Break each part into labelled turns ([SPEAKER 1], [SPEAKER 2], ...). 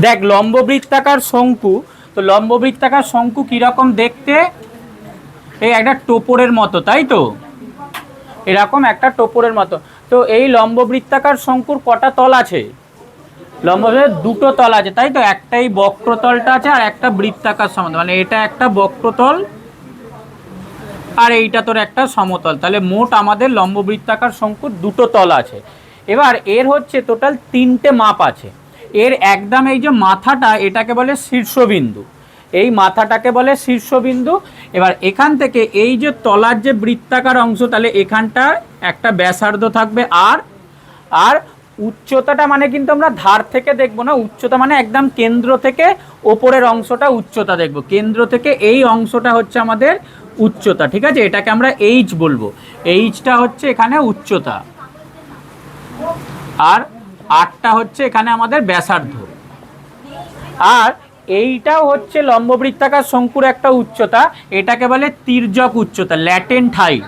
[SPEAKER 1] দেখ লম্ববৃত্তাকার শঙ্কু, তো লম্ববৃত্তাকার শঙ্কু কিরকম দেখতে, এই একটা টোপরের মতো, তাই তো, এরকম একটা টোপরের মতো। তো এই লম্ববৃত্তাকার শঙ্কুর কটা তল আছে? লম্ববৃত্তের দুটো তল আছে, তাই তো, একটাই বক্রতলটা আছে আর একটা বৃত্তাকার সমতল, মানে এটা একটা বক্রতল আর এইটা তোর একটা সমতল। তাহলে মোট আমাদের লম্ববৃত্তাকার শঙ্কুর দুটো তল আছে। এবার এর হচ্ছে টোটাল তিনটে মাপ আছে। এর একদম এই যে মাথাটা, এটাকে বলে শীর্ষবিন্দু, এই মাথাটাকে বলে শীর্ষবিন্দু। এবার এখান থেকে এই যে তলার যে বৃত্তাকার অংশ, তাহলে এখানটা একটা ব্যাসার্ধ থাকবে আর আর উচ্চতাটা মানে কিন্তু আমরা ধার থেকে দেখব না, উচ্চতা মানে একদম কেন্দ্র থেকে ওপরের অংশটা উচ্চতা দেখব, কেন্দ্র থেকে এই অংশটা হচ্ছে আমাদের উচ্চতা, ঠিক আছে, এটাকে আমরা এইচ বলবো, এইচটা হচ্ছে এখানে উচ্চতা, আর আটটা হচ্ছে এখানে আমাদের ব্যাসার্ধ। আর এইটাও হচ্ছে লম্ববৃত্তাকার শঙ্কুর একটা উচ্চতা, এটাকে বলে তির্যক উচ্চতা, ল্যাটেন্ট হাইট,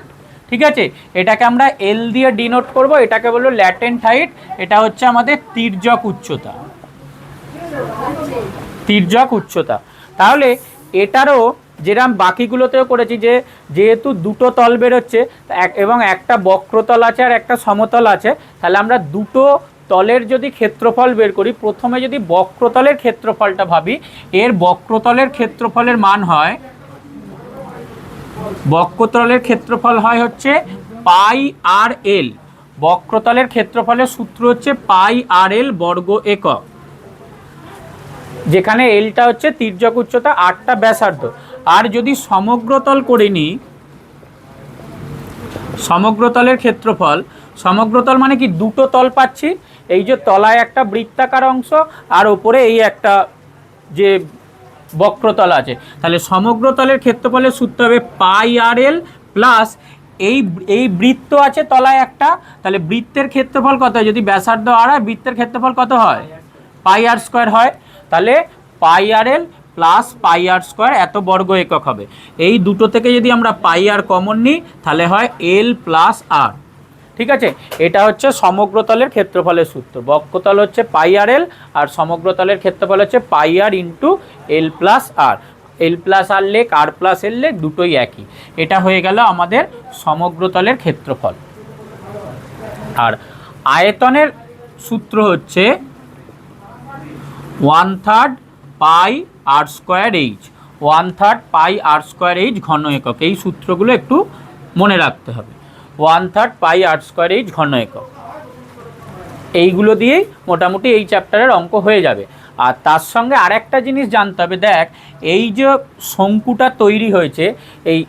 [SPEAKER 1] ঠিক আছে, এটাকে আমরা এল দিয়ে ডিনোট করব, এটাকে বলবো ল্যাটেন্ট হাইট, এটা হচ্ছে আমাদের তির্যক উচ্চতা, তির্যক উচ্চতা। তাহলে এটারও যেরকম বাকিগুলোতেও করেছি, যে যেহেতু দুটো তল বেরোচ্ছে এবং একটা বক্রতল আছে আর একটা সমতল আছে, তাহলে আমরা দুটো তলের যদি ক্ষেত্রফল বের করি, প্রথমে যদি বক্রতলের ক্ষেত্রফলটা ভাবি, এর বক্রতলের ক্ষেত্রফলের মান হয়, বক্রতলের ক্ষেত্রফল হয় হচ্ছে পাই আর এল, বক্রতলের ক্ষেত্রফলের সূত্র হচ্ছে পাই আর এল বর্গ একক, যেখানে এলটা হচ্ছে তির্যক উচ্চতা, আটটা ব্যাসার্ধ। আর যদি সমগ্রতল করে নিই, সমগ্রতলের ক্ষেত্রফল, সমগ্রতল মানে কি দুটো তল পাচ্ছি, এই যে তলায় একটা বৃত্তাকার অংশ আর ওপরে এই একটা যে বক্রতল আছে, তাহলে সমগ্রতলের ক্ষেত্রফলের সূত্র হবে পাই আর এল প্লাস এই এই বৃত্ত আছে তলায় একটা, তাহলে বৃত্তের ক্ষেত্রফল কত হয়, যদি ব্যাসার্ধ আর হয় বৃত্তের ক্ষেত্রফল কত হয়, পাই আর স্কোয়ার হয়, তাহলে পাই আর এল প্লাস পাই আর স্কোয়ার এত বর্গ একক হবে। এই দুটো থেকে যদি আমরা পাই আর কমন নিই, তাহলে হয় এল প্লাস আর, ঠিক আছে, এটা হচ্ছে সমগ্রতলের ক্ষেত্রফলের সূত্র, বক্রতল হচ্ছে পাই আর এল আর সমগ্রতলের ক্ষেত্রফল হচ্ছে পাই আর ইন্টু এল প্লাস আর, এল প্লাস আর লেখ আর প্লাস এল লেখ দুটোই একই, এটা হয়ে গেল আমাদের সমগ্রতলের ক্ষেত্রফল। আর আয়তনের সূত্র হচ্ছে 1/3 পাই আর স্কোয়ার এইচ, 1/3 পাই আর স্কোয়ার এইচ ঘন একক, এই সূত্রগুলো একটু মনে রাখতে হবে, 1/3 পাই আর স্কোয়ার এইচ ঘন একক, এইগুলো দিয়েই মোটামুটি এই চ্যাপ্টারের অঙ্ক হয়ে যাবে। আর তার সঙ্গে আরেকটা জিনিস জানতে হবে, দেখ এই যে শঙ্কুটা তৈরি হয়েছে, এই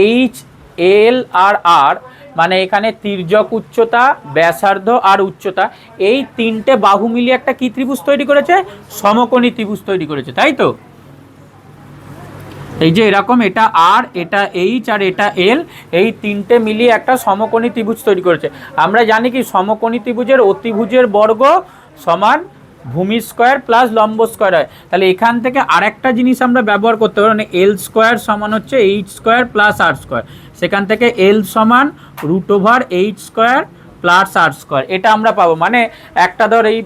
[SPEAKER 1] এইচ এল আর আর মানে এখানে তির্যক উচ্চতা, ব্যাসার্ধ আর উচ্চতা, এই তিনটে বাহু মিলিয়ে একটা কী ত্রিভুজ তৈরি করেছে, সমকোণী ত্রিভুজ তৈরি করেছে, তাই তো, এই যে এরকম, এটা আর, এটা এইচ আর এটা এল, এই তিনটে মিলিয়ে একটা সমকোণী ত্রিভুজ তৈরি করেছে। আমরা জানি কি সমকোণী ত্রিভুজের অতিভুজের বর্গ সমান ভূমি স্কোয়ার প্লাস লম্ব স্কোয়ার হয়, তাহলে এখান থেকে আরেকটা জিনিস আমরা ব্যবহার করতে পারি, মানে এল স্কোয়ার সমান হচ্ছে h square plus r square, সেখান থেকে এল সমান root over h square plus r square, এটা আমরা পাবো। মানে একটা ধর এই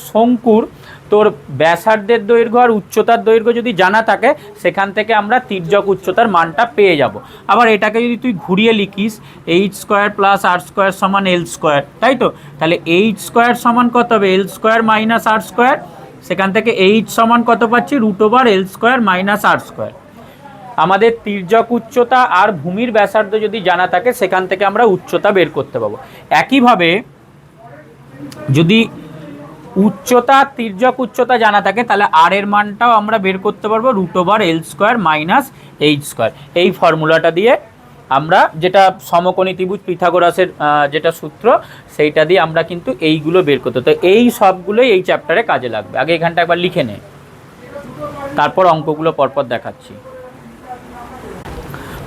[SPEAKER 1] শঙ্কুর তোর ব্যাসার্ধের দৈর্ঘ্য আর উচ্চতার দৈর্ঘ্য যদি জানা থাকে, সেখান থেকে আমরা তির্যক উচ্চতার মানটা পেয়ে যাব। আবার এটাকে যদি তুই ঘুরিয়ে লিখিস, H square plus r square সমান এল স্কোয়ার, তাই তো, তাহলে এইচ স্কোয়ার সমান কত হবে, এল স্কোয়ার মাইনাস আর স্কোয়ার, সেখান থেকে এইচ সমান কত পাচ্ছি, রুট ওভার এল স্কোয়ার মাইনাস আর স্কোয়ার। আমাদের তির্যক উচ্চতা আর ভূমির ব্যাসার্ধ যদি জানা থাকে, সেখান থেকে আমরা উচ্চতা বের করতে পারবো। একইভাবে যদি উচ্চতা, তির্যক উচ্চতা জানা থাকে, তাহলে আর এর মানটাও আমরা বের করতে পারবো, রুট ওভার এল স্কোয়ার মাইনাস এইচ স্কোয়ার, এই ফর্মুলাটা দিয়ে আমরা, যেটা সমকোণী ত্রিভুজ পিথাগোরাসের যেটা সূত্র, সেইটা দিয়ে আমরা কিন্তু এইগুলো বের করতে, তো এই সবগুলোই এই চ্যাপ্টারে কাজে লাগবে। আগে এখানটা একবার লিখে নে, তারপর অঙ্কগুলো পরপর দেখাচ্ছি।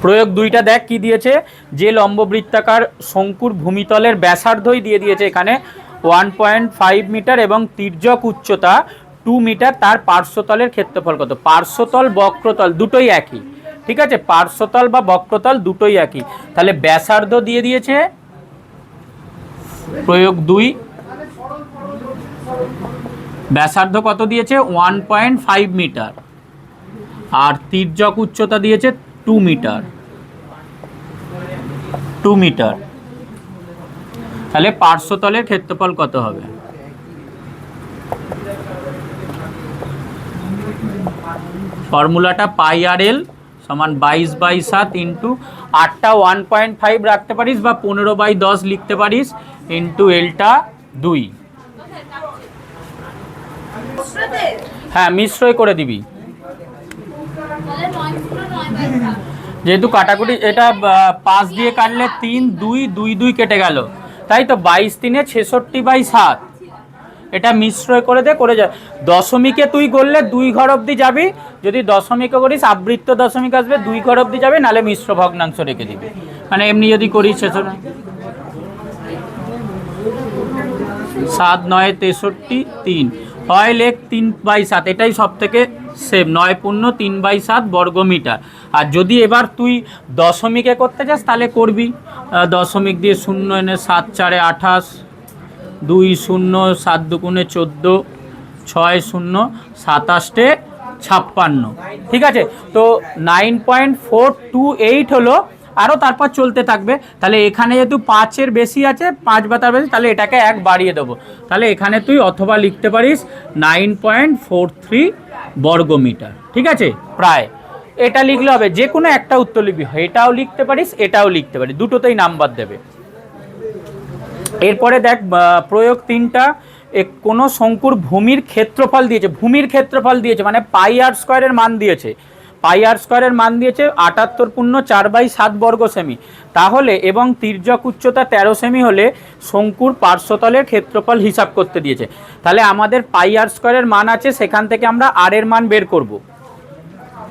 [SPEAKER 1] প্রয়োগ 2টা দেখ কি দিয়েছে, যে লম্ববৃত্তাকার শঙ্কুর ভূমিতলের ব্যাসার্ধই দিয়ে দিয়েছে এখানে 1.5 মিটার এবং তির্যক উচ্চতা 2 মিটার, তার পার্শ্বতলের ক্ষেত্রফল কত, পার্শ্বতল বক্রতল দুটোই একই, ঠিক আছে, পার্শ্বতল বা বক্রতল দুটোই একই, তাহলে ব্যাসার্ধ দিয়ে দিয়েছে, প্রয়োগ 2 ব্যাসার্ধ কত দিয়েছে 1.5 মিটার, আর তির্যক উচ্চতা দিয়েছে 2 মিটার, 2 মিটার। তাহলে পার্শ্বতলের ক্ষেত্রফল কত হবে? ফর্মুলাটা পাই আর এল সমান 22/7 ইন্টু 8টা 1.5 রাখতে পারিস বা 15/10 লিখতে পারিস ইন্টু এলটা 2। হ্যাঁ, মিশ্রই করে দিবি, যেহেতু কাটাকুটি এটা 5 দিয়ে কাটলে 3 2 2 2 কেটে গেল, তাই তো 22 3 66/7। এটা মিশ্র করে দে, করে যা। দশমিকে তুই করলে 2 ঘর অবধি যাবি, যদি দশমিকে করিস আবৃত্ত দশমিক আসবে 2 ঘর অবধি যাবে, নালে মিশ্র ভগ্নাংশ রেখে দিবি। মানে এমনি যদি করিস 7 9 63 3 হয় লেখ 3/7, এটাই সব থেকে সেম। 9 পূর্ণ 3/7 বর্গ মিটার। আর যদি এবার তুই দশমিকে করতে চাস তাহলে করবি, দশমিক দিয়ে 0 এনে 7 4 28, 2 0 7 2 14, 6 0 27 56। ঠিক আছে, তো 9.428 হলো, আরও তারপর চলতে থাকবে। তাহলে এখানে যেহেতু 5-এর বেশি আছে, 5 বা তার বেশি, তাহলে এটাকে 1 বাড়িয়ে দেবো। তাহলে এখানে তুই অথবা লিখতে পারিস 9.43 বর্গ মিটার। ঠিক আছে, প্রায় এটা লিখলে হবে, যে কোনো একটা উত্তর লিখবি, এটাও লিখতে পারিস এটাও লিখতে পারিস, দুটোতেই নাম্বার দেবে। এরপরে দেখ প্রয়োগ 3টা, কোনো শঙ্কুর ভূমির ক্ষেত্রফল দিয়েছে, ভূমির ক্ষেত্রফল দিয়েছে মানে পাই আর স্কোয়ারের মান দিয়েছে, পাই আর স্কোয়ারের মান দিয়েছে 78.4/7 বর্গ সেমি। তাহলে এবং তির্যক উচ্চতা 13 সেমি হলে শঙ্কুর পার্শ্বতলের ক্ষেত্রফল হিসাব করতে দিয়েছে। তাহলে আমাদের পাই আর স্কোয়ারের মান আছে, সেখান থেকে আমরা আর এর মান বের করব।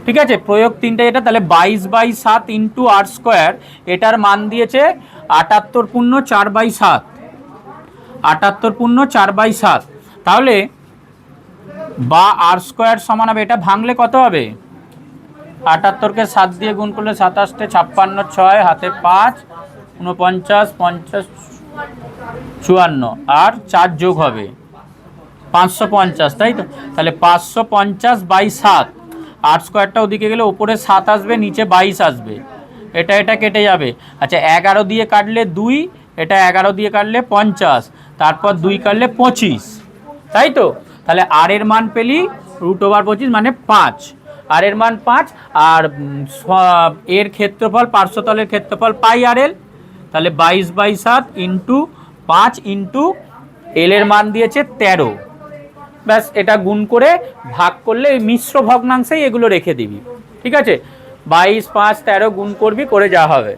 [SPEAKER 1] ঠিক আছে, প্রয়োগ 3টা এটা, তাহলে 22/7 ইন্টু আর স্কোয়ার, এটার মান দিয়েছে 78.4/7, 78.4/7। তাহলে বা আর স্কোয়ার সমান হবে, এটা ভাঙলে কত হবে? 78কে 7 দিয়ে গুণ করলে 27 56 6 হাতে 5 49 50 54, আর 4 যোগ হবে 550, তাই তো? তাহলে 550/7, আর স্কোয়ারটা ওদিকে গেলে ওপরে 7 আসবে, নিচে 22 আসবে, এটা এটা কেটে যাবে। আচ্ছা 11 দিয়ে কাটলে 2, এটা 11 দিয়ে কাটলে 50, তারপর 2 কাটলে 25, তাই তো? তাহলে আর এর মান পেলি √25 মানে 5, আর এর মান 5, আর এর ক্ষেত্রফল পার্শ্বতলের ক্ষেত্রফল পাই আর এল, তাহলে 22/7 ইন্টু 5 ইন্টু এল এর মান দিয়েছে 13। ব্যাস, এটা গুণ করে ভাগ করলে এই মিশ্র ভগ্নাংশেই এগুলো রেখে দিবি। ঠিক আছে, 22 5 13 গুণ করবি, করে যা হবে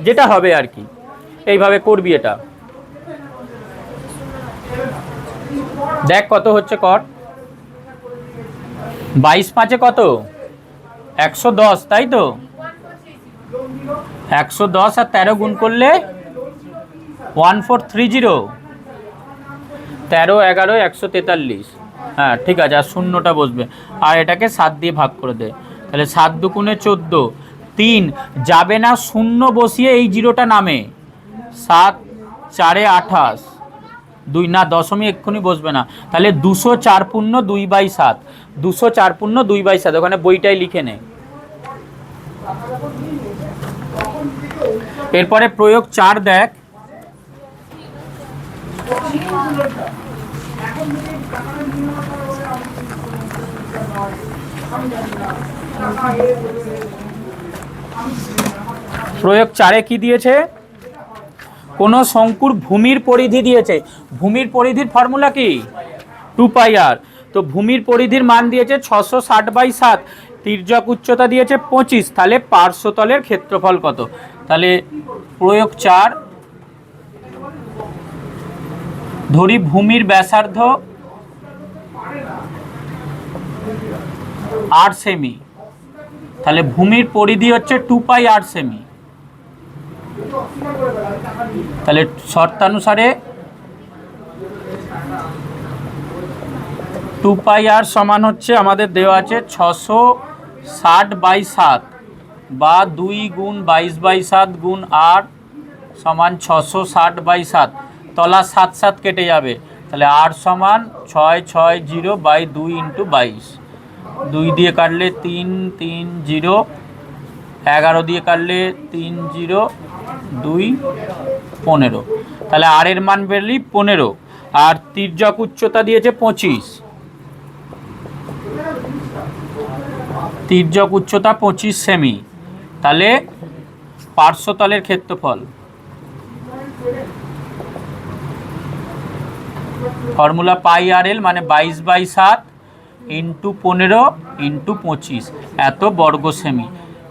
[SPEAKER 1] যেটা হবে আর কি, এইভাবে করবি। এটা দেখ কত হচ্ছে, কর। 22 5 কত? 110, তাই তো? 110 আর 13 গুণ করলে 1430, 13 11 143। হ্যাঁ ঠিক আছে, আর শূন্যটা বসবে, আর এটাকে 7 দিয়ে ভাগ করে দে। তাহলে 7 2 14, 3 যাবে না, শূন্য বসিয়ে এই জিরোটা নামে, 7 4 28, 2 না দশমিক এক্ষুনি বসবে না, তাহলে 204.2/7, 204.2/7, ওখানে বইটাই লিখে নে। এরপরে প্রয়োগ 4 দেখ, প্রয়োগ 4-এ কি দিয়েছে? কোন শঙ্কুর ভূমির পরিধি দিয়েছে, ভূমির পরিধির ফর্মুলা কি? 2πr। তো ভূমির পরিধির মান দিয়েছে 660/7, তির্যক উচ্চতা দিয়েছে 25, তাহলে পার্শ্বতলের ক্ষেত্রফল কত? তাহলে প্রয়োগ 4, ধরি ভূমির ব্যাসার্ধ 8 সেমি, তাহলে ভূমির পরিধি হচ্ছে 2πr সেমি। তাহলে শর্তানুসারে 2πr সমান হচ্ছে, আমাদের দেওয়া আছে 660/7 বা 2 গুণ 22/7 গুণ r সমান 660/7, তলা 7 7 কেটে যাবে, তাহলে আর সমান 660 / 2 × 22, 2 দিয়ে কাটলে 3 3 0, 11 দিয়ে কাটলে 3 0 2 15। তাহলে আর এর মান বেরলি 15, আর তির্যক উচ্চতা দিয়েছে 25, তির্যক উচ্চতা 25 সেমি। তাহলে পার্শ্বতলের ক্ষেত্রফল, ফর্মুলা πr/l মানে 22/7 × 15 × 25 এত বর্গ সেমি।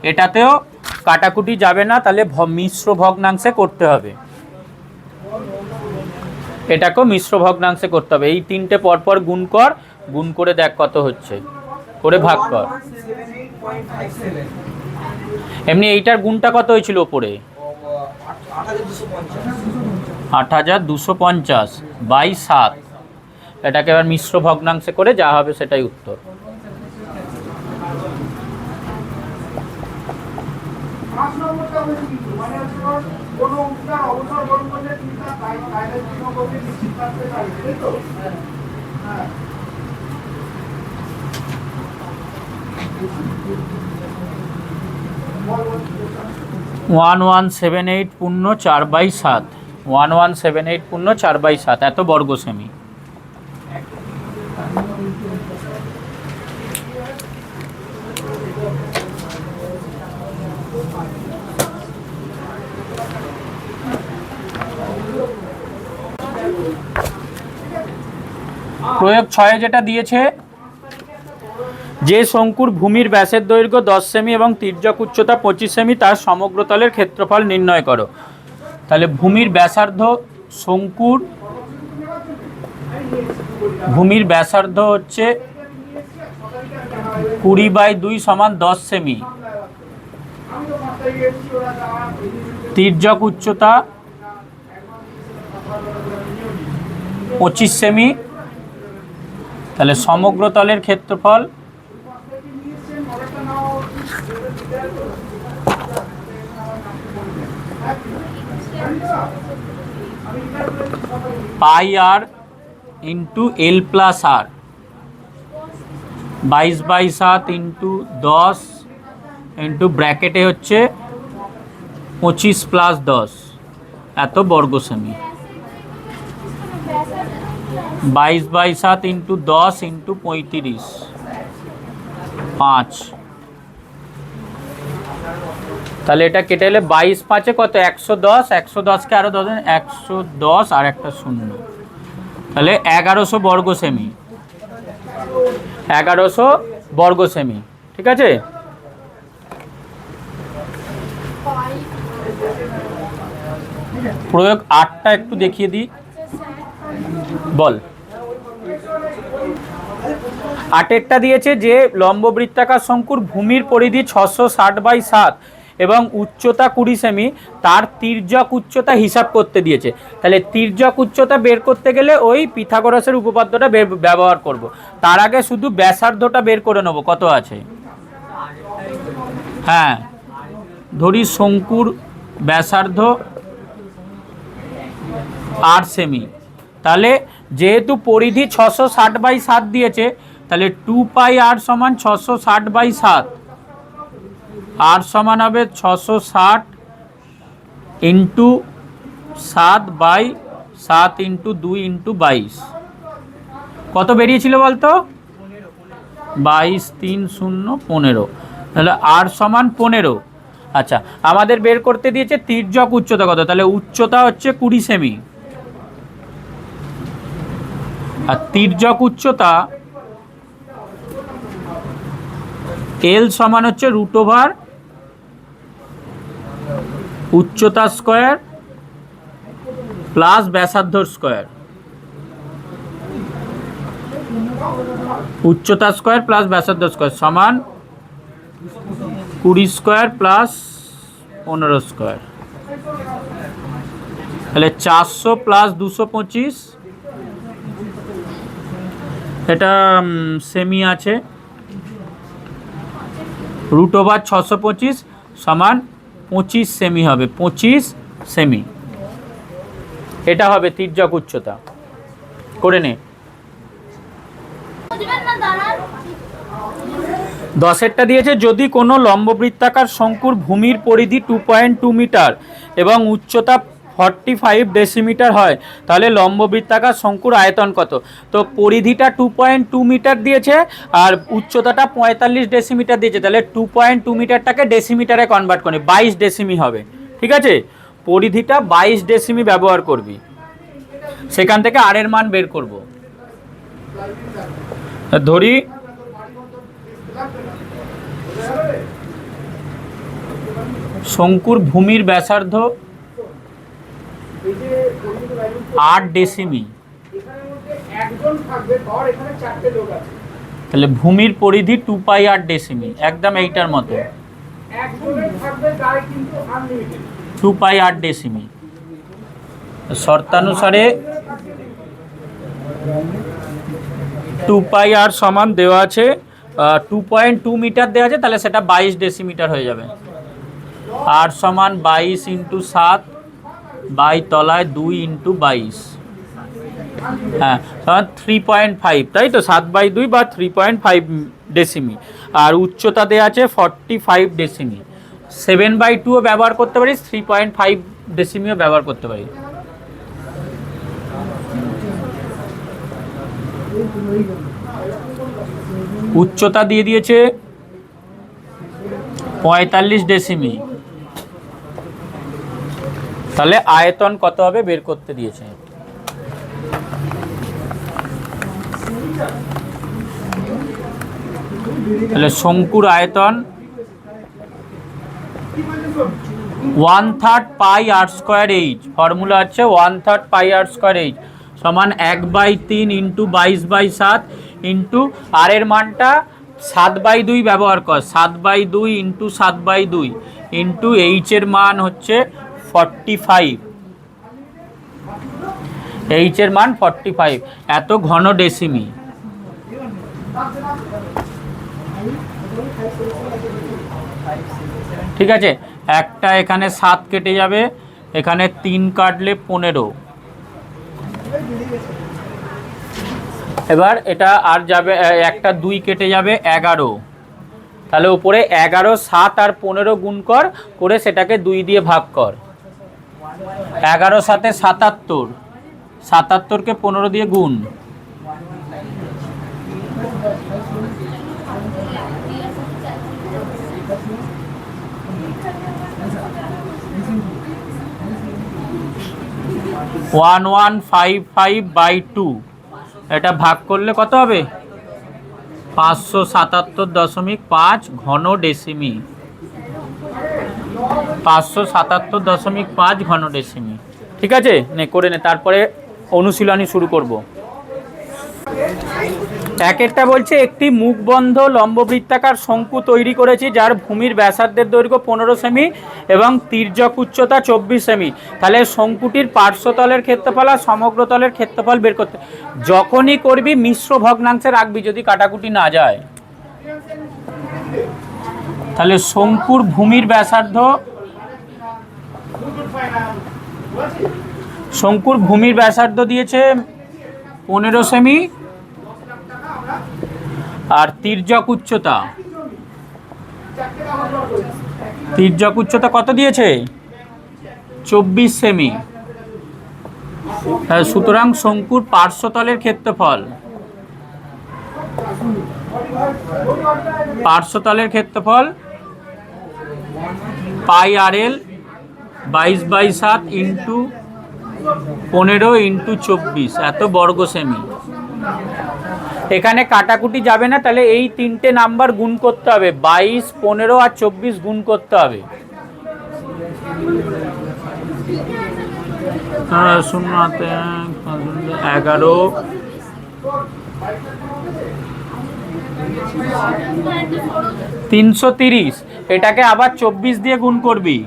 [SPEAKER 1] এটাতেও কাটাকুটি যাবে না, তাহলে মিশ্র ভগ্নাংশে করতে হবে, এটাকেও মিশ্র ভগ্নাংশে করতে হবে। এই তিনটে পরপর গুণ কর, গুণ করে দেখ কত হচ্ছে, করে ভাগ কর। এমনি এইটার গুণটা কত হয়েছিল ওপরে? 8250/7। এটাকে এবার মিশ্র ভগ্নাংশে করে যা হবে সেটাই উত্তর। ওয়ান 1178 পূর্ণ 4/7, 1178 পূর্ণ 4/7 এত বর্গ সেমি। প্রয়োগ 6 যেটা দিয়েছে, যে শঙ্কুর ভূমির ব্যাসের দৈর্ঘ্য 10 সেমি এবং তির্যক উচ্চতা 25 সেমি, তার সমগ্র তলের ক্ষেত্রফল নির্ণয় করো। তাহলে ভূমির ব্যাসার্ধ, শঙ্কুর ভূমির ব্যাসার্ধ হচ্ছে 20/2 = 10 সেমি, তির্যক উচ্চতা 25 সেমি। তাহলে সমগ্র তলের ক্ষেত্রফল πr × l + r, 22/7 × 10 × ব্র্যাকেটে হচ্ছে 25 + 10 এত বর্গ সেমি। 22/7 × 10 × 35 5। তাহলে এটা কেটে এলে 22 5 কত? 110, 110কে আরো 10, 110 আর একটা 0, তাহলে 1100 বর্গ সেমি, 1100 বর্গ সেমি। ঠিক আছে, প্রয়োগ 8টা একটু দেখিয়ে দিই, বল। 8এরটা দিয়েছে যে লম্ব বৃত্তাকার শঙ্কুর ভূমির পরিধি 660/7 এবং উচ্চতা 20 সেমি, তার তির্যক উচ্চতা হিসাব করতে দিয়েছে। তাহলে তির্যক উচ্চতা বের করতে গেলে ওই পিথাগোরাসের উপপাদ্যটা ব্যবহার করব। তার আগে শুধু ব্যাসার্ধটা বের করে নেব কত আছে। হ্যাঁ, ধরি শঙ্কুর ব্যাসার্ধ 8 সেমি, তাহলে যেহেতু পরিধি 660/7 দিয়েছে, তাহলে 2πr = 660/7, আর সমান হবে 660 × 7/7 × 2 × 22। কত বেরিয়েছিল বলতো? 22 3 0 15। তাহলে আর সমান 15। আচ্ছা, আমাদের বের করতে দিয়েছে তির্যক উচ্চতা কত, তাহলে উচ্চতা হচ্ছে 20 সেমি, আর তির্যক উচ্চতা এল সমান হচ্ছে √, উচ্চতা স্কয়ার প্লাস ব্যাসার্ধ স্কয়ার, উচ্চতা স্কয়ার প্লাস ব্যাসার্ধ স্কয়ার সমান 20 স্কয়ার প্লাস 15 স্কয়ার। তাহলে 400 প্লাস 225, এটা সেমি আছে, √625 সমান 25 সেমি হবে, 25 সেমি। এটা হবে তির্যক উচ্চতা। করে নে। 10-এরটা দিয়েছে, যদি কোনো লম্ববৃত্তাকার শঙ্কুর ভূমির পরিধি 2.2 মিটার এবং উচ্চতা 45 ডেসিমিটার হয়, তাহলে লম্ববৃত্তাকার শঙ্কুর আয়তন কত? তো পরিধিটা 2.2 মিটার দিয়েছে আর উচ্চতাটা 45 ডেসিমিটার দিয়েছে, তাহলে 2.2 মিটারটাকে ডেসিমিটারে কনভার্ট করি, 22 ডেসিমি হবে। ঠিক আছে, পরিধিটা 22 ডেসিমি ব্যবহার করবি, সেখান থেকে আর এর মান বের করব। ধরি শঙ্কুর ভূমির ব্যাসার্ধ 8 ডেসিমি, তাহলে ভূমির পরিধি 2π8 ডেসিমি, একদম এইটার মতো 2π8 ডেসিমি। শর্তানুসারে 2πr সমান দেওয়া আছে 2.2 মিটার দেওয়া আছে, তাহলে সেটা 22 ডেসিমিটার হয়ে যাবে। আর সমান 22 × 7 বাই তলায় 2 × 22, হ্যাঁ সমান 3.5, তাই তো 7/2 বা 3.5 ডেসিমি। আর উচ্চতা দেওয়া আছে 45 ডেসিমি। 7/2ও ব্যবহার করতে পারিস, 3.5 ডেসিমিও ব্যবহার করতে পারিস। উচ্চতা দিয়ে দিয়েছে 45 ডেসিমি, তাহলে আয়তন কত হবে বের করতে দিয়েছে। তাহলে শঙ্কুর আয়তন 1/3 πr²h, ফর্মুলা হচ্ছে 1/3 πr²h সমান 1/3 × 22/7 ইন্টু আর এর মানটা 7/2 ব্যবহার কর, 7/2 × 7/2 ইন্টু এইচ এর মান হচ্ছে 45, এইচ এর মান 45, এত ঘন ডেসিমি। ঠিক আছে, একটা এখানে 7 কেটে যাবে, এখানে 3 কাটলে 15, এবার এটা আর যাবে, একটা 2 কেটে যাবে 11, তাহলে উপরে 11, 7 আর 15 গুণ করে সেটাকে 2 দিয়ে ভাগ কর। 11 × 7 = 77, 77কে 15 দিয়ে গুণ, (1155/2) এটা ভাগ করলে কত হবে? 577.5 ঘন ডেসিমি, 577.5 ঘন ডেসিমি। ঠিক আছে, নে করে নে, তারপরে অনুশীলনী শুরু করব। একটা বলছে একটি মুখবন্ধ লম্ববৃত্তাকার শঙ্কু তৈরি করেছি যার ভূমির ব্যাসার্ধের দৈর্ঘ্য 15 সেমি এবং তির্যক উচ্চতা 24 সেমি। তাহলে শঙ্কুটির পার্শ্বতলের ক্ষেত্রফল আর সমগ্র তলের ক্ষেত্রফল বের করতে, যখনই করবি মিশ্র ভগ্নাংশে রাখবি যদি কাটাকুটি না যায়। তাহলে শঙ্কুর ভূমির ব্যাসার্ধ, শঙ্কুর ভূমির ব্যাসার্ধ দিয়েছে 15 সেমি আর তির্যক উচ্চতা কত দিয়েছে? 24 সেমি। সুতরাং শঙ্কুর পার্শ্বতলের ক্ষেত্রফল, πrl 22/7 × 15 × 24 এত বর্গ সেমি। এখানে কাটাকুটি যাবে না, তাহলে এই তিনটে নাম্বার গুণ করতে হবে, 22, 15 আর 24 গুণ করতে হবে। 11, 330, এটাকে আবার 24 দিয়ে গুণ করবি,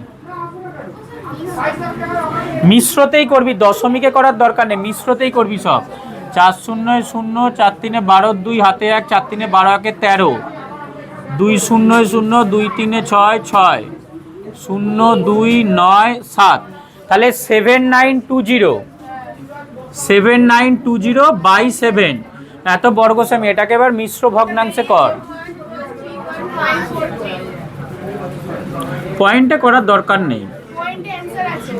[SPEAKER 1] মিশ্রতেই করবি, দশমিকে করার দরকার নেই, মিশ্রতেই করবি সব। 4 0 0, 4 3 12, 2 হাতে 1, 4 3 12 1 13, 2 0 0, 2 3 6 6, 0 2 9 7, তাহলে 7920 7920/7 এত বর্গ সেমি। এটাকে এবার মিশ্র ভগ্নাংশে কর। পয়েন্টে করার দরকার নেই,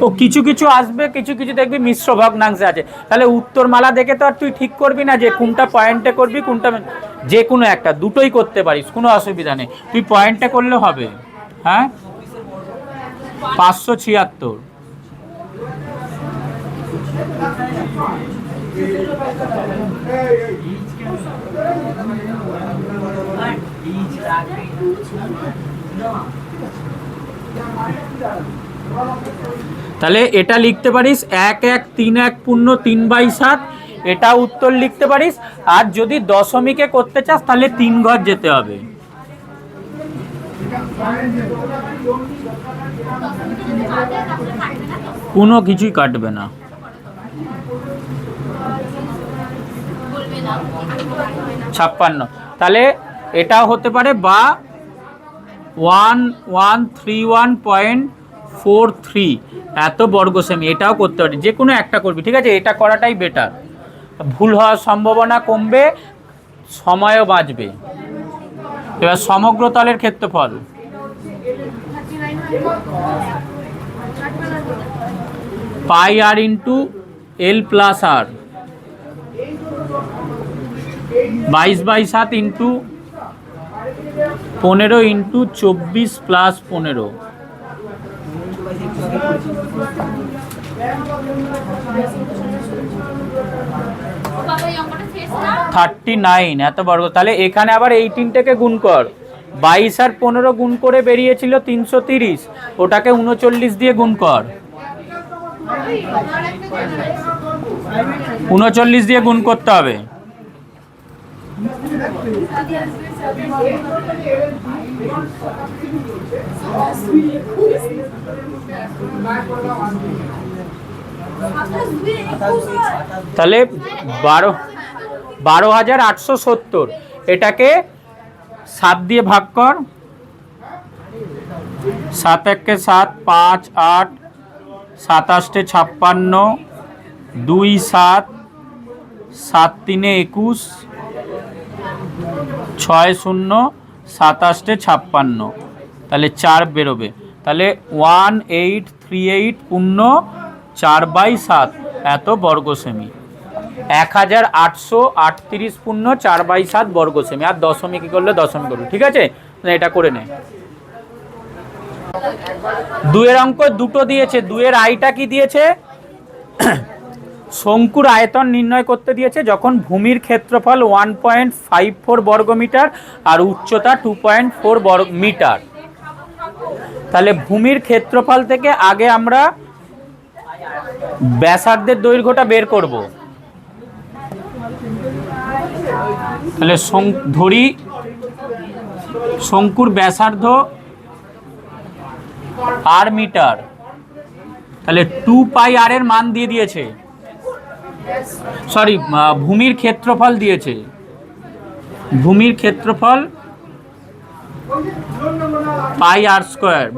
[SPEAKER 1] ও কিছু কিছু আসবে, কিছু কিছু দেখবি মিশ্র ভগ্নাংশে আছে। তাহলে উত্তরমালা দেখে তো আর তুই ঠিক করবি না যে কোনটা পয়েন্টে করবি কোনটা, যে কোনো একটা, দুটোই করতে পারিস, কোনো অসুবিধা নেই, তুই পয়েন্টে করলে হবে। হ্যাঁ, 576। তাহলে এটা লিখতে পারিস 11313/7, এটা উত্তর লিখতে পারিস। আর যদি দশমিকে করতে চাস তাহলে 3 ঘর যেতে হবে। কোনো কিছুই কাটবে না। ছাপ্পান্ন। তাহলে এটাও হতে পারে, বা 1131.43 এত বর্গ সেমি, এটাও করতে পারি, যে কোনো একটা করবি, ঠিক আছে? এটা করাটাই বেটার, ভুল হওয়ার সম্ভাবনা কমবে, সময়ও বাঁচবে। এবার সমগ্র তলের ক্ষেত্রফল, পাই আর ইন্টু এল প্লাস আর, 22/7 ইন্টু 15 ইন্টু 24 প্লাস 15, 39 এত বর্গ। তাহলে এখানে আবার এই তিনটেকে গুণ কর, 22 আর 15 গুণ করে বেরিয়েছিল 330, ওটাকে 39 দিয়ে গুণ কর, 39 দিয়ে গুণ করতে হবে। তাহলে 12,870, এটাকে 7 দিয়ে ভাগ কর, 7 একে 7, 5 8, 27 56, 2 7, 7 3 21, 6 0, 27 56, তাহলে 4 বেরোবে। তাহলে 1838.4/7 এত বর্গ সেমি, 1838.4/7 বর্গ সেমি। আর দশমিক করলে দশমিক করবে, ঠিক আছে? এটা করে নে। 2 এর অঙ্ক দুটো দিয়েছে, 2 এর আইটা কি দিয়েছে? শঙ্কুর আয়তন নির্ণয় করতে দিয়েছে যখন ভূমির ক্ষেত্রফল 1.54 বর্গমিটার আর উচ্চতা 2.4 বর্গ মিটার। তাহলে ভূমির ক্ষেত্রফল থেকে আগে আমরা ব্যাসার্ধের দৈর্ঘ্যটা বের করব। তাহলে ধরি শঙ্কুর ব্যাসার্ধ আর মিটার, তাহলে 2 πr এর মান দিয়ে দিয়েছে, সরি ভূমির ক্ষেত্রফল দিয়েছে, ভূমির ক্ষেত্রফল πr²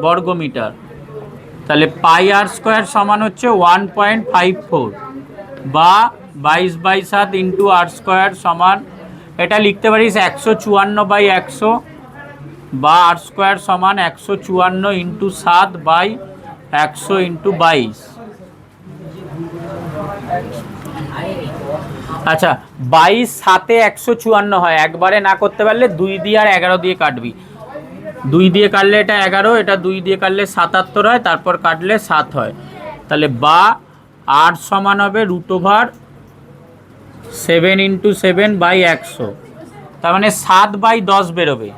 [SPEAKER 1] বর্গমিটার। তাহলে πr² সমান হচ্ছে 1.54 বা 22/7 ইন্টু r² সমান, এটা লিখতে পারিস 154/100 বা r² সমান 154 ইন্টু 7/100 ইন্টু 22। আচ্ছা, 22 7 154 হয়, একবারে না করতে পারলে 2 দিয়ে আর 11 দিয়ে কাটবি, 2 দিয়ে কাটলে এটা 11, এটা 2 দিয়ে কাটলে 77 হয়, তারপর কাটলে 7 হয়। তাহলে বা r সমান হবে √7 ইন্টু 7/100, তার মানে 7/10 বেরোবে,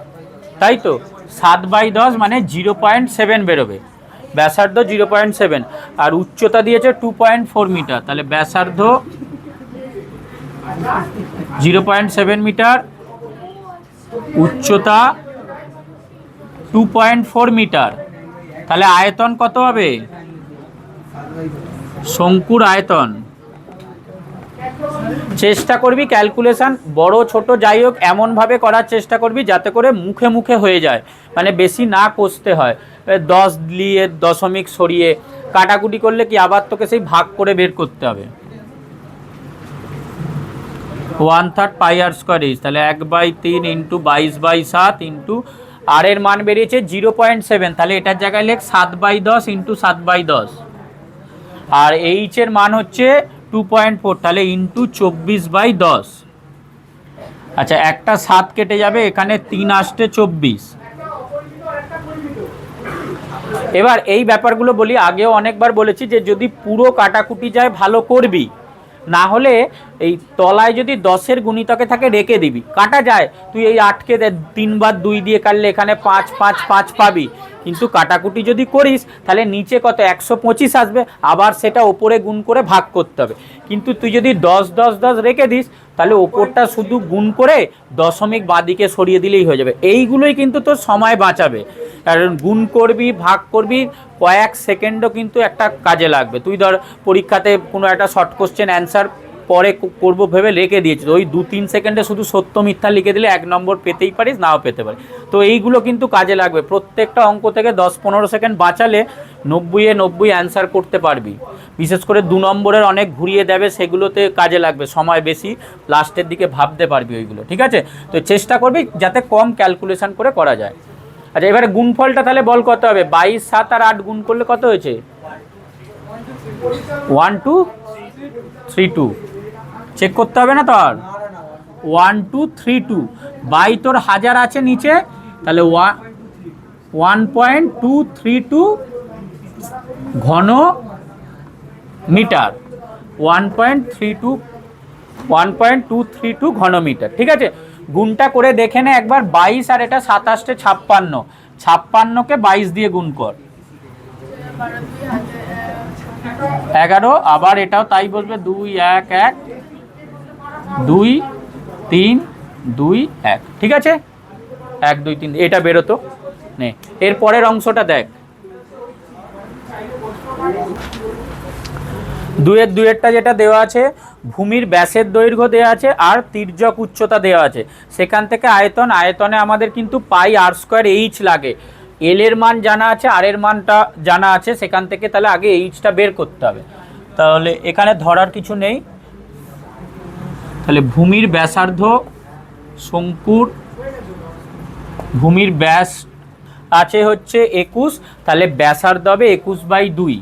[SPEAKER 1] তাই তো? 7/10 মানে 0.7 বেরোবে, ব্যাসার্ধ 0.7, আর উচ্চতা দিয়েছে 2.4 মিটার। তাহলে ব্যাসার্ধ 0.7 মিটার, উচ্চতা 2.4 মিটার। তাহলে আয়তন কত হবে? শঙ্কুর আয়তন, চেষ্টা করবি ক্যালকুলেশন বড় ছোট যাই হোক এমনভাবে করার চেষ্টা করবি যাতে করে মুখে মুখে হয়ে যায়, মানে বেশি না কষতে হয়। 10 দিয়ে দশমিক সরিয়ে কাটাকুটি করলে কি আবার তোকে সেই ভাগ করে বের করতে হবে। 1/3 পাই আর স্কোয়ার এইচ, তাহলে 1/3 ইন্টু 22/7 ইন্টু আর এর মান বেরিয়েছে 0.7, তাহলে এটার জায়গায় লেখ 7/10 ইন্টু 7/10, আর এইচ এর মান হচ্ছে 2.4, তাহলে ইন্টু 24/10। আচ্ছা, একটা 7 কেটে যাবে, এখানে 3 আসতে 24। এবার এই ব্যাপারগুলো বলি, আগেও অনেকবার বলেছি যে যদি পুরো কাটাকুটি যায় ভালো করবি, না হলে এই তলায় যদি 10-এর গুণিতকে থাকে রেখে দিবি, কাটা যায়, তুই এই 8কে 3 বার 2 দিয়ে কাটলে এখানে 5 5 5 পাবি, কিন্তু কাটাকুটি যদি করিস তাহলে নিচে কত 125 আসবে, আবার সেটা ওপরে গুণ করে ভাগ করতে হবে। কিন্তু তুই যদি 10 10 10 রেখে দিস তাহলে ওপরটা শুধু গুণ করে দশমিক বাদিকে সরিয়ে দিলেই হয়ে যাবে। এইগুলোই কিন্তু তোর সময় বাঁচাবে, কারণ গুণ করবি ভাগ করবি কয়েক সেকেন্ডও কিন্তু একটা কাজে লাগবে। তুই ধর পরীক্ষাতে কোনো একটা শর্ট কোশ্চেন অ্যান্সার পরে করব ভেবে রেখে দিয়েছিস, ওই 2-3 সেকেন্ডে শুধু সত্য মিথ্যা লিখে দিলে 1 নম্বর পেতেই পারিস, নাও পেতে পারিস। তো এইগুলো কিন্তু কাজে লাগবে, প্রত্যেকটা অঙ্ক থেকে 10-15 সেকেন্ড বাঁচালে 90-এ 90 অ্যান্সার করতে পারবি। বিশেষ করে 2 নম্বরের অনেক ঘুরিয়ে দেবে, সেগুলোতে কাজে লাগবে, সময় বেশি, লাস্টের দিকে ভাবতে পারবি ওইগুলো, ঠিক আছে? তো চেষ্টা করবি যাতে কম ক্যালকুলেশন করে করা যায়। আচ্ছা, এবারে গুণফলটা তাহলে বল কত হবে? 22, 7 আর 8 গুণ করলে কত হয়েছে? 1232। চেক করতে হবে না তোর? 1232 বাই তোর 1000 আছে নিচে, তাহলে 1.232 ঘন মিটার, 1.232 ঘন মিটার, ঠিক আছে? গুণটা করে দেখে নে একবার, 22 আর এটা 27 56, 56কে 22 দিয়ে গুণ কর, 11, আবার এটাও তাই বসবে, 2 1 1 2 3 2 1, ঠিক আছে? 1 2 3, এটা বেরোতো নে। এর পরের অংশটা দেখ, 2-2টা যেটা দেওয়া আছে, ভূমির ব্যাসের দৈর্ঘ্য দেওয়া আছে আর তির্যক উচ্চতা দেওয়া আছে, সেখান থেকে আয়তন, আয়তনে আমাদের কিন্তু পাই আর স্কোয়ার এইচ লাগে, এল এর মান জানা আছে, আর এর মানটা জানা আছে, সেখান থেকে তাহলে আগে এইচটা বের করতে হবে। তাহলে এখানে ধরার কিছু নেই, তাহলে ভূমির ব্যাসার্ধ, শঙ্কুর ভূমির ব্যাস আছে হচ্ছে 21, তাহলে ব্যাসার্ধ হবে 21/2,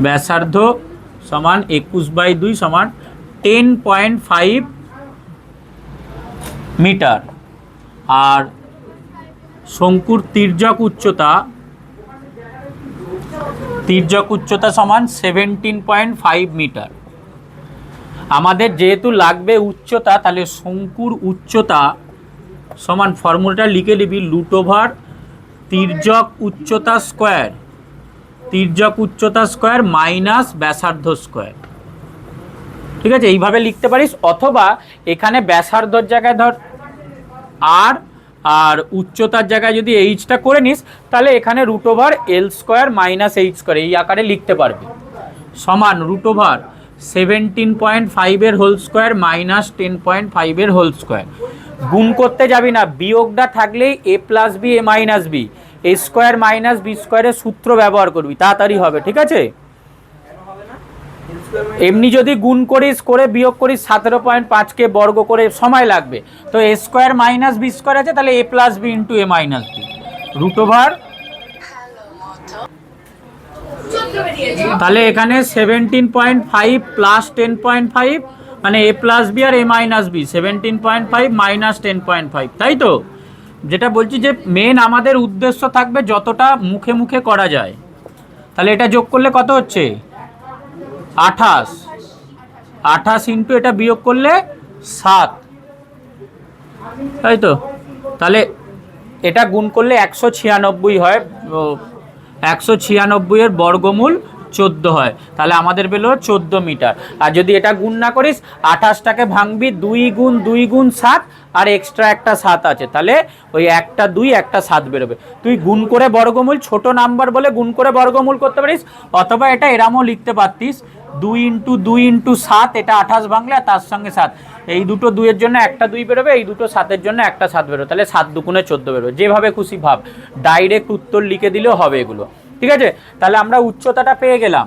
[SPEAKER 1] ব্যাসার্ধ সমান 21/2 সমান 10.5 মিটার, আর শঙ্কুর তির্যক উচ্চতা সমান 17.5 মিটার। আমাদের যেহেতু লাগবে উচ্চতা, তাহলে শঙ্কুর উচ্চতা সমান, ফর্মুলাটা লিখে নিবি, √, তির্যক উচ্চতা স্কোয়ার মাইনাস ব্যাসার্ধ স্কোয়ার, ঠিক আছে? এইভাবে লিখতে পারিস, অথবা এখানে ব্যাসার্ধর জায়গায় ধর আর উচ্চতার জায়গায় যদি এইচটা করে নিস, তাহলে এখানে √L² মাইনাস H², এই আকারে লিখতে পারবি, সমান √, 17.5 এর হোল স্কোয়ার মাইনাস 10.5 এর হোল স্কোয়ার। গুণ করতে যাবি না, বিয়োগটা থাকলেই a plus b a minus b, a square minus b স্কোয়ারের সূত্র ব্যবহার করবি, তাড়াতাড়ি হবে, ঠিক আছে? এমনি যদি গুণ করিস করে বিয়োগ করিস 17.5কে বর্গ করে সময় লাগবে, তো a square minus b square আছে, তাহলে a plus b into a minus b, √, তাহলে এখানে 17.5 প্লাস 10.5 মানে a প্লাস বি আর a মাইনাস বি, 17.5 মাইনাস 10.5, তাই তো? যেটা বলছি যে মেন আমাদের উদ্দেশ্য থাকবে যতটা মুখে মুখে করা যায়। তাহলে এটা যোগ করলে কত হচ্ছে? 28 ইন্টু এটা বিয়োগ করলে 7, তাই তো? তাহলে এটা গুণ করলে 196 হয়, 196 এর বর্গমূল 14 হয়, তাহলে আমাদের বেরোলো 14 মিটার। আর যদি এটা গুণ না করিস, 28টাকে ভাঙবি, 2 গুণ 2 গুণ 7, আর এক্সট্রা একটা 7 আছে, তাহলে ওই একটা 2 একটা 7 বেরোবে। তুই গুণ করে বর্গমূল, ছোট নাম্বার বলে গুণ করে বর্গমূল করতে পারিস, অথবা এটা এরামও লিখতে পারতিস, 2 ইন্টু 2 ইন্টু 7, এটা 28 ভাঙলে আর তার সঙ্গে 7, এই দুটো 2 এর জন্য একটা 2 বেরোবে, এই দুটো 7-এর জন্য একটা 7 বেরোবে, তাহলে 7 দুগুণে 14 বেরোবে। যেভাবে খুশি ভাব, ডাইরেক্ট উত্তর লিখে দিলেও হবে এগুলো, ঠিক আছে? তাহলে আমরা উচ্চতাটা পেয়ে গেলাম।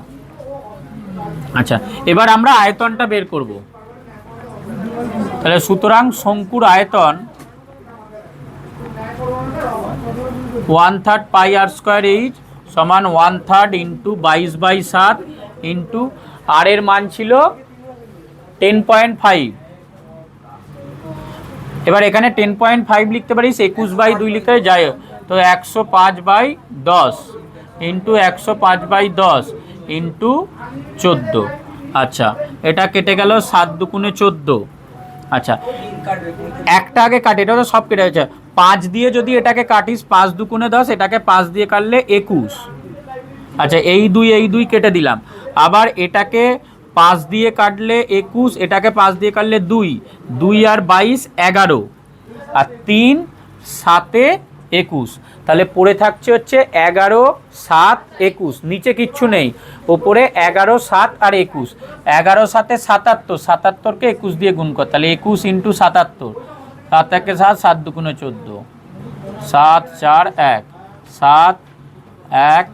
[SPEAKER 1] আচ্ছা, এবার আমরা আয়তনটা বের করব। তাহলে সুতরাং শঙ্কুর আয়তন 1/3 পাই আর স্কোয়ার এইচ সমান 1/3 ইন্টু 22/7 ইন্টু আর এর মান ছিল 10.5। এবার এখানে 10.5 লিখতে পারিস, 21/2 লিখতে যায়, তো 105/10 ইন্টু 105/10 ইন্টু 14। আচ্ছা, এটা কেটে গেল 7 দুগুণে 14। আচ্ছা, একটা আগে কাটে, এটা তো সব কেটে গেছে। 5 দিয়ে যদি এটাকে কাটিস, 5 দুগুণে 10, এটাকে 5 দিয়ে কাটলে 21। আচ্ছা, এই দুই কেটে দিলাম। আবার এটাকে 5 দিয়ে কাটলে 21, এটাকে 5 দিয়ে কাটলে 2, 2 আর 22 11, আর 3 7 21। তাহলে পড়ে থাকছে হচ্ছে 11 7 21, নিচে কিচ্ছু নেই, ওপরে 11 7 আর 21। 11 7 77, 77কে 21 দিয়ে গুণ কর, তাহলে 21 ইন্টু 77, 7 1 7, 7 দুগুণে 14, 7 4 1, 7 1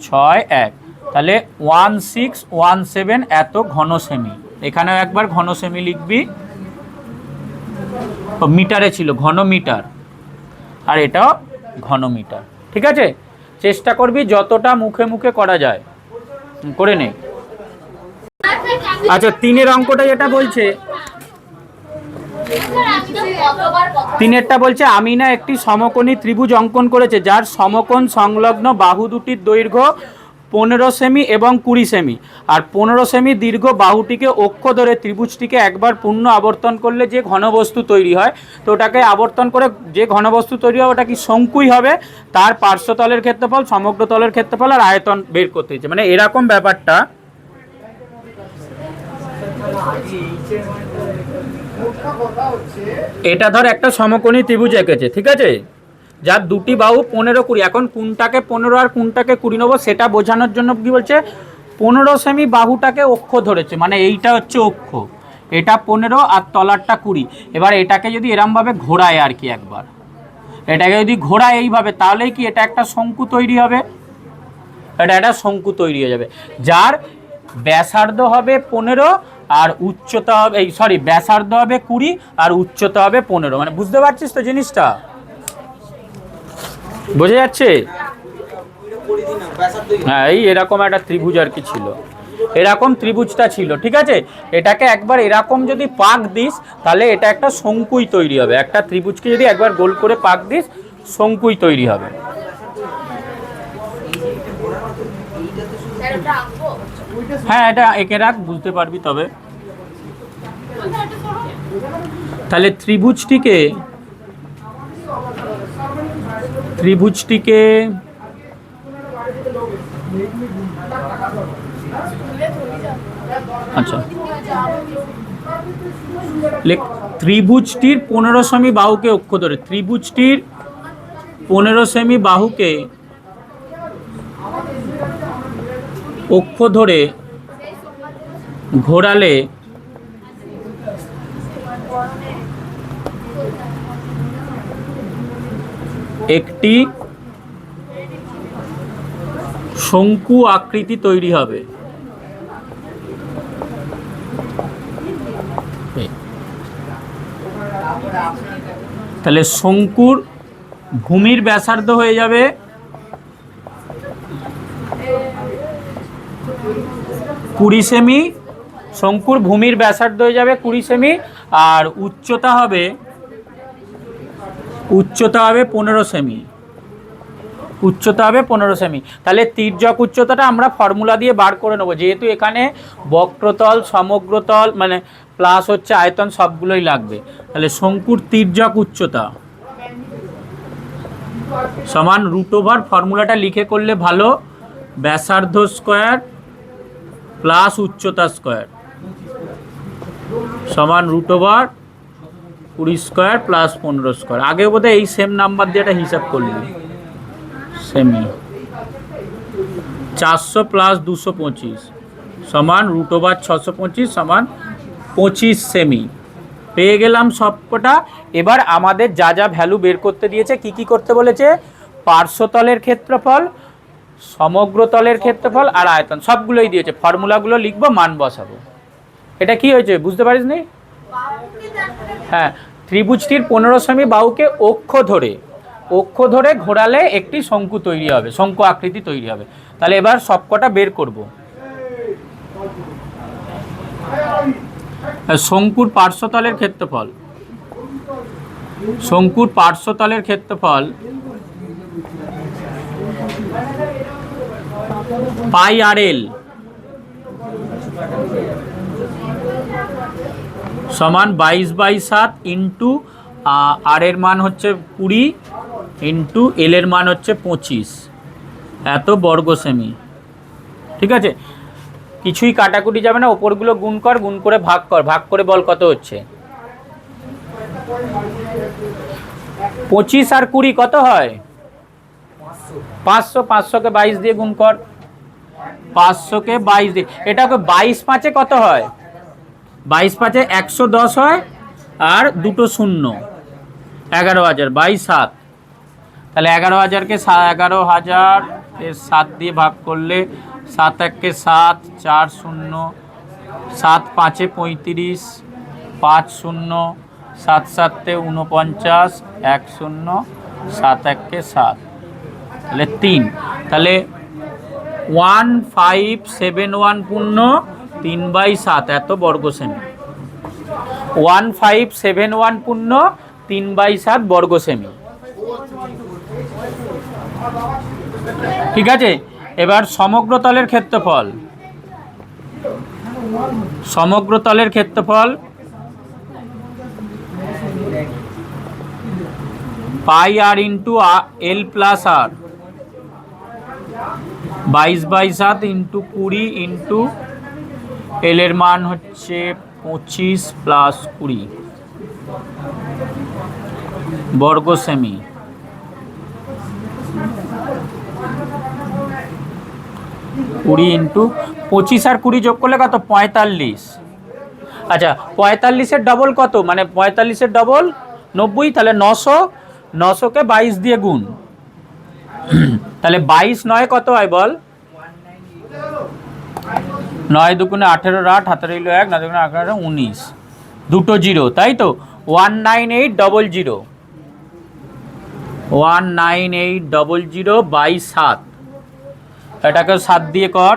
[SPEAKER 1] 6 1, তাহলে 1617 এত ঘন সেমি। এখানেও একবার ঘন সেমি লিখবি, মিটারে ছিল ঘন মিটার, আর এটাও ঘন মিটার। ঠিক আছে, চেষ্টা করবি যতটা মুখে মুখে করা যায় করে নে। আচ্ছা, 3-এর অঙ্কটা যেটা বলছে, 3-এরটা বলছে আমিনা একটি সমকোণী ত্রিভুজ অঙ্কন করেছে যার সমকোণ সংলগ্ন বাহু দুটির দৈর্ঘ্য 15 সেমি এবং 20 সেমি, আর 15 সেমি দীর্ঘ বাহুটিকে অক্ষ ধরে ত্রিভুজটিকে একবার পূর্ণ আবর্তন করলে যে ঘনবস্তু তৈরি হয়, তো ওটাকে আবর্তন করে যে ঘনবস্তু তৈরি হবে ওটা কি শঙ্কুই হবে। তার পার্শ্বতলের ক্ষেত্রফল, সমগ্র তলের ক্ষেত্রফল আর আয়তন বের করতে হচ্ছে, মানে এরকম ব্যাপারটা। এটা ধর একটা সমকোণী ত্রিভুজ এঁকেছে, ঠিক আছে, যার দুটি বাহু 15 20। এখন কোনটাকে 15 আর কোনটাকে 20 নেবো সেটা বোঝানোর জন্য কি বলছে, 15 সেমি বাহুটাকে অক্ষ ধরেছে, মানে এইটা হচ্ছে অক্ষ, এটা 15 আর তলারটা 20। এবার এটাকে যদি এরমভাবে ঘোরায় আর কি, একবার এটাকে যদি ঘোরায় এইভাবে, তাহলেই কি এটা একটা শঙ্কু তৈরি হবে, এটা একটা শঙ্কু তৈরি হয়ে যাবে, যার ব্যাসার্ধ হবে 15 আর উচ্চতা হবে, ব্যাসার্ধ হবে 20 আর উচ্চতা হবে 15। মানে বুঝতে পারছিস তো জিনিসটা, বোঝা যাচ্ছে? হ্যাঁ, এই এরকম একটা ত্রিভুজ আর কি ছিল, এরকম ত্রিভুজটা ছিল, ঠিক আছে। এটাকে একবার এরকম যদি পাক দিস, তাহলে এটা একটা শঙ্কুই তৈরি হবে। একটা ত্রিভুজকে যদি একবার গোল করে পাক দিস, শঙ্কুই তৈরি হবে। হ্যাঁ, এটা এঁকে রাখ, বুঝতে পারবি তবে। তাহলে ত্রিভুজটিকে আচ্ছা, ত্রিভুজটির 15 সেমি বাহুকে অক্ষ ধরে, ত্রিভুজটির 15 সেমি বাহুকে অক্ষ ধরে ঘোরালে একটি শঙ্কু আকৃতি তৈরি হবে। তাহলে শঙ্কুর ভূমির ব্যাসার্ধ হয়ে যাবে 20 সেমি, শঙ্কুর ভূমির ব্যাসার্ধ হয়ে যাবে 20 সেমি, আর উচ্চতা হবে 15 সেমি, উচ্চতা হবে 15 সেমি। তাহলে তির্যক উচ্চতাটা আমরা ফর্মুলা দিয়ে বার করে নেবো, যেহেতু এখানে বক্রতল, সমগ্রতল মানে প্লাস হচ্ছে আয়তন সবগুলোই লাগবে। তাহলে শঙ্কুর তির্যক উচ্চতা সমান √, ফর্মুলাটা লিখে করলে ভালো, ব্যাসার্ধ স্কোয়ার প্লাস উচ্চতা স্কোয়ার সমান √, 20 স্কোয়ার প্লাস 15 স্কোয়ার। আগে বোধহয় এই সেম নাম্বার দিয়ে একটা হিসাব করলি, সেমি 400 প্লাস 225 সমান √, 625 সমান 25 সেমি। পেয়ে গেলাম সবকটা। এবার আমাদের যা যা ভ্যালু বের করতে দিয়েছে, কি কি করতে বলেছে, পার্শ্বতলের ক্ষেত্রফল, সমগ্র তলের ক্ষেত্রফল আর আয়তন সবগুলোই দিয়েছে। ফর্মুলাগুলো লিখবো, মান বসাবো। এটা কি হয়েছে বুঝতে পারিস নি? হ্যাঁ, ত্রিভুজটির 15 সেমি বাহুকে অক্ষ ধরে ঘোরালে একটি শঙ্কু তৈরি হবে, শঙ্কু আকৃতি তৈরি হবে। তাহলে এবার সবকটা বের করব। শঙ্কুর পার্শ্বতলের ক্ষেত্রফল, শঙ্কুর পার্শ্বতলের ক্ষেত্রফল পাই আর এল সমান 22/7 ইন্টু আর এর মান হচ্ছে 20 ইন্টু এল এর মান হচ্ছে 25, এত বর্গ সেমি। ঠিক আছে, কিছুই কাটাকুটি যাবে না, ওপরগুলো গুণ কর, গুণ করে ভাগ কর, ভাগ করে বল কত হচ্ছে। 25 আর 20 কত হয়? 500। 500কে 22 দিয়ে গুণ কর, 500কে 22 দিয়ে, এটাকে 22×5 কত হয়? 22×5 110 হয়, আর দুটো শূন্য, 11,000, 22/7। তাহলে 11,000কে 11,000 7 দিয়ে ভাগ করলে 7 1-কে 7, 4 0, 7 5-এ 35, 5 0, 7 7-তে 49, 1 0, 7 1-কে 7, তাহলে 3। তাহলে 1571 পূর্ণ 3/7 এত বর্গ সেমি। 1571 পূর্ণ 3/7 বর্গ সেমি। ঠিক আছে, এবার সমগ্র তলের ক্ষেত্রফল, সমগ্র তলের ক্ষেত্রফল পাই আর ইন্টু এল প্লাস আর, 22/7 ইন্টু 20 ইন্টু এল এর মান হচ্ছে 25 প্লাস 20 বর্গ সেমি। 20 ইন্টু 25 আর 20 যোগ করলে কত? 45। আচ্ছা, 45-এর ডবল কত? মানে 45-এর ডবল 90, তাহলে 900। 900কে 22 দিয়ে গুণ, তাহলে 22 9 কত হয় বল? 9 2 18, 8 হাতের 1, 9 2 18, 19, দুটো জিরো, তাই তো? 19800, 19800/7। এটাকে 7 দিয়ে কর,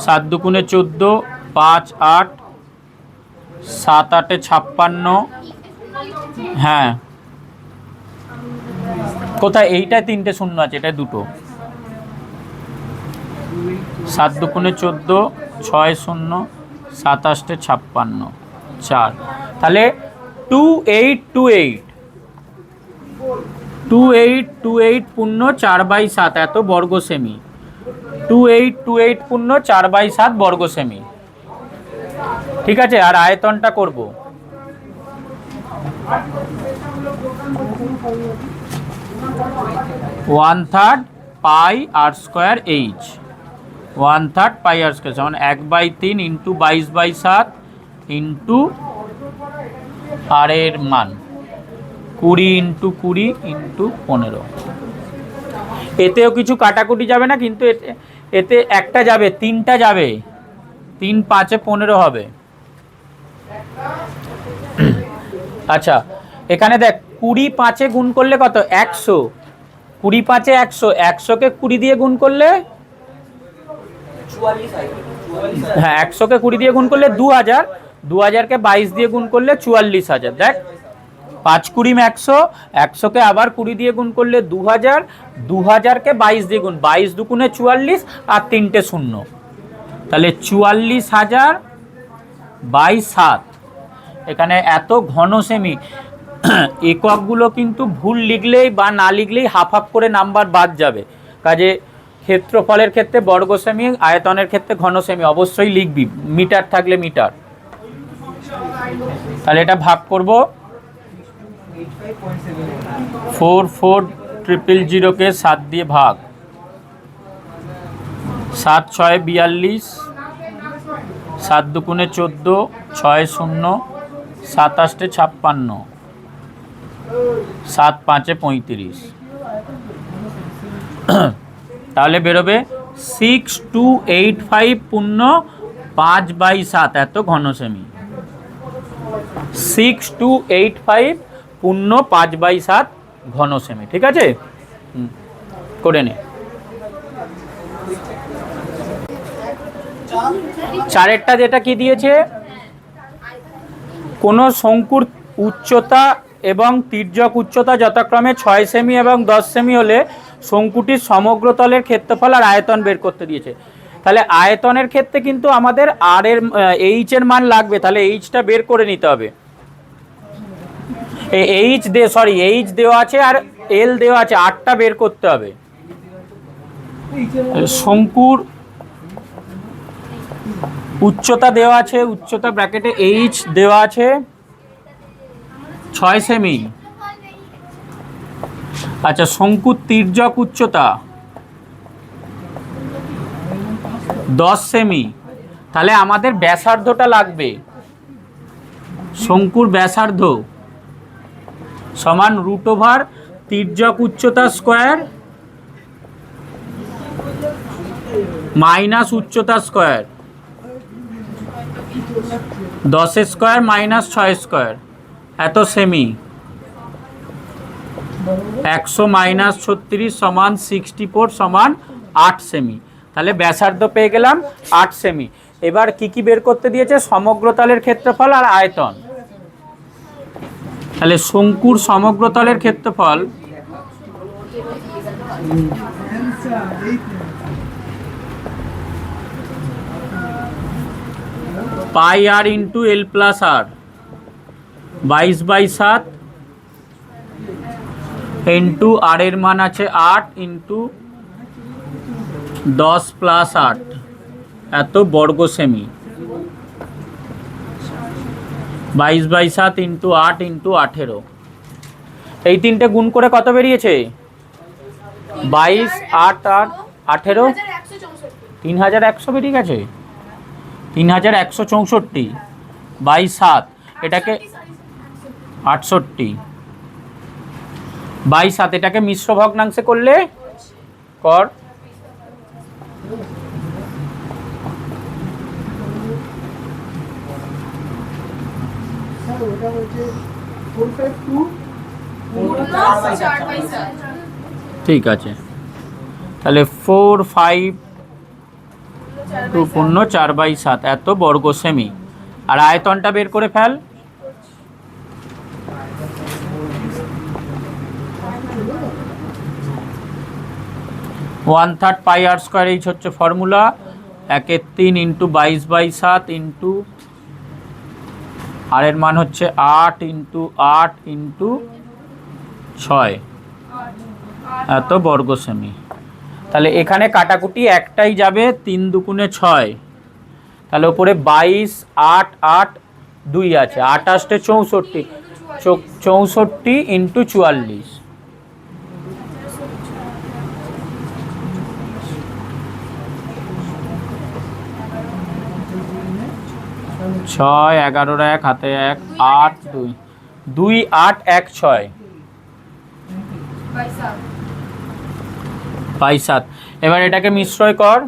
[SPEAKER 1] 7 2 14, 5 8, 7 8-এ 56। হ্যাঁ, কোথায়? এইটায় 3টে শূন্য আছে, এটা দুটো। 7 2 14, 6 0, 7 8-এ 56, 4। তাহলে 2828 পূর্ণ 4/7 এত বর্গ সেমি। 2828 পূর্ণ 4/7 বর্গ সেমি। ঠিক আছে, আর আয়তনটা করব। ওয়ান থার্ড পাই আর স্কোয়ার এইচ, 1/3 পাই আর স্কোয়ার সমান 1/3 ইন্টু 22/7 ইন্টু আর এর মান 20 ইন্টু 20 ইন্টু 15। এতেও কিছু কাটাকুটি যাবে না, কিন্তু এতে একটা যাবে, 3টা যাবে, 3 5-এ 15 হবে। আচ্ছা, এখানে দেখ, 20 5-এ গুণ করলে কত? 100। 20 5-এ 100, 100কে 20 দিয়ে গুণ করলে, হ্যাঁ 100কে 20 দিয়ে গুণ করলে 2000, 2000কে 22 দিয়ে গুণ করলে 44,000। দেখ, 5 20 100, 100কে আবার 20 দিয়ে গুণ করলে 2000, 2000কে 22 দিয়ে গুণ, 22 2 44 আর 3টে শূন্য, তাহলে 44,000/7। এখানে এত ঘন সেমি। এককগুলো কিন্তু ভুল লিখলেই বা না লিখলেই হাফ হাফ করে নাম্বার বাদ যাবে। কাজে ক্ষেত্রফলের ক্ষেত্রে বর্গ সেমি, আয়তনের ক্ষেত্রে ঘন সেমি অবশ্যই লিখবি, মিটার থাকলে মিটার। তাহলে এটা ভাগ করব, 44,000কে 7 দিয়ে ভাগ, 7 6 42, 7 2 14, 6 0, 7 8-এ 56, 7 5-এ 35। তাহলে বেরোবে 6285 পূর্ণ 5/7 এত ঘন সেমি। 6285 পূর্ণ 5/7 ঘন সেমি। ঠিক আছে, করে নে। চারেরটা যেটা কি দিয়েছে, কোনো শঙ্কুর উচ্চতা এবং তির্যক উচ্চতা যথাক্রমে 6 সেমি এবং 10 সেমি হলে শঙ্কুটির সমগ্র তলের ক্ষেত্রফল আর আয়তন বের করতে দিয়েছে। তাহলে আয়তনের ক্ষেত্রে কিন্তু আমাদের আর এর এইচ এর মান লাগবে, তাহলে এইচটা বের করে নিতে হবে। এইচ দেওয়া আছে আর এল দেওয়া আছে, আরটা বের করতে হবে। শঙ্কুর উচ্চতা দেওয়া আছে, উচ্চতা ব্র্যাকেটে এইচ দেওয়া আছে 6 সেমি। আচ্ছা, শঙ্কুর তির্যক উচ্চতা 10 সেমি, তাহলে আমাদের ব্যাসার্ধটা লাগবে। শঙ্কুর ব্যাসার্ধ সমান √, তির্যক উচ্চতা স্কোয়ার মাইনাস উচ্চতা স্কোয়ার, 10 স্কোয়ার মাইনাস 6 স্কোয়ার, এত সেমি। 100 মাইনাস 36 সমান 64 সমান 8 সেমি। তাহলে ব্যাসার্ধ পেয়ে গেলাম 8 সেমি। এবার কি কি বের করতে দিয়েছে, সমগ্র তলের ক্ষেত্রফল আর আয়তন। তাহলে শঙ্কুর সমগ্র তলের ক্ষেত্রফল πr ইন্টু এল প্লাস আর, 22/7 ইন্টু আর এর মান আছে 8 ইন্টু 10 প্লাস 8, এত বর্গ সেমি। 22/7 ইন্টু 8 ইন্টু 18, এই তিনটে গুণ করে কত বেরিয়েছে? 22, 8 আর 18, 3100 বেরিয়ে গেছে। 3164 বাই 7, এটাকে 68 বাই 7, এটাকে মিশ্র ভগ্নাংশে করলে কর। ঠিক আছে, তাহলে 4, 5 পূর্ণ 4/7 এত বর্গ সেমি। আর আয়তনটা বের করে ফেল। ওয়ান থার্ড পাই আর স্কোয়ার এইচ হচ্ছে ফর্মুলা। 1/3 ইন্টু 22/7 ইন্টু আর এর মান হচ্ছে 8 ইন্টু 8 ইন্টু 6, এত বর্গ সেমি। তাহলে এখানে কাটাকুটি একটাই যাবে, 3 দুগুণে 6, তাহলে ওপরে 22, 8, 8, 2 আছে, 28 64, 64 ইন্টু 44, 6, 11, 1 হাতে 1, 8, 2, 2, 8, 1, 6 বাই 7। এবার এটাকে মিশ্রয় কর।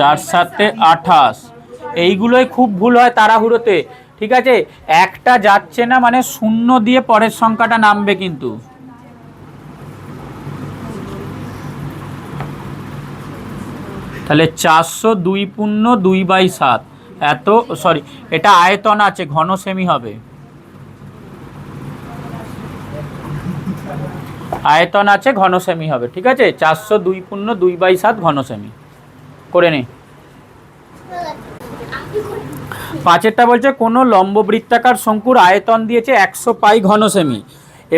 [SPEAKER 1] 4 7 28, এইগুলোই খুব ভুল হয় তাড়াহুড়োতে। ঠিক আছে, একটা যাচ্ছে না মানে শূন্য দিয়ে পরের সংখ্যাটা নামবে কিন্তু। তাহলে 402 পূর্ণ 2/7 এত, সরি এটা আয়তন আছে, ঘন সেমি হবে। আয়তন আছে, ঘন সেমি হবে। ঠিক আছে, 402 পূর্ণ 2/7 ঘন সেমি করে নে। 5এরটা বলছে কোনো লম্ববৃত্তাকার শঙ্কুর আয়তন দিয়েছে 100 পাই ঘন সেমি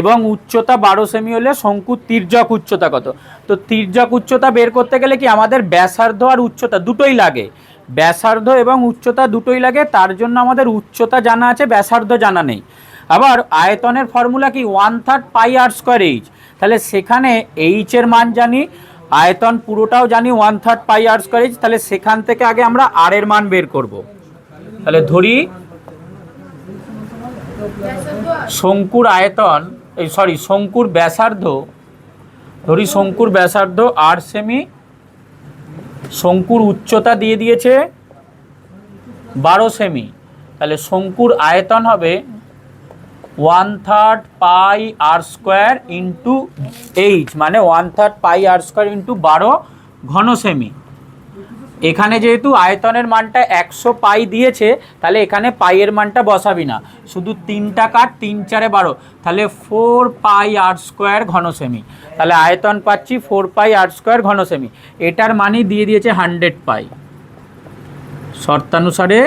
[SPEAKER 1] এবং উচ্চতা 12 সেমি হলে শঙ্কুর তির্যক উচ্চতা কত। তো তির্যক উচ্চতা বের করতে গেলে কি আমাদের ব্যাসার্ধ আর উচ্চতা দুটোই লাগে, ব্যাসার্ধ এবং উচ্চতা দুটোই লাগে। তার জন্য আমাদের উচ্চতা জানা আছে, ব্যাসার্ধ জানা নেই। আবার আয়তনের ফর্মুলা কি 1/3 পাই আর স্কোয়ার এইচ, তাহলে সেখানে এইচ এর মান জানি, আয়তন পুরোটাও জানি 1/3 পাই আর স্কোয়ার এইচ। তাহলে সেখান থেকে আগে আমরা আর এর মান বের করব। তাহলে ধরি শঙ্কুর আয়তন, শঙ্কুর ব্যাসার্ধ, ধরি শঙ্কুর ব্যাসার্ধ 8 সেমি, শঙ্কুর উচ্চতা দিয়ে দিয়েছে 12 সেমি, তাহলে শঙ্কুর আয়তন হবে 1/3 পাই আর স্কোয়ার ইন্টু এইচ, মানে 1/3 পাই আর স্কোয়ার ইন্টু 12 ঘন সেমি। এখানে যেহেতু আয়তনের মানটা 100 পাই দিয়েছে, তাহলে এখানে পাইয়ের মানটা বসাবি না, শুধু 3টা কাট, 3 4 12, তাহলে 4 পাই আর স্কোয়ার ঘন সেমি। তাহলে আয়তন পাচ্ছি 4 পাই আর স্কোয়ার ঘন সেমি। এটার মানই দিয়ে দিয়েছে 100 পাই। শর্তানুসারে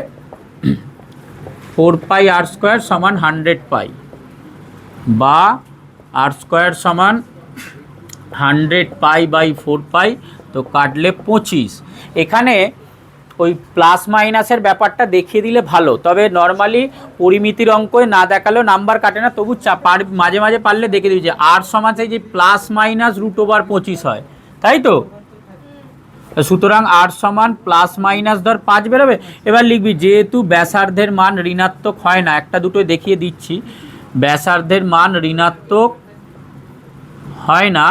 [SPEAKER 1] 4 পাই আর স্কোয়ার সমান 100 পাই, বা আর স্কোয়ার সমান 100 পাই বাই 4 পাই, তো কাটলে 25। এখানে ওই প্লাস মাইনাসের ব্যাপারটা দেখিয়ে দিলে ভালো, তবে নর্মালি পরিমিতির অঙ্কই না দেখালেও নাম্বার কাটে না, তবু মাঝে মাঝে পারলে দেখে দিবি যে আর সমান সেই যে প্লাস মাইনাস √25 হয়, তাই তো? সুতরাং আর সমান প্লাস মাইনাস ধর 5 বেরোবে। এবার লিখবি যেহেতু ব্যাসার্ধের মান ঋণাত্মক হয় না, একটা দুটোই দেখিয়ে দিচ্ছি, ব্যাসার্ধের মান ঋণাত্মক হয় না,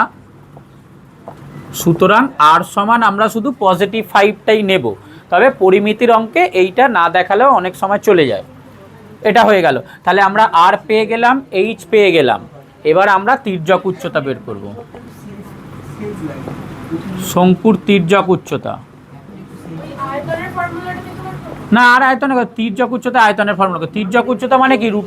[SPEAKER 1] সুতরাং আর সমান আমরা শুধু পজিটিভ 5টাই নেব। তবে পরিমিতির অঙ্কে এইটা না দেখালেও অনেক সময় চলে যায়। এটা হয়ে গেল, তাহলে আমরা আর পেয়ে গেলাম, এইচ পেয়ে গেলাম। এবার আমরা তির্যক উচ্চতা বের করব। শঙ্কুর তির্যক উচ্চতা, না আর আয়তনের তির্যক উচ্চতা আয়তনের ফর্মুলা। তির্যক উচ্চতা মানে কি? √,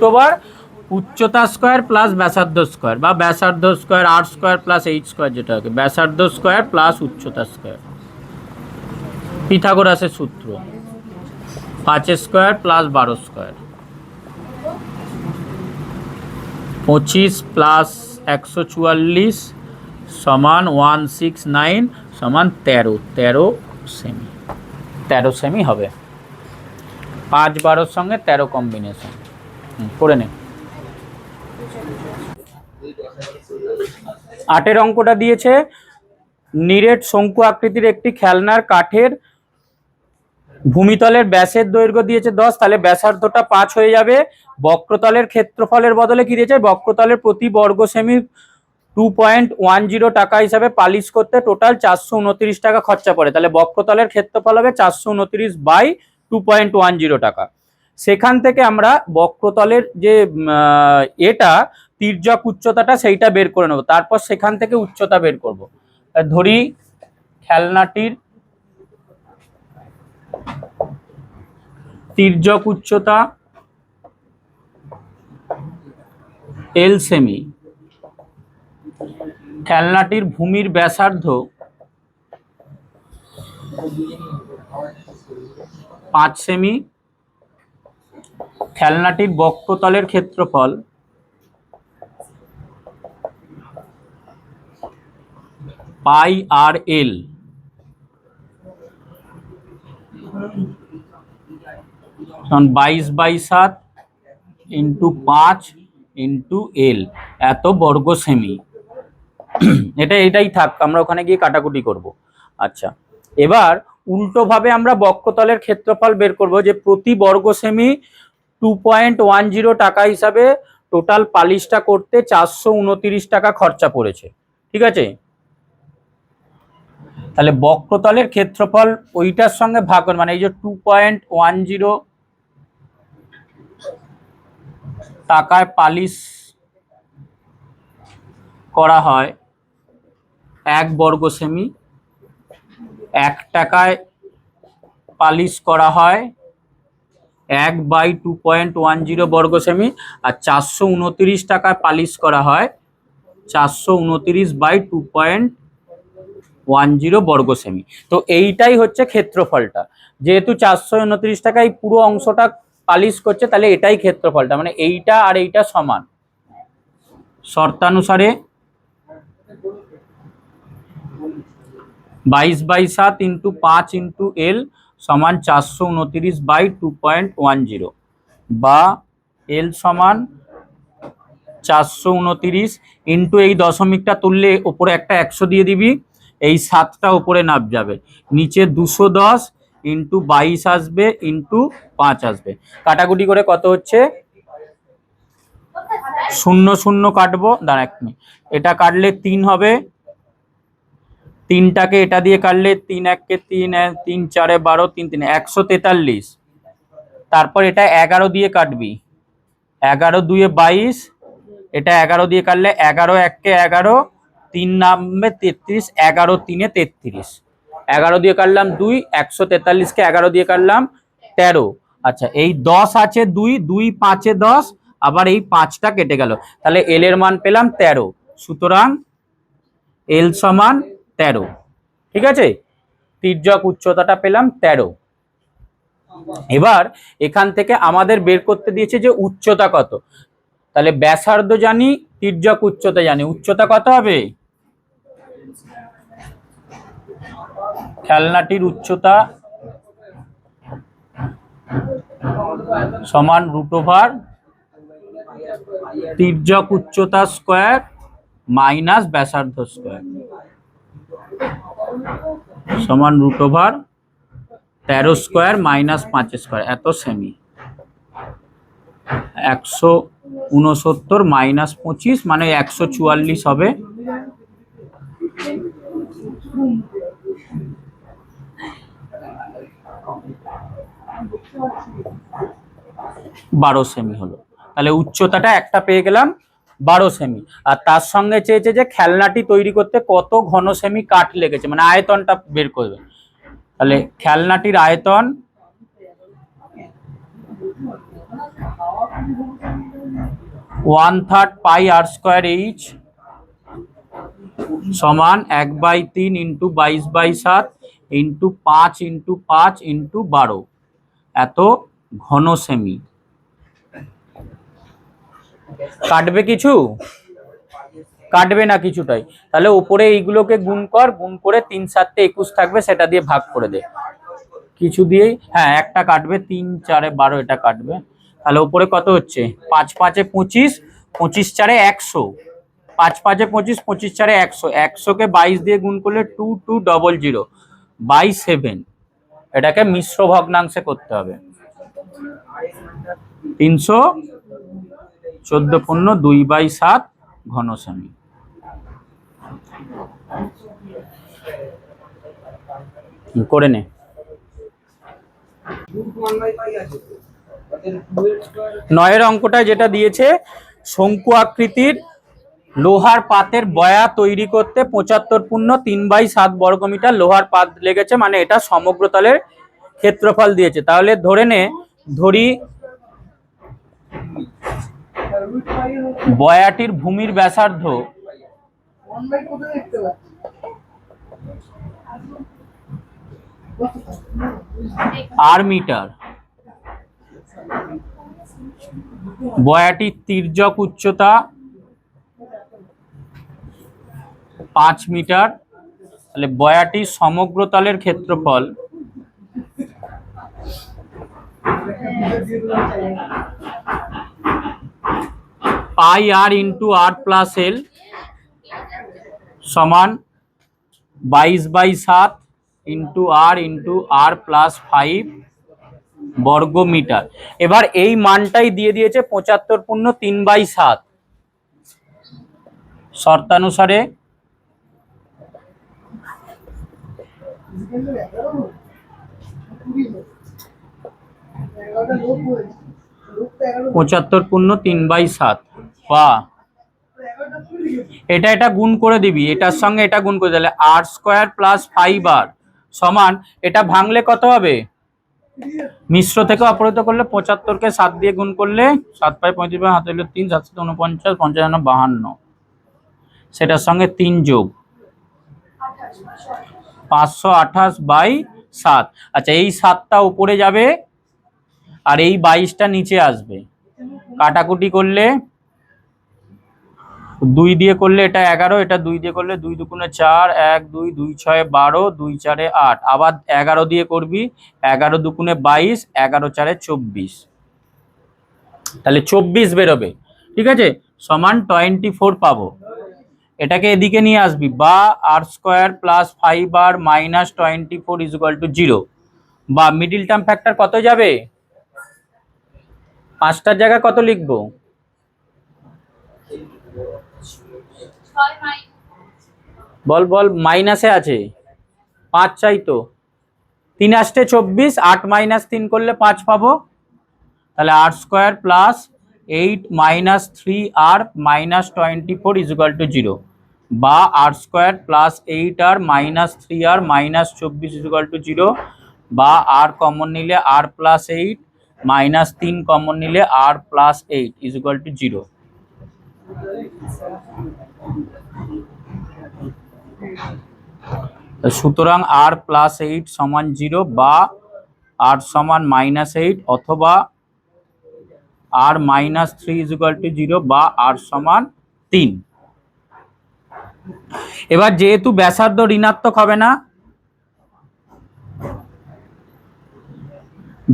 [SPEAKER 1] উচ্চতা স্কোয়ার প্লাস ব্যাসার্ধ স্কোয়ার, বা ব্যাসার্ধ square r square plus H square, যেটা হবে ব্যাসার্ধ স্কোয়ার প্লাস উচ্চতা স্কোয়ার। পিথাগোরাসের সূত্র 5 স্কোয়ার প্লাস 12 স্কোয়ার, 25 প্লাস 144 সমান 169 সমান 13 সেমি। 13 সেমি হবে। 5 12 সঙ্গে 13 কম্বিনেশন করে নে। 8 অঙ্কটা দিয়েছে, নিরেট শঙ্কু আকৃতির একটি খেলনার কাঠের ভূমিতলের ব্যাসের দৈর্ঘ্য দিয়েছে 10, তাহলে ব্যাসার্ধটা 5 হয়ে যাবে। বক্রতলের ক্ষেত্রফলের বদলে কি দিয়েছে? বক্রতলের প্রতি বর্গ সেমি 2.10 টাকা হিসাবে পালিশ করতে টোটাল 429 টাকা খরচা পড়ে। তাহলে বক্রতলের ক্ষেত্রফল হবে 429 বাই 2.10 টাকা। সেখান থেকে আমরা বক্রতলের যে এটা তির্যক উচ্চতাটা সেইটা বের করে নেব, তারপর সেখান থেকে উচ্চতা বের করব। ধরি খেলনাটির তির্যক উচ্চতা L সেমি, খেলনাটির ভূমির ব্যাসার্ধ 5 সেমি, খেলনাটির বক্রতলের ক্ষেত্রফল পাই আর এল, তখন 22/7 ইন্টু 5 ইন্টু এল, এত বর্গ সেমি। এটাই থাক, আমরা ওখানে গিয়ে কাটাকুটি করব। আচ্ছা, এবার উল্টোভাবে আমরা বক্রতলের ক্ষেত্রফল বের করব, যে প্রতি বর্গ সেমি 2.10 টাকা হিসাবে টোটাল পালিশটা করতে 429 টাকা খরচা পড়েছে, ঠিক আছে? তাহলে বক্রতলের ক্ষেত্রফল ওইটার সঙ্গে ভাগ করে, মানে এই যে 2.10 টাকায় পালিশ করা হয় 1 বর্গ সেমি, 1 টাকায় পালিশ করা হয় 1/2.10 বর্গ সেমি, আর 429 টাকায় পালিশ করা হয় 429/2.10 বর্গ সেমি। তো এইটাই হচ্ছে ক্ষেত্রফলটা। যেহেতু 429 টাকায় পুরো অংশটা পালিশ করছে, তাহলে এটাই ক্ষেত্রফলটা, মানে এইটা আর এইটা সমান। শর্তানুসারে 22/7 ইন্টু 5 ইন্টু এল সমান 429/2.10, বা এল সমান 429 ইন্টু এই দশমিকটা তুললে ওপরে একটা 100 দিয়ে দিবি, এই 7টা ওপরে নাম যাবে, নিচে 210 ইন্টু 22 আসবে ইন্টু 5 আসবে। কাটাকুটি করে কত হচ্ছে? শূন্য শূন্য কাটবো, দাঁড়া এক মিনিট, এটা কাটলে 3 হবে, 3টাকে এটা দিয়ে কাটলে 3 1 3 3 4 12 3 3 143। তারপর এটা 11 দিয়ে কাটবি, 11 2 22, এটা 11 দিয়ে কাটলে 11 1 11, 3 নামবে 33, 11 3 33, 11 দিয়ে কাটলাম 2, 143কে 11 দিয়ে কাটলাম 13। আচ্ছা এই 10 আছে 2, 2 5 10, আবার এই 5টা কেটে গেল, তাহলে এল এর মান পেলাম 13। সুতরাং এল সমান 13। ঠিক আছে, তির্যক উচ্চতাটা পেলাম 13। এবার এখান থেকে আমাদের বের করতে দিয়েছে যে উচ্চতা কত, তাহলে ব্যাসার্ধ জানি, তির্যক উচ্চতা জানি, উচ্চতা কত হবে? খেলনাটির উচ্চতা সমান √, তির্যক উচ্চতা স্কয়ার মাইনাস ব্যাসার্ধ স্কয়ার সমান √, 13 স্কয়ার মাইনাস 5 স্কয়ার, এত সেমি। 169 মাইনাস 25 মানে 144 হবে। বারো সেমি হলো, তাহলে উচ্চতাটা একটা পেয়ে গেলাম 12 সেমি। আর তার সঙ্গে চেয়েছে যে খেলনাটি তৈরি করতে কত ঘন সেমি কাঠ লেগেছে, মানে আয়তনটা বের করবে। তাহলে খেলনাটির আয়তন ⅓ πr²h সমান 1/3 × 22/7 × 5 × 5 × 12, এত ঘন সেমি। কাটবে কিছু? কাটবে না কিছুটাই। তাহলে উপরে এইগুলোকে গুণ কর, গুণ করে 3 7 21 থাকবে, সেটা দিয়ে ভাগ করে দে কিছু দিয়েই। হ্যাঁ একটা কাটবে, 3 4 12, এটা কাটবে। তাহলে উপরে কত হচ্ছে? 5 5 25, 25 4 100, 5 5 25, 25 4 100, 100কে 22 দিয়ে গুণ করলে 2200/7। এটাকে মিশ্র ভগ্নাংশে করতে হবে। 314 2/7 ঘন সেমি। করে নে। 9 অঙ্কটা যেটা দিয়েছে, শঙ্কু আকৃতির লোহার পাতের বয়া তৈরি করতে 75 × 3/7 বর্গমিটার লোহার পাত লেগেছে, মানে এটা সমগ্রতলের ক্ষেত্রফল দিয়েছে। তাহলে ধরি বয়াটির ভূমির ব্যাসার্ধ r মিটার, বয়াটির তির্যক উচ্চতা 5 মিটার, তাহলে বয়াটির সমগ্রতলের ক্ষেত্রফল πr × r + l সমান 22/7 × r × r + 5 বর্গ মিটার। এবার এই মানটাই দিয়ে দিয়েছে 75 × 3/7 শর্তানুসারে পঁচাত্তর পূর্ণ 3/7 বা এটা গুণ করে দিবি, এটার সঙ্গে এটা গুণ করে দিলে r² + 5r সমান, এটা ভাঙলে কত হবে? মিশ্র থেকে অপহৃত করলে 75কে 7 দিয়ে গুণ করলে 7 5 35 হাতে 3 7 7 49 55 52, সেটার সঙ্গে 3 যোগ 528/7। আচ্ছা এই 7টা উপরে যাবে আর এই 22টা নিচে আসবে। কাটাকুটি করলে 2 দিয়ে করলে এটা 11, এটা 2 দিয়ে করলে 2 2 4 1 2 2 6 12 2 4 8, আবার 11 দিয়ে করবি, 11 2 22, 11 4 24, তাহলে 24 বেরোবে। ঠিক আছে, সমান 24 পাবো। এটাকে এদিকে নিয়ে আসবি, বা r² + 5r - 24 = 0, বা মিডিল টার্ম ফ্যাক্টর কত যাবে? 5টার জায়গায় কত লিখবো? বল বল, মাইনাসে আছে 5 চাই তো। 3 আসতে 24, 8 মাইনাস 3 করলে 5 পাবো। তাহলে r square plus 8 minus 3r minus 24 is equal to 0, বা r square plus 8r minus 3r minus 24 is equal to 0, বা আর কমন নিলে r প্লাস 8 মাইনাস 3 কমন নিলে r plus 8 is equal to 0। সুতরাং r plus 8 সমান 0, বা r সমান minus 8, অথবা r minus 3 is equal to 0, বা r সমান 3। এবার যেহেতু ব্যাসার্ধ ঋণাত্মক হবে না,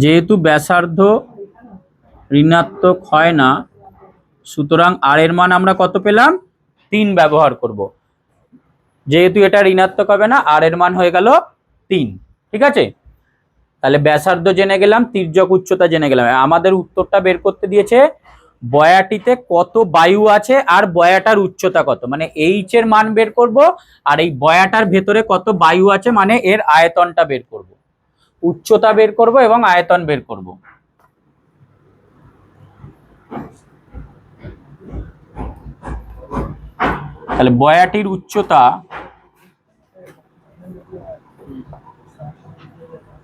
[SPEAKER 1] যেহেতু ব্যাসার্ধ ঋণাত্মক হয় না, সুতরাং r এর মান আমরা কত পেলাম? 3 ব্যবহার করব। যেহেতু এটা ঋণাত্মক হবে না, r এর মান হয়ে গেল 3। ঠিক আছে, তাহলে ব্যাসার্ধ জেনে গেলাম, তির্যক উচ্চতা জেনে গেলাম। আমাদের উত্তরটা বের করতে দিয়েছে বয়াটিতে কত বায়ু আছে আর বয়াটার উচ্চতা কত, মানে এইচ এর মান বের করব, আর এই বয়াটার ভেতরে কত বায়ু আছে মানে এর আয়তনটা বের করব, উচ্চতা বের করব এবং আয়তন বের করব। তাহলে বয়াটির উচ্চতা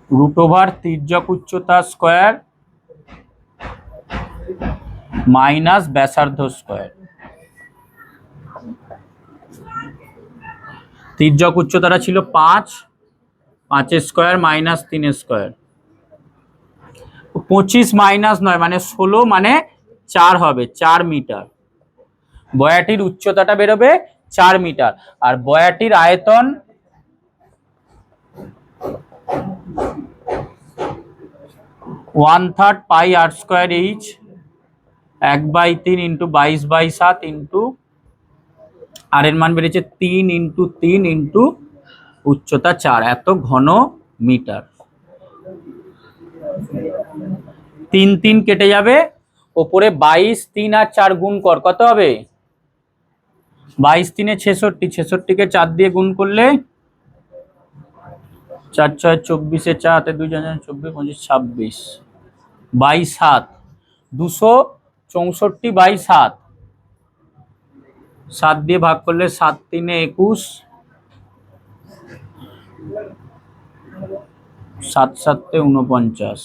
[SPEAKER 1] √ তির্যক উচ্চতা স্কয়ার মাইনাস ব্যাসার্ধ স্কয়ার। তির্যক উচ্চতাটা ছিল 5, 5 স্কয়ার মাইনাস 3 স্কয়ার, 25 মাইনাস 9 মানে 16, মানে 4 হবে, 4 মিটার। বয়াটির উচ্চতাটা বেরোবে 4 মিটার, আর বয়াটির আয়তন 1/3 পাই আর স্কয়ার এইচ, 1/3 ইন্টু 22/7 ইন্টু আর এর মান বেড়েছে 3 ইন্টু 3 ইন্টু উচ্চতা 4, এত ঘন মিটার। 3 3 কেটে যাবে, ওপরে 22, 3 আর 4 গুণ কর, কত হবে? 22 3 66, 66কে 4 দিয়ে গুণ করলে 4 6 24, 4 হাতে 2 24 25 26, 22/7, 264/7, 7 দিয়ে ভাগ করলে 7 3 21, 7 7 49,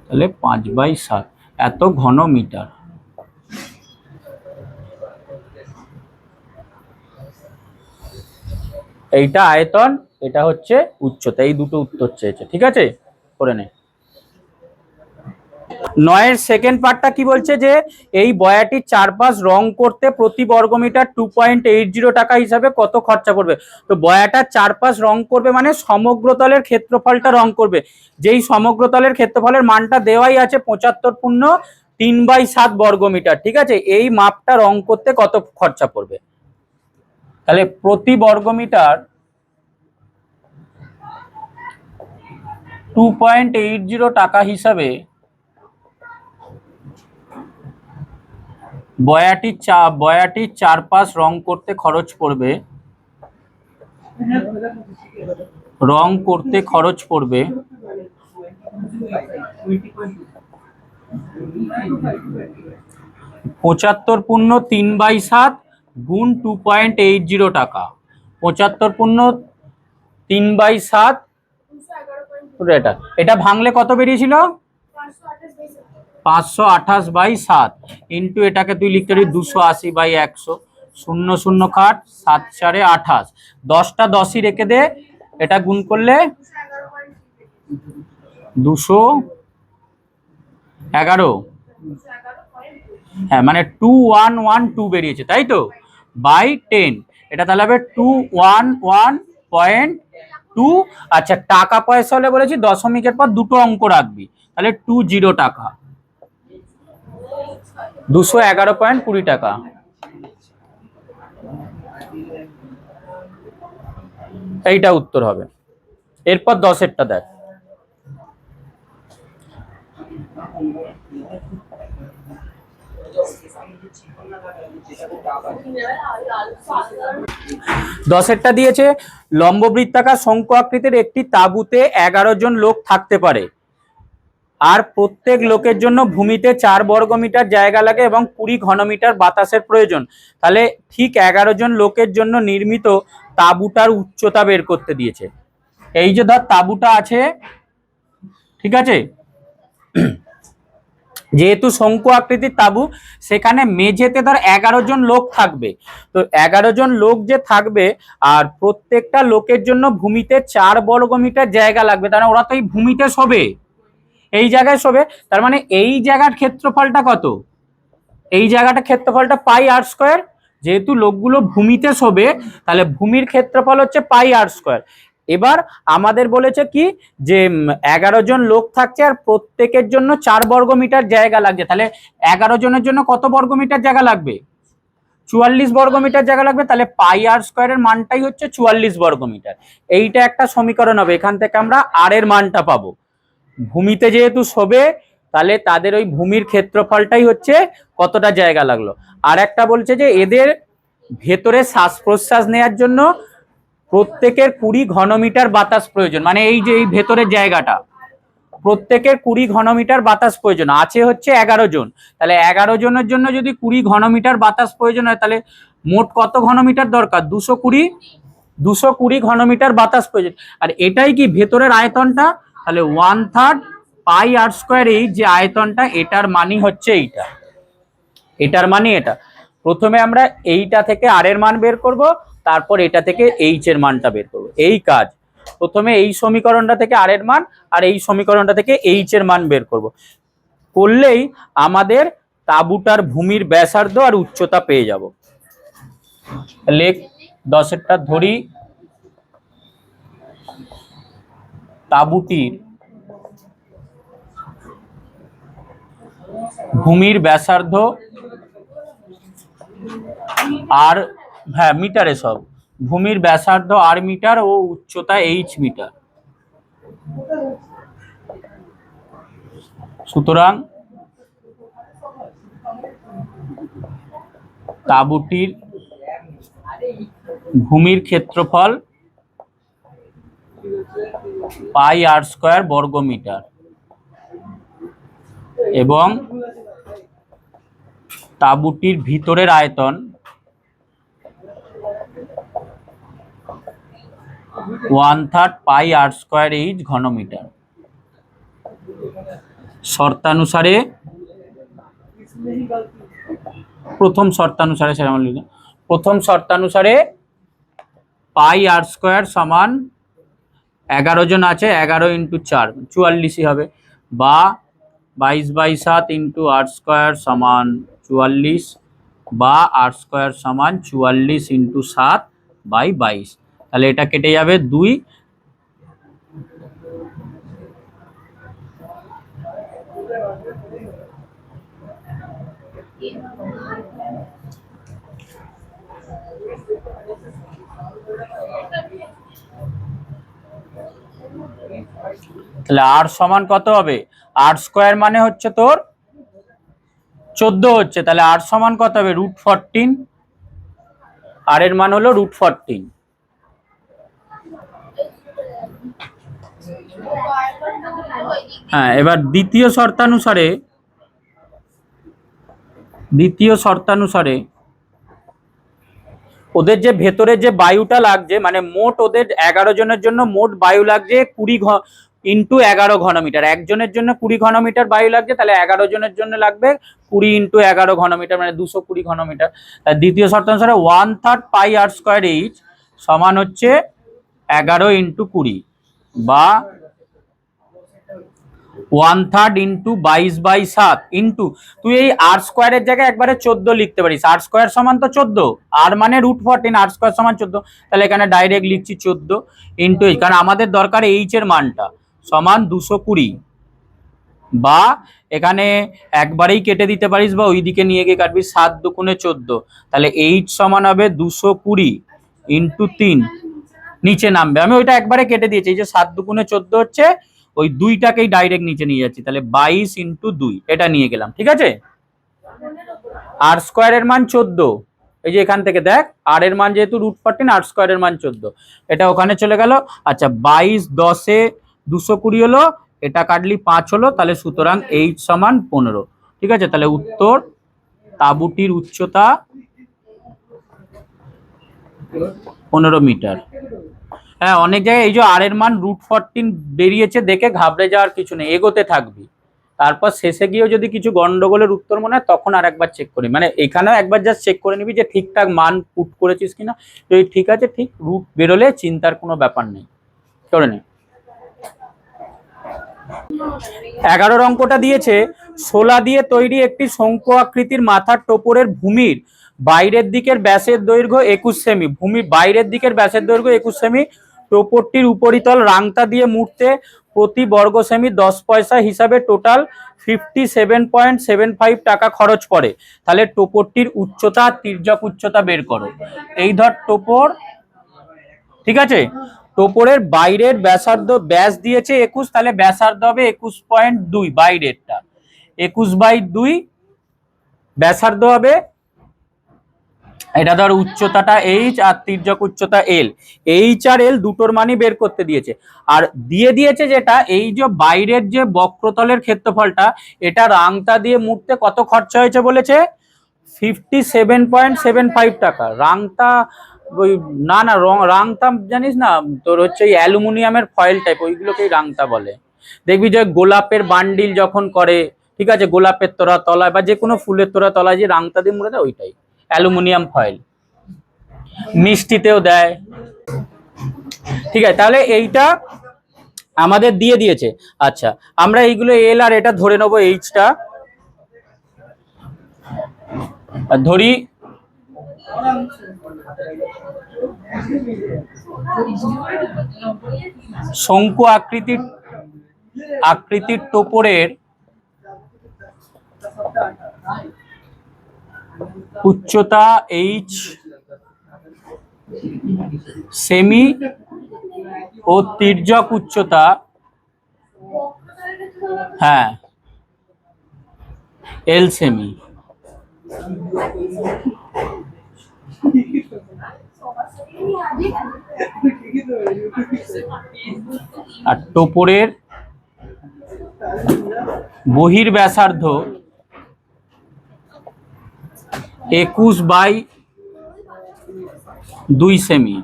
[SPEAKER 1] তাহলে 5/7, এত ঘন মিটার। এইটা আয়তন, এটা হচ্ছে উচ্চতা, এই দুটো উত্তর চেয়েছে। ঠিক আছে, করে নে। 9 সেকেন্ড পার্টটা কি বলছে, যে এই বয়াটির চারপাশ রং করতে প্রতি বর্গমিটার 2.80 টাকা হিসাবে কত খরচা পড়বে। তো বয়াটার চারপাশ রং করবে মানে সমগ্রতলের ক্ষেত্রফলটা রং করবে, যেই সমগ্রতলের ক্ষেত্রফলের মানটা দেওয়াই আছে 75.3/7 বর্গমিটার। ঠিক আছে, এই মাপটা রং করতে কত খরচা পড়বে। তাহলে প্রতি বর্গমিটার 2.80 টাকা হিসাবে বয়াটির চারপাশ রং করতে খরচ পড়বে, রং করতে খরচ পড়বে 75.3/7 গুণ 2.80 টাকা। 75.3/7, এটা ভাঙলে কত বেরিয়েছিল? 528/7 ইন্টু এটাকে তুই লিখতে পারি 280/100, 0 0 কাট, 7 4 28, 10টা 10ই রেখে দে, এটা গুণ করলে 211, হ্যাঁ মানে 2112 বেরিয়েছে, তাই তো, বাই 10, এটা তাহলে হবে 211.2। আচ্ছা, টাকা পয়সা হলে বলেছি দশমিকের পর দুটো অঙ্ক রাখবি, তাহলে 20 টাকা, 211.20 টাকা। এইটা উত্তর হবে। এরপর 10এরটা দেখ। দশেরটা দিয়েছে লম্ববৃত্তাকার শঙ্কু আকৃতির একটি তাঁবুতে 11 জন লোক থাকতে পারে, আর প্রত্যেক লোকের জন্য ভূমিতে 4 বর্গমিটার জায়গা লাগে এবং 20 ঘনমিটার বাতাসের প্রয়োজন। তাহলে ঠিক 11 জন লোকের জন্য নির্মিত তাঁবুটার উচ্চতা বের করতে দিয়েছে। এই যে ধর তাঁবুটা আছে, ঠিক আছে, যেহেতু শঙ্কু আকৃতির তাঁবু, সেখানে মেঝেতে ধর 11 জন লোক থাকবে। তো 11 জন লোক যে থাকবে, আর প্রত্যেকটা লোকের জন্য ভূমিতে 4 বর্গমিটার জায়গা লাগবে, তাহলে ওরা তো এই ভূমিতে শোবে, এই জায়গায় শোবে। তার মানে এই জায়গার ক্ষেত্রফলটা কত? এই জায়গাটা ক্ষেত্রফলটা পাই আর স্কোয়ার। যেহেতু লোকগুলো ভূমিতে শোবে, তাহলে ভূমির ক্ষেত্রফল হচ্ছে পাই আর স্কোয়ার। এবার আমাদের বলেছে কি যে 11 জন লোক থাকছে আর প্রত্যেকের জন্য 4 বর্গমিটার জায়গা লাগছে। তাহলে 11 জনের জন্য কত বর্গমিটার জায়গা লাগবে? 44 বর্গমিটার জায়গা লাগবে। তাহলে পাই আর স্কোয়ারের মানটাই হচ্ছে 44 বর্গমিটার। এইটা একটা সমীকরণ হবে, এখান থেকে আমরা আর এর মানটা পাবো। ভূমিতে যেহেতু শোবে, তাহলে তাদের ওই ভূমির ক্ষেত্রফলটাই হচ্ছে কতটা জায়গা লাগলো। আর একটা বলছে যে এদের ভেতরে শ্বাস প্রশ্বাস নেওয়ার জন্য প্রত্যেকের 20 ঘনমিটার বাতাস প্রয়োজন। মানে এই যে এই ভেতরের জায়গাটা, প্রত্যেকের 20 ঘনমিটার বাতাস প্রয়োজন আছে হচ্ছে 11 জন। তাহলে 11 জনের জন্য যদি 20 ঘনমিটার বাতাস প্রয়োজন হয়, তাহলে মোট কত ঘনমিটার দরকার? 220 ঘনমিটার বাতাস প্রয়োজন। আর এটাই কি ভেতরের আয়তনটা, তাহলে 1/3 পাই আর স্কোয়ার, এই যে আয়তনটা, এটার মানই হচ্ছে এইটা, এটার মানে এটা। প্রথমে আমরা এইটা থেকে আর এর মান বের করব, তারপর এটা থেকে এইচ এর মানটা বের করব। এই কাজ, প্রথমে এই সমীকরণটা থেকে আর এর মান, আর এই সমীকরণটা থেকে এইচ এর মান বের করব। করলেই আমাদের তাঁবুটার ভূমির ব্যাসার্ধ আর উচ্চতা পেয়ে যাব। লেখ 10এরটা ধরি, তাঁবুটির ভূমির ব্যাসার্ধ আর, হ্যাঁ মিটারে সব, ভূমির ব্যাসার্ধ আর মিটার ও উচ্চতা এইচ মিটার। সুতরাং তাঁবুটির ভূমির ক্ষেত্রফল পাই আর স্কোয়ার বর্গমিটার এবং তাঁবুটির ভিতরের আয়তন 1/3 পাই আর স্কোয়ার এইচ ঘনমিটার। শর্তানুসারে, প্রথম শর্তানুসারে, প্রথম শর্তানুসারে পাই আর স্কোয়ার সমান 11 জন আছে, 11 × 4 44ই হবে, বা 22/7 × আর স্কোয়ার সমান 44, বা আর স্কোয়ার সমান 44 × 7/22। তাহলে এটা কেটে যাবে 2। তাহলে আর সমান কত হবে? আর স্কোয়ার মানে হচ্ছে তোর 14 হচ্ছে, তাহলে আর সমান কত হবে? √14। আর এর মান হলো √14। হ্যাঁ, এবার দ্বিতীয় শর্তানুসারে ওদের যে ভেতরে যে বায়ুটা লাগছে, মানে মোট ওদের 11 জনের জন্য মোট বায়ু লাগছে 20 × 11 ঘনমিটার। একজনের জন্য 20 ঘনমিটার বায়ু লাগছে, তাহলে 11 জনের জন্য লাগবে 20 × 11 ঘনমিটার, মানে 220 ঘনমিটার। দ্বিতীয় শর্তানুসারে 1/3 পাই আর স্কোয়ার এইচ সমান হচ্ছে 11 × 20, বা 1/3 × 22/7 ইন্টু, তুই এই আর স্কোয়ারের জায়গায় একবারে 14 লিখতে পারিস। আর স্কোয়ার সমান তো 14, আর মানে √14, আর স্কোয়ার সমান 14, তাহলে এখানে ডাইরেক্ট লিখছি 14 ইন্টু এইচ, কারণ আমাদের দরকার এইচ এর মানটা সমান 220, বা এখানে একবারেই কেটে দিতে পারিস, বা ওইদিকে নিয়ে গিয়ে কাটবি, 7 × 2 = 14, তাহলে এইচ সমান হবে 220 × 3, নিচে নামবে। আমি ওইটা একবারে কেটে দিয়েছি, এই যে 7 × 2 = 14 হচ্ছে, ওই 2টাকেই ডাইরেক্ট নিচে নিয়ে যাচ্ছি, তাহলে 22 × 2 এটা নিয়ে গেলাম, ঠিক আছে। আর স্কোয়ারের মান 14, এই যে এখান থেকে দেখ আর এর মান যেহেতু √14, আর স্কোয়ারের মান 14, এটা ওখানে চলে গেল। আচ্ছা 22 10 220 হলো, এটা কাটলি 5 হলো, তাহলে সুতরাং h সমান 15। ঠিক আছে, তাহলে উত্তর তাঁবুটির উচ্চতা 15 মিটার। হ্যাঁ, অনেক জায়গায় এই যে আর এর মান √14 বেরিয়েছে দেখে ঘাবড়ে যাওয়ার কিছু নেই, এগোতে থাকবি, তারপর শেষে গিয়েও যদি কিছু গন্ডগোলের উত্তর মনে হয় তখন আর একবার চেক করি, মানে এখানেও একবার জাস্ট চেক করে নিবি যে ঠিকঠাক মান পুট করেছিস কিনা। যদি ঠিক আছে, ঠিক রুট বেরোলে চিন্তার কোনো ব্যাপার নেই, করে নে। 11 অঙ্কটা দিয়েছে, শোলা দিয়ে তৈরি একটি শঙ্কু আকৃতির মাথার টোপরের ভূমির বাইরের দিকের ব্যাসের দৈর্ঘ্য 21 সেমি, ভূমির বাইরের দিকের ব্যাসের দৈর্ঘ্য 21 সেমি, টোপরটির উপরিতল রাংতা দিয়ে মুড়তে প্রতি বর্গ সেমি 10 পয়সা হিসাবে টোটাল 57.75 টাকা খরচ পড়ে। তাহলে টোপরটির উচ্চতা, তির্যক উচ্চতা বের করো। এই ধর টোপর, ঠিক আছে, টোপরের বাইরের ব্যাসার্ধ, ব্যাস দিয়েছে 21, তাহলে ব্যাসার্ধ হবে 21.2, বাইরেরটা 21/2, ব্যাসার্ধ হবে, এটা ধর উচ্চতাটা h আর তির্যক উচ্চতা l, h আর l দুটোর মানই বের করতে দিয়েছে। আর দিয়ে দিয়েছে যেটা এই যে বাইরের যে বক্রতলের ক্ষেত্রফলটা, এটা রাংতা দিয়ে মুড়তে কত খরচা হয়েছে বলেছে, 57.75 টাকা। রাংতা ওই না না রাংতা জানিস না, তোর হচ্ছে এই অ্যালুমিনিয়ামের ফয়েল টাইপ, ওইগুলোকেই রাংতা বলে। দেখবি যে গোলাপের বান্ডিল যখন করে, ঠিক আছে, গোলাপের তোড়া তলায় বা যে কোনো ফুলের তোড়া তলায় যে রাংতা দিয়ে মুড়ে দেয়, ওইটাই অ্যালুমিনিয়াম ফয়েল, মিষ্টিতেও দেয়। ঠিক আছে, তাহলে এইটা আমাদের দিয়ে দিয়েছে। আচ্ছা, আমরা এইগুলো এল আর এটা ধরে নেবো, এইচটা ধরি, শঙ্কু আকৃতির টোপরের উচ্চতা h সেমি ও তির্যক উচ্চতা, হ্যাঁ, l সেমি। আর টোপরের বহির ব্যাসার্ধ 21/2 সেমি,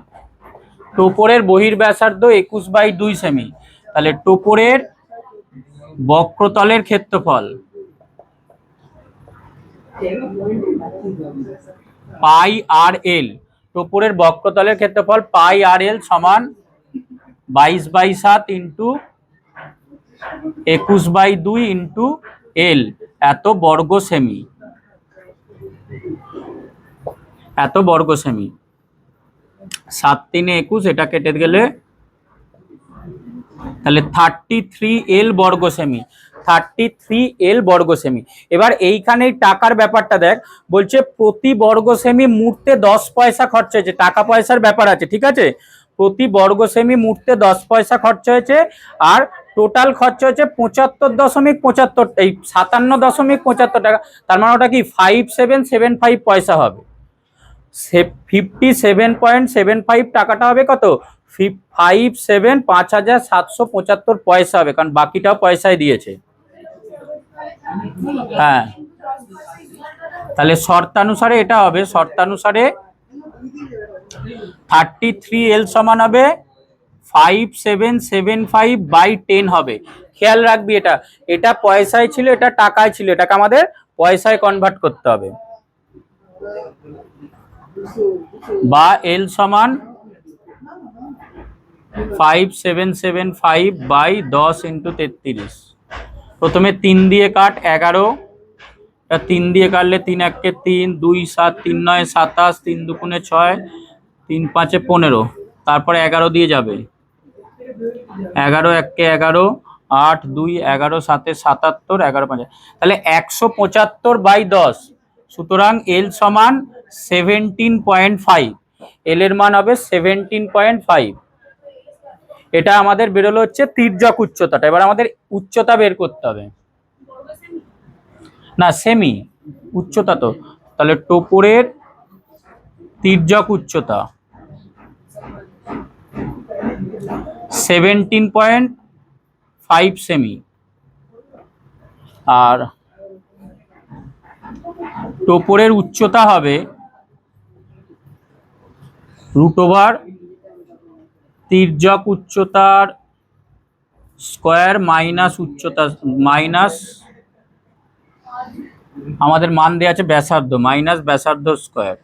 [SPEAKER 1] টোপরের বহির ব্যাসার্ধ 21/2 সেমি। তাহলে টোপরের বক্রতলের ক্ষেত্রফল পাই আর এল, টোপরের বক্রতলের ক্ষেত্রফল পাই আর এল সমান 22/7 ইন্টু 21/2 ইন্টু এল, এত বর্গ সেমি, এত বর্গ সেমি। 7 3 21, এটা কেটে গেলে তাহলে 33 L বর্গ সেমি, 33 L বর্গ সেমি। এবার এইখানে টাকার ব্যাপারটা দেখ, বলছে প্রতি বর্গ সেমি মুড়তে 10 পয়সা খরচ হয়েছে, টাকা পয়সার ব্যাপার আছে, ঠিক আছে, প্রতি বর্গ সেমি মুড়তে 10 পয়সা খরচ হয়েছে, আর টোটাল খরচ হয়েছে 75.75, এই 57.75 টাকা। তার মানে ওটা কি 5775 পয়সা হবে, 57.75 টাকাটা হবে কত, 57,5775 পয়সা হবে, কারণ বাকিটাও পয়সায় দিয়েছে। হ্যাঁ, তাহলে শর্তানুসারে এটা হবে, শর্তানুসারে 33L সমান হবে 5775/10 হবে। খেয়াল রাখবি, এটা এটা পয়সায় ছিল, এটা টাকায় ছিল, এটাকে আমাদের পয়সায় কনভার্ট করতে হবে, বা L সমান 5775/10 ইন্টু 33। প্রথমে 3 দিয়ে কাট, 11, 3 দিয়ে কাটলে 3 1 3, 2 7 3 9 27, 3 2 6, 3 5 15, তারপরে 11 দিয়ে যাবে, 11 1 11, 8 2 11, 7 77, 11 5, তাহলে 175/10। সুতরাং এল সমান 17.5, এল এর মান হবে 17.5। এটা আমাদের বেরোলো হচ্ছে তির্যক উচ্চতাটা। এবার আমাদের উচ্চতা বের করতে হবে, না সেমি, উচ্চতা তো, তাহলে টোপরের তির্যক উচ্চতা 17.5 সেমি, আর টোপরের উচ্চতা হবে √, তির্যক উচ্চতার স্কোয়ার মাইনাস উচ্চতা মাইনাস আমাদের মান দেওয়া আছে ব্যাসার্ধ মাইনাস ব্যাসার্ধ স্কোয়ার।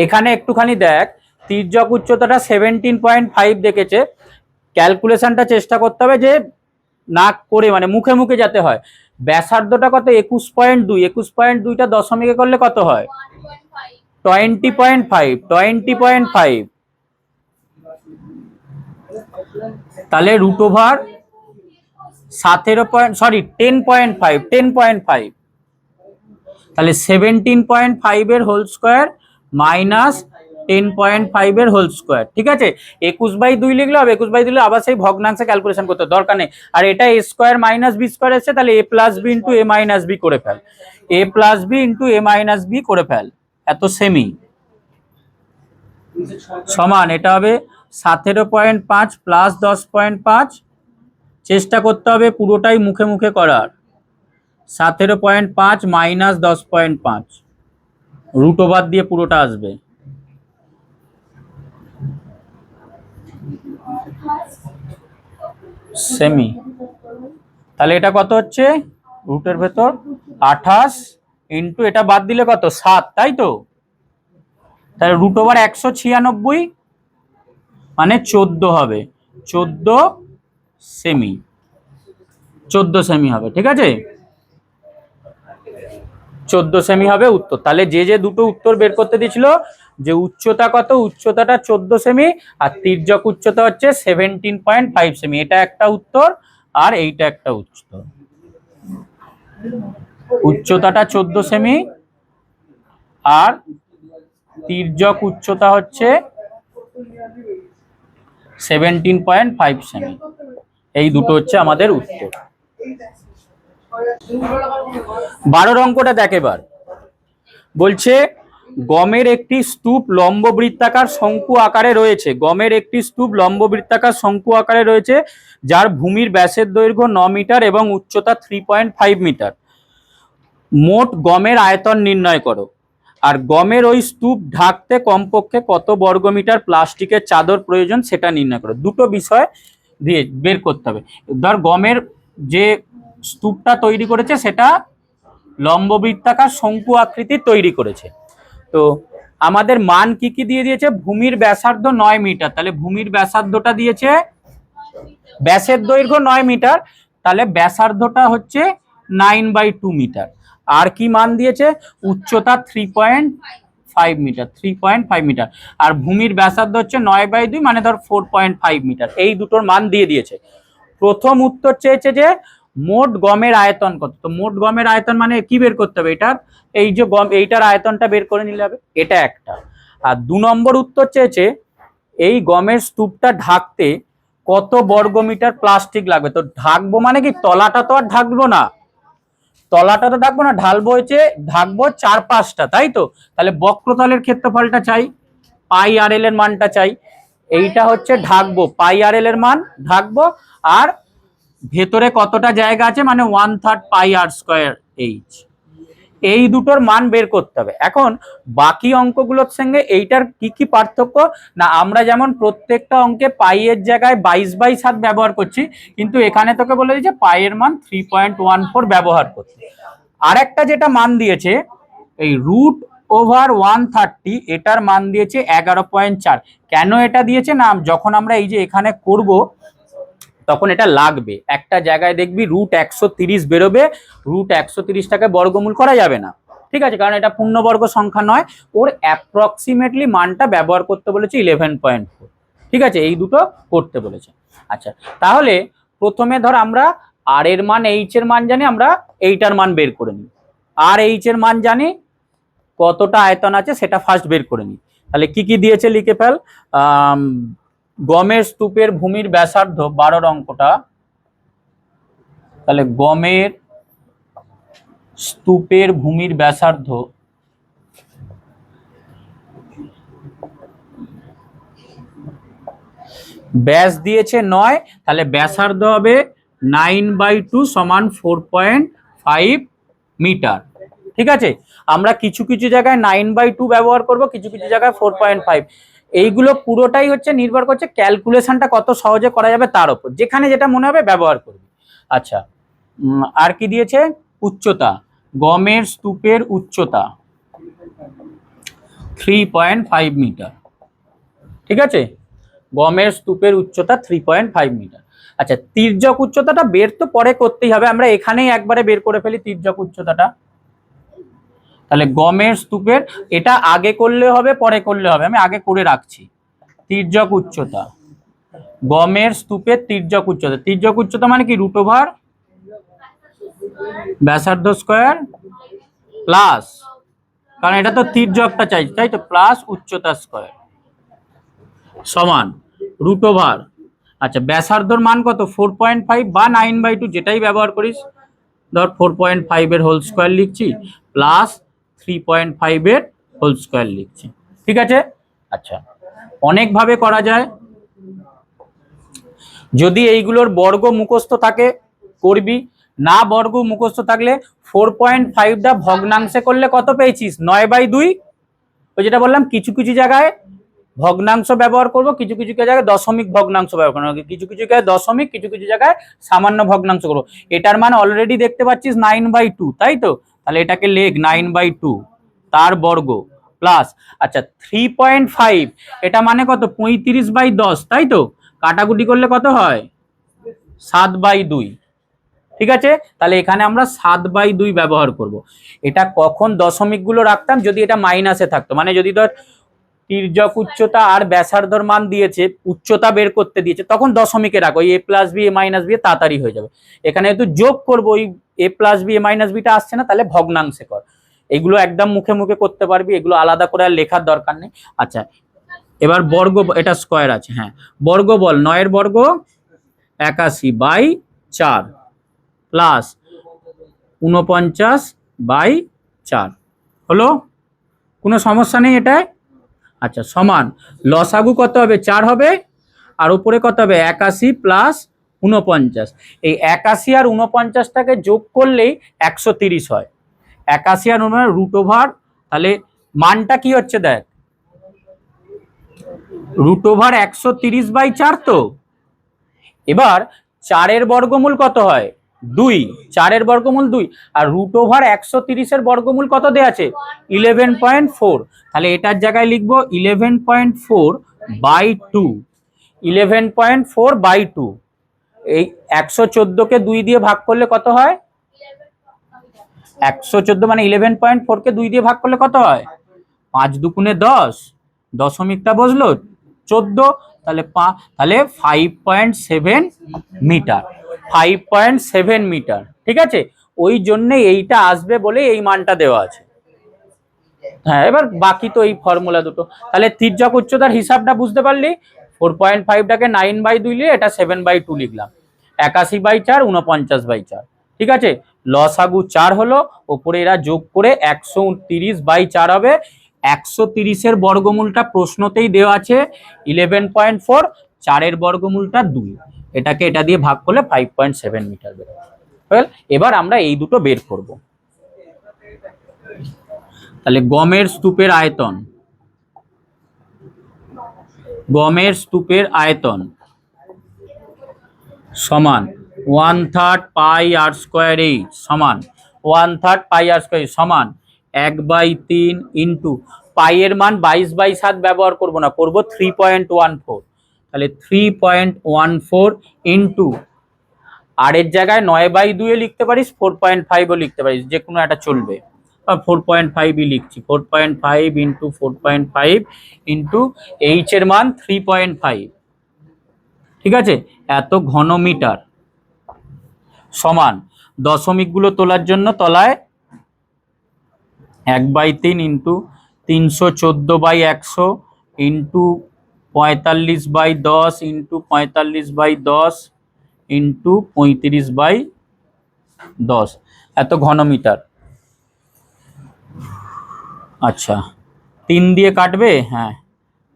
[SPEAKER 1] এখানে একটুখানি দেখ, তির্যক উচ্চতাটা 17.5 দেখেছে, ক্যালকুলেশনটা চেষ্টা করতে হবে যে না করে মানে মুখে মুখে যাতে হয়। ব্যাসার্ধটা কত? 21.2, 21.2টা দশমিকে করলে কত হয়? 20.5, 20.5। তাহলে √10.5, 10.5, তাহলে 17.5 এর হোল স্কোয়ার মাইনাস 10.5 এর হোল স্কোয়ার। ঠিক আছে, 21/2 লিখলে হবে, 21/2 আবার সেই ভগ্নাংশে ক্যালকুলেশন করতে দরকার নেই। আর এটা a square minus b square এসছে, তাহলে a plus b into a minus b করে fail, a plus b into a minus b করে ফেল, এত সেমি সমান এটা হবে 17.5 প্লাস 10.5, চেষ্টা করতে হবে পুরোটাই মুখে মুখে করার, 17.5 মাইনাস 10.5, √, দিয়ে পুরোটা আসবে, সেমি। তাহলে এটা কত হচ্ছে? রুটের ভেতর 28 ইন্টু এটা বাদ দিলে কত? 7, তাই তো? তাহলে √, 196 মানে 14 হবে, 14 সেমি, 14 সেমি হবে। ঠিক আছে, 14 সেমি হবে উত্তর। তাহলে যে যে দুটো উত্তর বের করতে দিয়েছিল, যে উচ্চতা কত, উচ্চতাটা 14 সেমি আর তির্যক উচ্চতা হচ্ছে 17.5 সেমি, এটা একটা উত্তর আর এইটা একটা উত্তর। উচ্চতাটা 14 সেমি আর তির্যক উচ্চতা হচ্ছে 17.5 সেমি, এই দুটো হচ্ছে আমাদের উত্তর। 12 অঙ্কটা দেখ এবার। বলছে গমের একটি স্তূপ লম্ব বৃত্তাকার শঙ্কু আকারে রয়েছে, গমের একটি স্তূপ লম্ব বৃত্তাকার শঙ্কু আকারে রয়েছে, যার ভূমির ব্যাসের দৈর্ঘ্য 9 মিটার এবং উচ্চতা 3.5 মিটার। মোট গমের আয়তন নির্ণয় করো। আর গমের ওই স্তূপ ঢাকতে কমপক্ষে কত বর্গমিটার প্লাস্টিকের চাদর প্রয়োজন সেটা নির্ণয় করো। দুটো বিষয় দিয়ে বের করতে হবে। ধর গমের যে স্তূপটা তৈরি করেছে সেটা লম্ব বৃত্তাকার শঙ্কু আকৃতির তৈরি করেছে, তো আমাদের মান কি কি দিয়ে দিয়েছে? ভূমির ব্যাসার্ধ 9 মিটার, তাহলে ভূমির ব্যাসার্ধটা দিয়েছে, ব্যাসের দৈর্ঘ্য 9 মিটার, তাহলে ব্যাসার্ধটা হচ্ছে 9/2 মিটার। আর কি মান দিয়েছে? উচ্চতা 3.5 মিটার, 3.5 মিটার, আর ভূমির ব্যাসার্ধ হচ্ছে 9/2 মানে ধর 4.5 মিটার। এই দুটোর মান দিয়ে দিয়েছে। প্রথম উত্তর চেয়েছে যে মোট গমের আয়তন কত, তো মোট গমের আয়তন মানে কি বের করতে হবে? এটার এই যে গম, এইটার আয়তনটা বের করে নিলে হবে, এটা একটা। আর 2 নম্বর উত্তর চেয়েছে এই গমের স্তূপটা ঢাকতে কত বর্গমিটার প্লাস্টিক লাগবে। তো ঢাকবো মানে কি, তলাটা তো আর ঢাকবো না, তলাটা তো ঢাকবো না, ঢালবো হচ্ছে ঢাকবো 4-5টা, তাই তো? তাহলে বক্রতলের ক্ষেত্রফলটা চাই, πr/l এর মানটা চাই, এইটা হচ্ছে ঢাকবো, πr/l এর মান ঢাকবো, আর ভেতরে কতটা জায়গা আছে মানে 1/3 πr²h, এই দুটোর মান বের করতে হবে। এখন বাকি অঙ্কগুলোর সঙ্গে এইটার কি কি পার্থক্য না, আমরা যেমন প্রত্যেকটা অঙ্কে পাই এর জায়গায় 22/7 ব্যবহার করছি, কিন্তু এখানে তোকে বলে দিয়েছে পাই এর মান 3.14 ব্যবহার করতে। আর একটা যেটা মান দিয়েছে এই √130, এটার মান দিয়েছে 11.4। কেন এটা দিয়েছে না, যখন আমরা এই যে এখানে করব তখন এটা লাগবে, একটা জায়গায় দেখবি √130 বেরোবে, √130টাকে বর্গমূল করা যাবে না, ঠিক আছে, কারণ এটা পূর্ণবর্গ সংখ্যা নয়, ওর অ্যাপ্রক্সিমেটলি মানটা ব্যবহার করতে বলেছে 11.4। ঠিক আছে, এই দুটো করতে বলেছে। আচ্ছা, তাহলে প্রথমে ধর আমরা আর এর মান, এইচ এর মান জানি, আমরা এইটার মান বের করে নিই, আর এইচ এর মান জানি, কতটা আয়তন আছে সেটা ফার্স্ট বের করে নিই। তাহলে কি কি দিয়েছে লিখে ফেল। গমের স্তূপের ভূমির ব্যাসার্ধ 12 অঙ্কটা, তাহলে গমের স্তূপের ভূমির ব্যাসার্ধ ব্যাস দিয়েছে 9, তাহলে ব্যাসার্ধ হবে 9/2 সমান 4.5 মিটার। ঠিক আছে, আমরা কিছু কিছু জায়গায় 9/2 ব্যবহার করব, কিছু কিছু জায়গায় 4.5। এইগুলো পুরোটাই হচ্ছে নির্ভর করছে ক্যালকুলেশনটা কত সহজে করা যাবে তার উপর, যেখানে যেটা মনে হবে ব্যবহার করবে। আচ্ছা, আর কি দিয়েছে? উচ্চতা, গমের স্তূপের উচ্চতা 3.5 মিটার। ঠিক আছে, গমের স্তূপের উচ্চতা 3.5 মিটার। আচ্ছা, তির্যক উচ্চতাটা বের তো পরে করতেই হবে, আমরা এখানেই একবারে বের করে ফেলি তির্যক উচ্চতাটা। তাহলে গমের স্তূপের, এটা আগে করলে হবে পরে করলে হবে, আমি আগে করে রাখছি। তির্যক উচ্চতা, গমের স্তূপের তির্যক উচ্চতা, তির্যক উচ্চতা মানে কি? রুট ওভার ব্যাসার্ধ স্কয়ার প্লাস, কারণ এটা তো তির্যকটা চাই, তাই তো, প্লাস উচ্চতা স্কয়ার সমান রুট ওভার। আচ্ছা, ব্যাসার্ধর মান কত? 4.5 বা 9/2 যেটাই ব্যবহার করিস, ধর 4.5 এর হোল স্কয়ার লিখছি প্লাস 3.5 এর হোল স্কয়ার লিখছি। ঠিক আছে। আচ্ছা, অনেকভাবে করা যায়, যদি এইগুলোর বর্গ মুখস্থ থাকে করবি, না বর্গ মুখস্থ থাকলে 4.5টা ভগ্নাংশে করলে কত পেয়েছিস? 9/2। ওই যেটা বললাম, কিছু কিছু জায়গায় ভগ্নাংশ ব্যবহার করব, কিছু কিছু জায়গায় দশমিক ভগ্নাংশ ব্যবহার করবো, কিছু কিছু জায়গায় দশমিক, কিছু কিছু জায়গায় সামান্য ভগ্নাংশ করবো। এটার মান অলরেডি দেখতে পাচ্ছিস 9/2, তাই তো, তাহলে এটাকে লেখ 9/2 তার বর্গ প্লাস। আচ্ছা, 3.5 এটা মানে কত? 35/10, তাই তো, কাটাকুটি করলে কত হয়? 7/2। ঠিক আছে, তাহলে এখানে আমরা 7/2 ব্যবহার করব। এটা কখন দশমিক গুলো রাখতাম? যদি এটা মাইনাসে থাকতো, মানে যদি ধর তির্যক উচ্চতা আর ব্যাসার্ধর মান দিয়েছে, উচ্চতা বের করতে দিয়েছে, তখন দশমিকে রাখো, এ plus B A minus B তাড়াতাড়ি হয়ে যাবে। এখানে যেহেতু যোগ করবো, ওই এ plus B A minus beta আসছে না, তাহলে ভগ্নাংশে কর। এগুলো একদম মুখে মুখে করতে পারবি, এগুলো আলাদা করে আর লেখার দরকার নেই। আচ্ছা, এবার বর্গ, এটা স্কয়ার আছে, হ্যাঁ, বর্গ বল, 9 এর বর্গ 81/4 প্লাস 49/4 হলো, কোনো সমস্যা নেই এটাই। আচ্ছা, সমান লসাগু কত হবে? 4 হবে, আর উপরে কত হবে? 81 প্লাস 49। এই 81 আর 49টাকে যোগ করলেই 130 হয়। 81 আর 49 রুট ওভার, তাহলে মানটা কি হচ্ছে দেখ, রুট ওভার 130/4 তো। এবার 4-এর বর্গমূল কত হয়? 2, 4-এর বর্গমূল 2, আর রুট ওভার 130-এর বর্গমূল কত দেয়া আছে? 11.4। তাহলে এটার জায়গায় লিখবো 11.4/2, 11.4/2। এই 114কে 2 দিয়ে ভাগ করলে কত হয়? 114 মানে 11.4কে 2 দিয়ে ভাগ করলে কত হয়? 5 দুগুণে 10, দশমিকটা বসলো 14, তাহলে তাহলে 5.7 মিটার, 5.7 মিটার। ঠিক আছে, ওই জন্য এইটা আসবে বলে এই মানটা দেওয়া আছে। হ্যাঁ, এবার বাকি তো এই ফর্মুলা দুটো। তাহলে তির্যক উচ্চতার হিসাবটা বুঝতে পারলি, 4.5টাকে 9/2 নিয়ে এটা 7/2 লিখলাম, 81/4 49/4। ঠিক আছে, লসাগু 4 হলো, ওপরে এরা যোগ করে 130/4 হবে। 130-এর বর্গমূলটা প্রশ্নতেই দেওয়া আছে 11.4, 4-এর বর্গমূলটা 2, এটাকে এটা দিয়ে ভাগ করলে 5.7 মিটার বেরোবে। এবার আমরা এই দুটো বের করব। তাহলে গমের স্তূপের আয়তন, গমের স্তূপের আয়তন সমান 1/3 পাই আর স্কয়ার এইচ সমান 1/3 পাই আর স্কয়ার সমান 1/3 ইন্টু পাইয়ের মান 22/7 ব্যবহার করব না, করব 3.14। তাহলে 3.14 ইন্টু, আর এর জায়গায় 9/2 লিখতে পারিস, 4.5ও লিখতে পারিস, যে কোনো একটা চলবে, 4.5ই লিখছি, 4.5 ইন্টু 4.5 ইন্টু এইচ এর মান 3.5। ঠিক আছে, এত ঘন মিটার সমান, দশমিকগুলো তোলার জন্য তলায় 1/3 ইন্টু 314/100 ইন্টু 45/10 ইন্টু 45/10 ইন্টু 35/10, এত ঘন মিটার। আচ্ছা 3 দিয়ে কাটবে, হ্যাঁ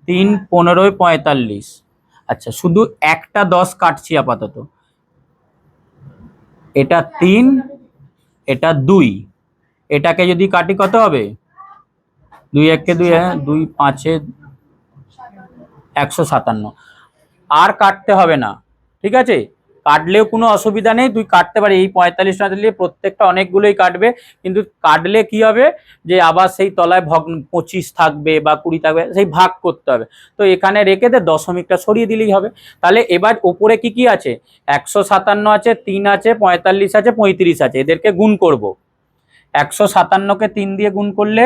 [SPEAKER 1] 3 15 45। আচ্ছা শুধু একটা 10 কাটছি আপাতত, এটা 3, এটা 2, এটাকে যদি কাটি কত হবে? 2 1 2, হ্যাঁ 2 5 157। আর কাটতে হবে না, ঠিক আছে? কাটলেও কোনো অসুবিধা নেই, তুই কাটতে পারি এই 45টা দিলে প্রত্যেকটা অনেকগুলোই কাটবে, কিন্তু কাটলে কি হবে যে আবার সেই তলায় 25 থাকবে বা 20 থাকবে, সেই ভাগ করতে হবে। তো এখানে রেখে দে, দশমিকটা সরিয়ে দিলেই হবে। তাহলে এবার ওপরে কি কি আছে? 157 আছে, 3 আছে, 45 আছে, 35 আছে, এদেরকে গুণ করব। 157কে 3 দিয়ে গুণ করলে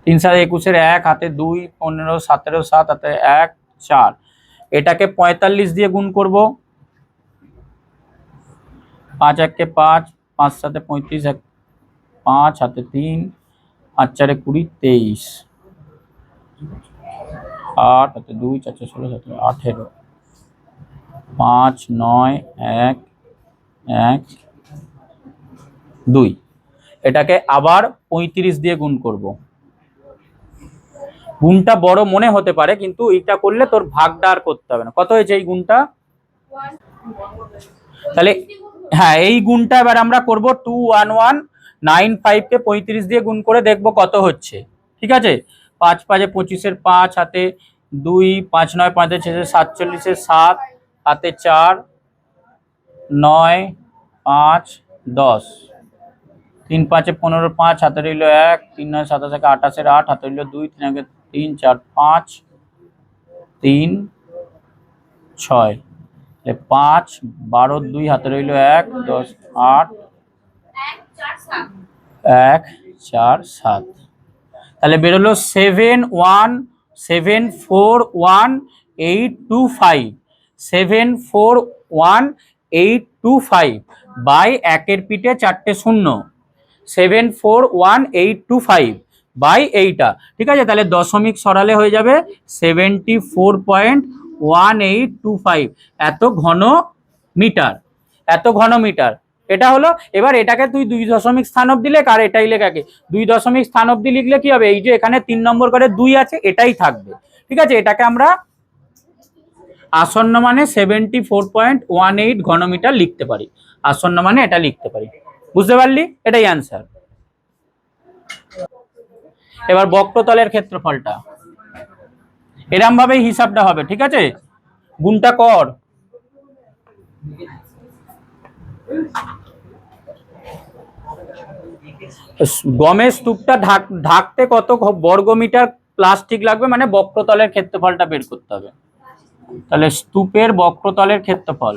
[SPEAKER 1] 3 7 21 1 হাতে 2 15 17 7 হাতে 1 4। এটাকে 45 দিয়ে গুণ করব, 5 1 5, 5 7 35, 5 হাতে 3, 5 4 20 23, 8 হাতে 2 4 16 17 18, 5 9 1 1 2। এটাকে আবার 35 দিয়ে গুণ করব। গুণটা বড় মনে হতে পারে, কিন্তু এটা করলে তোর ভাগটা আর করতে হবে না। কত হয়েছে এই গুণটা? তাহলে হ্যাঁ এই গুণটা এবার আমরা করব 21195 কে 35 দিয়ে গুণ করে দেখব কত হচ্ছে। ঠিক আছে, 5 5 25 5 হাতে 2, 5 9 5 47 7 হাতে 4, 9 5 10, 3 5 15 5 হাতে রইল 1, 3 9 27 28 8 হাতে রইল 2, 3 1 3 4 5 3 6, 5 12 2 হাতে রইল 1 10 8 1 4 7। তাহলে বেরোলো 7174185, 74185 বাই একের পিঠে 4টে শূন্য, 74185 বাই এইটা। ঠিক আছে, তাহলে দশমিক সরালে হয়ে যাবে 74.1825 এত ঘন মিটার, এত ঘন মিটার। এটা হলো। এবার এটাকে তুই 2 দশমিক স্থান অব্দি লেখ, আর এটাই লেখাকে 2 দশমিক স্থান অব্দি লিখলে কি হবে? এই যে এখানে 3 নম্বর করে 2 আছে, এটাই থাকবে। ঠিক আছে, এটাকে আমরা আসন্ন মানে 74.18 ঘনমিটার লিখতে পারি। আসন্ন মানে এটা লিখতে পারি। বুঝতে পারলি? এটাই অ্যান্সার। এবার বক্রতলের ক্ষেত্রফলটা এরম ভাবেই হিসাবটা হবে। ঠিক আছে, গুণটা কর। গমের স্তূপটা ঢাকতে কত বর্গ মিটার প্লাস্টিক লাগবে, মানে বক্রতলের ক্ষেত্রফলটা বের করতে হবে। তাহলে স্তূপের বক্রতলের ক্ষেত্রফল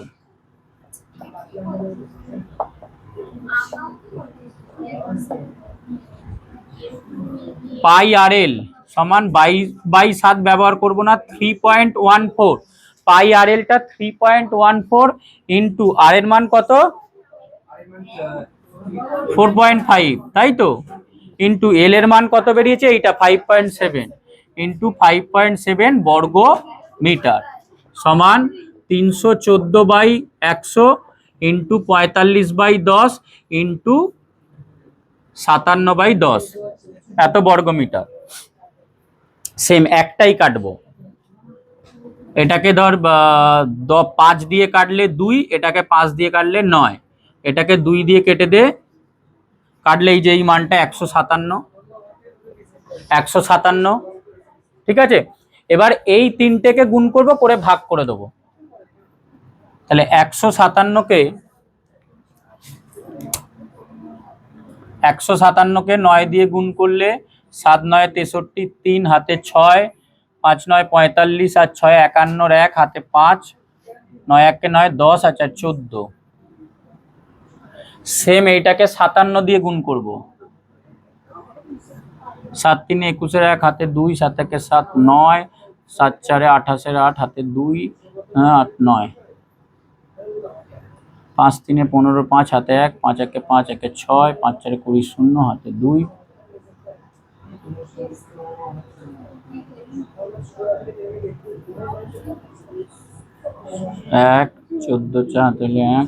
[SPEAKER 1] পাই আর এল সমান 22/7 ব্যবহার করব না, 3.14। পাই আর এলটা 3.14 ইন্টু আর এর মান কত? 4.5, তাই তো? ইন্টু এল এর মান কত বেরিয়েছে? এইটা 5.7 ইন্টু 5.7 বর্গ মিটার সমান 314/100 ইন্টু 45/10 ইন্টু 57/10 এত বর্গ মিটার। সেম একটাই কাটবো। এটাকে ধর 5 দিয়ে কাটলে 2, এটাকে 5 দিয়ে কাটলে 9, এটাকে 2 দিয়ে কেটে দে, কাটলে এই যে এই মানটা 157। ঠিক আছে, এবার এই তিনটেকে গুণ করব, করে ভাগ করে দেবো। তাহলে 157কে 9 দিয়ে গুণ করলে 7 9 63, 3 হাতে 6, 5 9 45 আর 6 51, 1 হাতে 5, 9 1 9 10, আচ্ছা 14। সেম এইটাকে 57 দিয়ে গুণ করব, 7 3 21 1 হাতে 2, 7 1 7 9, 7 4 28 8 হাতে 2, 8 9, 5 3 15 5 হাতে 1, 5 1 5 1 6, 5 4 20 0 হাতে 2, 1 14 4 হাতে 1,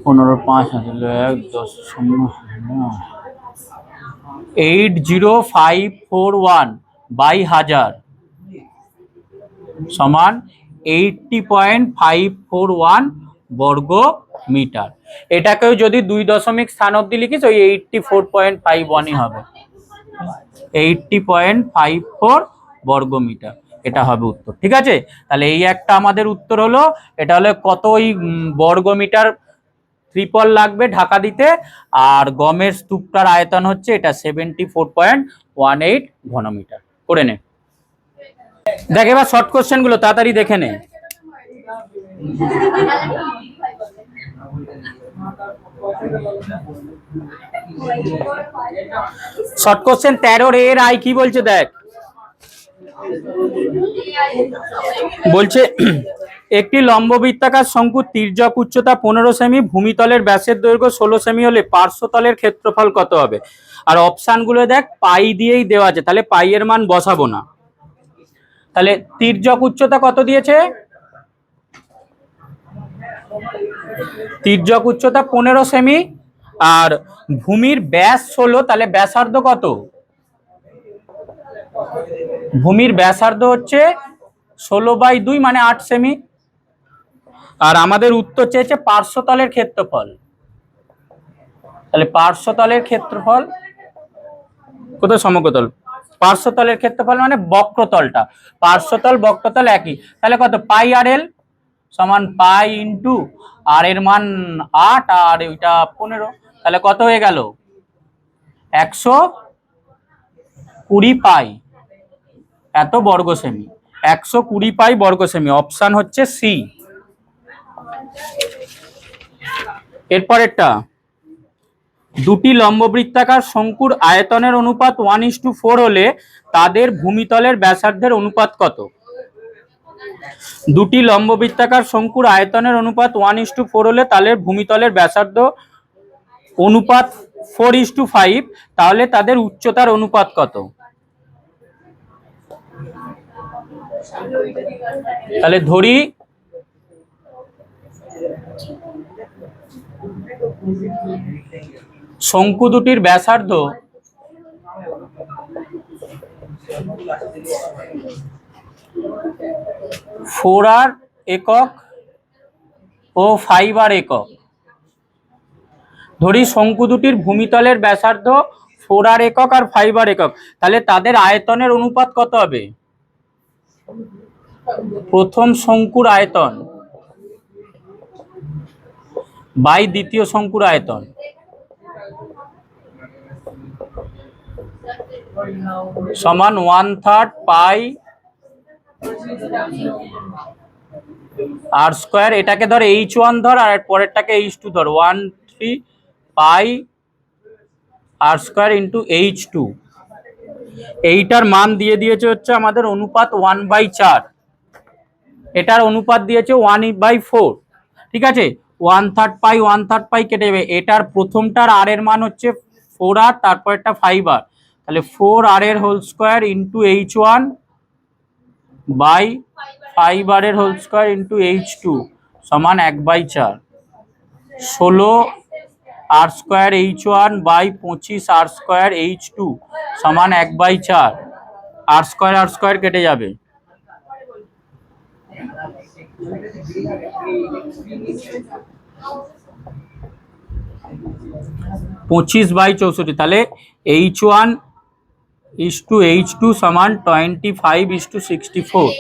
[SPEAKER 1] 15 5 হাতে 1, 10 0 80,541 বাই 1000 সমান 80.541 বর্গ মিটার। এটাকেও যদি 2 দশমিক স্থান অবধি লিখিস ওই 84.51ই হবে, 80.54 বর্গ মিটার, এটা হবে উত্তর। ঠিক আছে, তাহলে এই একটা আমাদের উত্তর হলো। এটা হলে কত ওই বর্গ মিটার ত্রিপল লাগবে ঢাকা দিতে, আর গমের স্তূপটার আয়তন হচ্ছে এটা 74.18 ঘনমিটার। করে নে, দেখ এবার শর্ট কোশ্চেন গুলো তাড়াতাড়ি দেখে নে। শর্ট কোশ্চেন 13 এর আই কি বলছে দেখ, বলছে একটি লম্ববৃত্তাকার শঙ্কুর তির্যক উচ্চতা 15 সেমি, ভূমিতলের ব্যাসের দৈর্ঘ্য 16 সেমি হলে পার্শ্বতলের ক্ষেত্রফল কত হবে? আর অপশান গুলো দেখ পাই দিয়েই দেওয়া আছে, তাহলে পাই এর মান বসাবো না। তাহলে তির্যক উচ্চতা কত দিয়েছে? তির্যক উচ্চতা 15 সেমি আর ভূমির ব্যাস 16, তাহলে ব্যাসার্ধ কত? ভূমির ব্যাসার্ধ হচ্ছে 16/2 মানে 8 সেমি। আর আমাদের উত্তর চেয়েছে পার্শ্বতলের ক্ষেত্রফল, তাহলে পার্শ্বতলের ক্ষেত্রফল কোথায়? সমকতল। পার্শ্বতলের ক্ষেত্রফল মানে বক্রতলটা, পার্শ্বতল বক্রতল একই, তাহলে কত? পাই আর এল সমান পাই ইন্টু আর এর মান 8 আর ওইটা 15, তাহলে কত হয়ে গেল? 120 পাই এত বর্গ সেমি, 120 পাই বর্গ সেমি। অপশান হচ্ছে সি। এরপরেরটা, দুটি লম্ববৃত্তাকার শঙ্কুর আয়তনের অনুপাত 1:4 হলে তাদের ভূমিতলের ব্যাসার্ধের অনুপাত কত? দুটি লম্ববৃত্তাকার শঙ্কুর আয়তনের অনুপাত 1:4 হলে তাদের ভূমিতলের ব্যাসার্ধ অনুপাত 4:5, তাহলে তাদের উচ্চতার অনুপাত কত? তাহলে ধরি শঙ্কু দুটির ব্যাসার্ধ 4R একক ও 5R একক। ধরি শঙ্কু দুটির ভূমিতলের ব্যাসার্ধ 4R একক আর 5R একক, তাহলে তাদের আয়তনের অনুপাত কত হবে? প্রথম শঙ্কুর আয়তন বাই দ্বিতীয় শঙ্কুর আয়তন সমান 1/3 পাই আর স্কোয়ার। এটাকে ধর H1 ধর আর পরেরটাকে H2 ধর, 1/3 পাই আর স্কোয়ার ইন্টু H2। এইটার মান দিয়ে দিয়েছে হচ্ছে আমাদের অনুপাত 1/4, এটার অনুপাত দিয়েছে 1/4। ঠিক আছে, 1/3 পাই কেটে যাবে, এটার প্রথমটার আর এর মান হচ্ছে 4R, তারপরটা 5R, তাহলে 4R এর whole square into H1 by 5R এর হোল স্কোয়ার ইন্টু H2 সমান 1/4। 16R square H1 by 25R square H2 সমান 1/4। আর স্কোয়ার কেটে যাবে, 25/64, তাহলে H1 ইস্টু H2 সমান 25:64।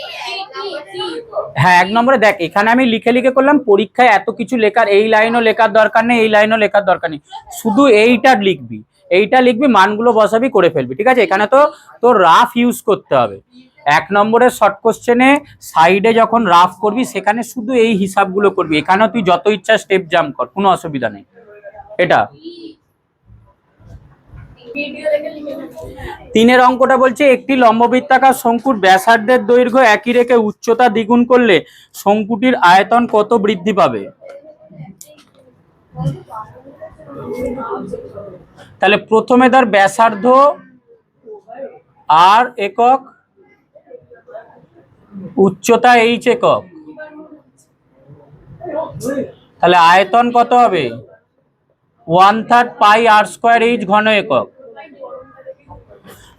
[SPEAKER 1] হ্যাঁ, 1 নম্বরে দেখ এখানে আমি লিখে লিখে করলাম, পরীক্ষায় এত কিছু লেখার, এই লাইনও লেখার দরকার নেই, এই লাইনও লেখার দরকার নেই, শুধু এইটা লিখবি, এইটা লিখবি, মানগুলো বসাবি, করে ফেলবি। ঠিক আছে, এখানে তো তোর রাফ ইউজ করতে হবে। 1 নম্বরের শর্ট কোশ্চেনে সাইডে যখন রাফ করবি সেখানে শুধু এই হিসাবগুলো করবি, এখানেও তুই যত ইচ্ছা স্টেপ জাম্প কর, কোনো অসুবিধা নেই। এটা 3 অঙ্কটা বলছে একটি লম্ববৃত্তাকার শঙ্কুর ব্যাসার্ধের দৈর্ঘ্য একই রেখে উচ্চতা দ্বিগুণ করলে শঙ্কুটির আয়তন কত বৃদ্ধি পাবে? তাহলে প্রথমে ধর ব্যাসার্ধ আর একক, উচ্চতা H একক, তাহলে আয়তন কত হবে? 1/3 পাই আর স্কোয়ার H ঘন একক।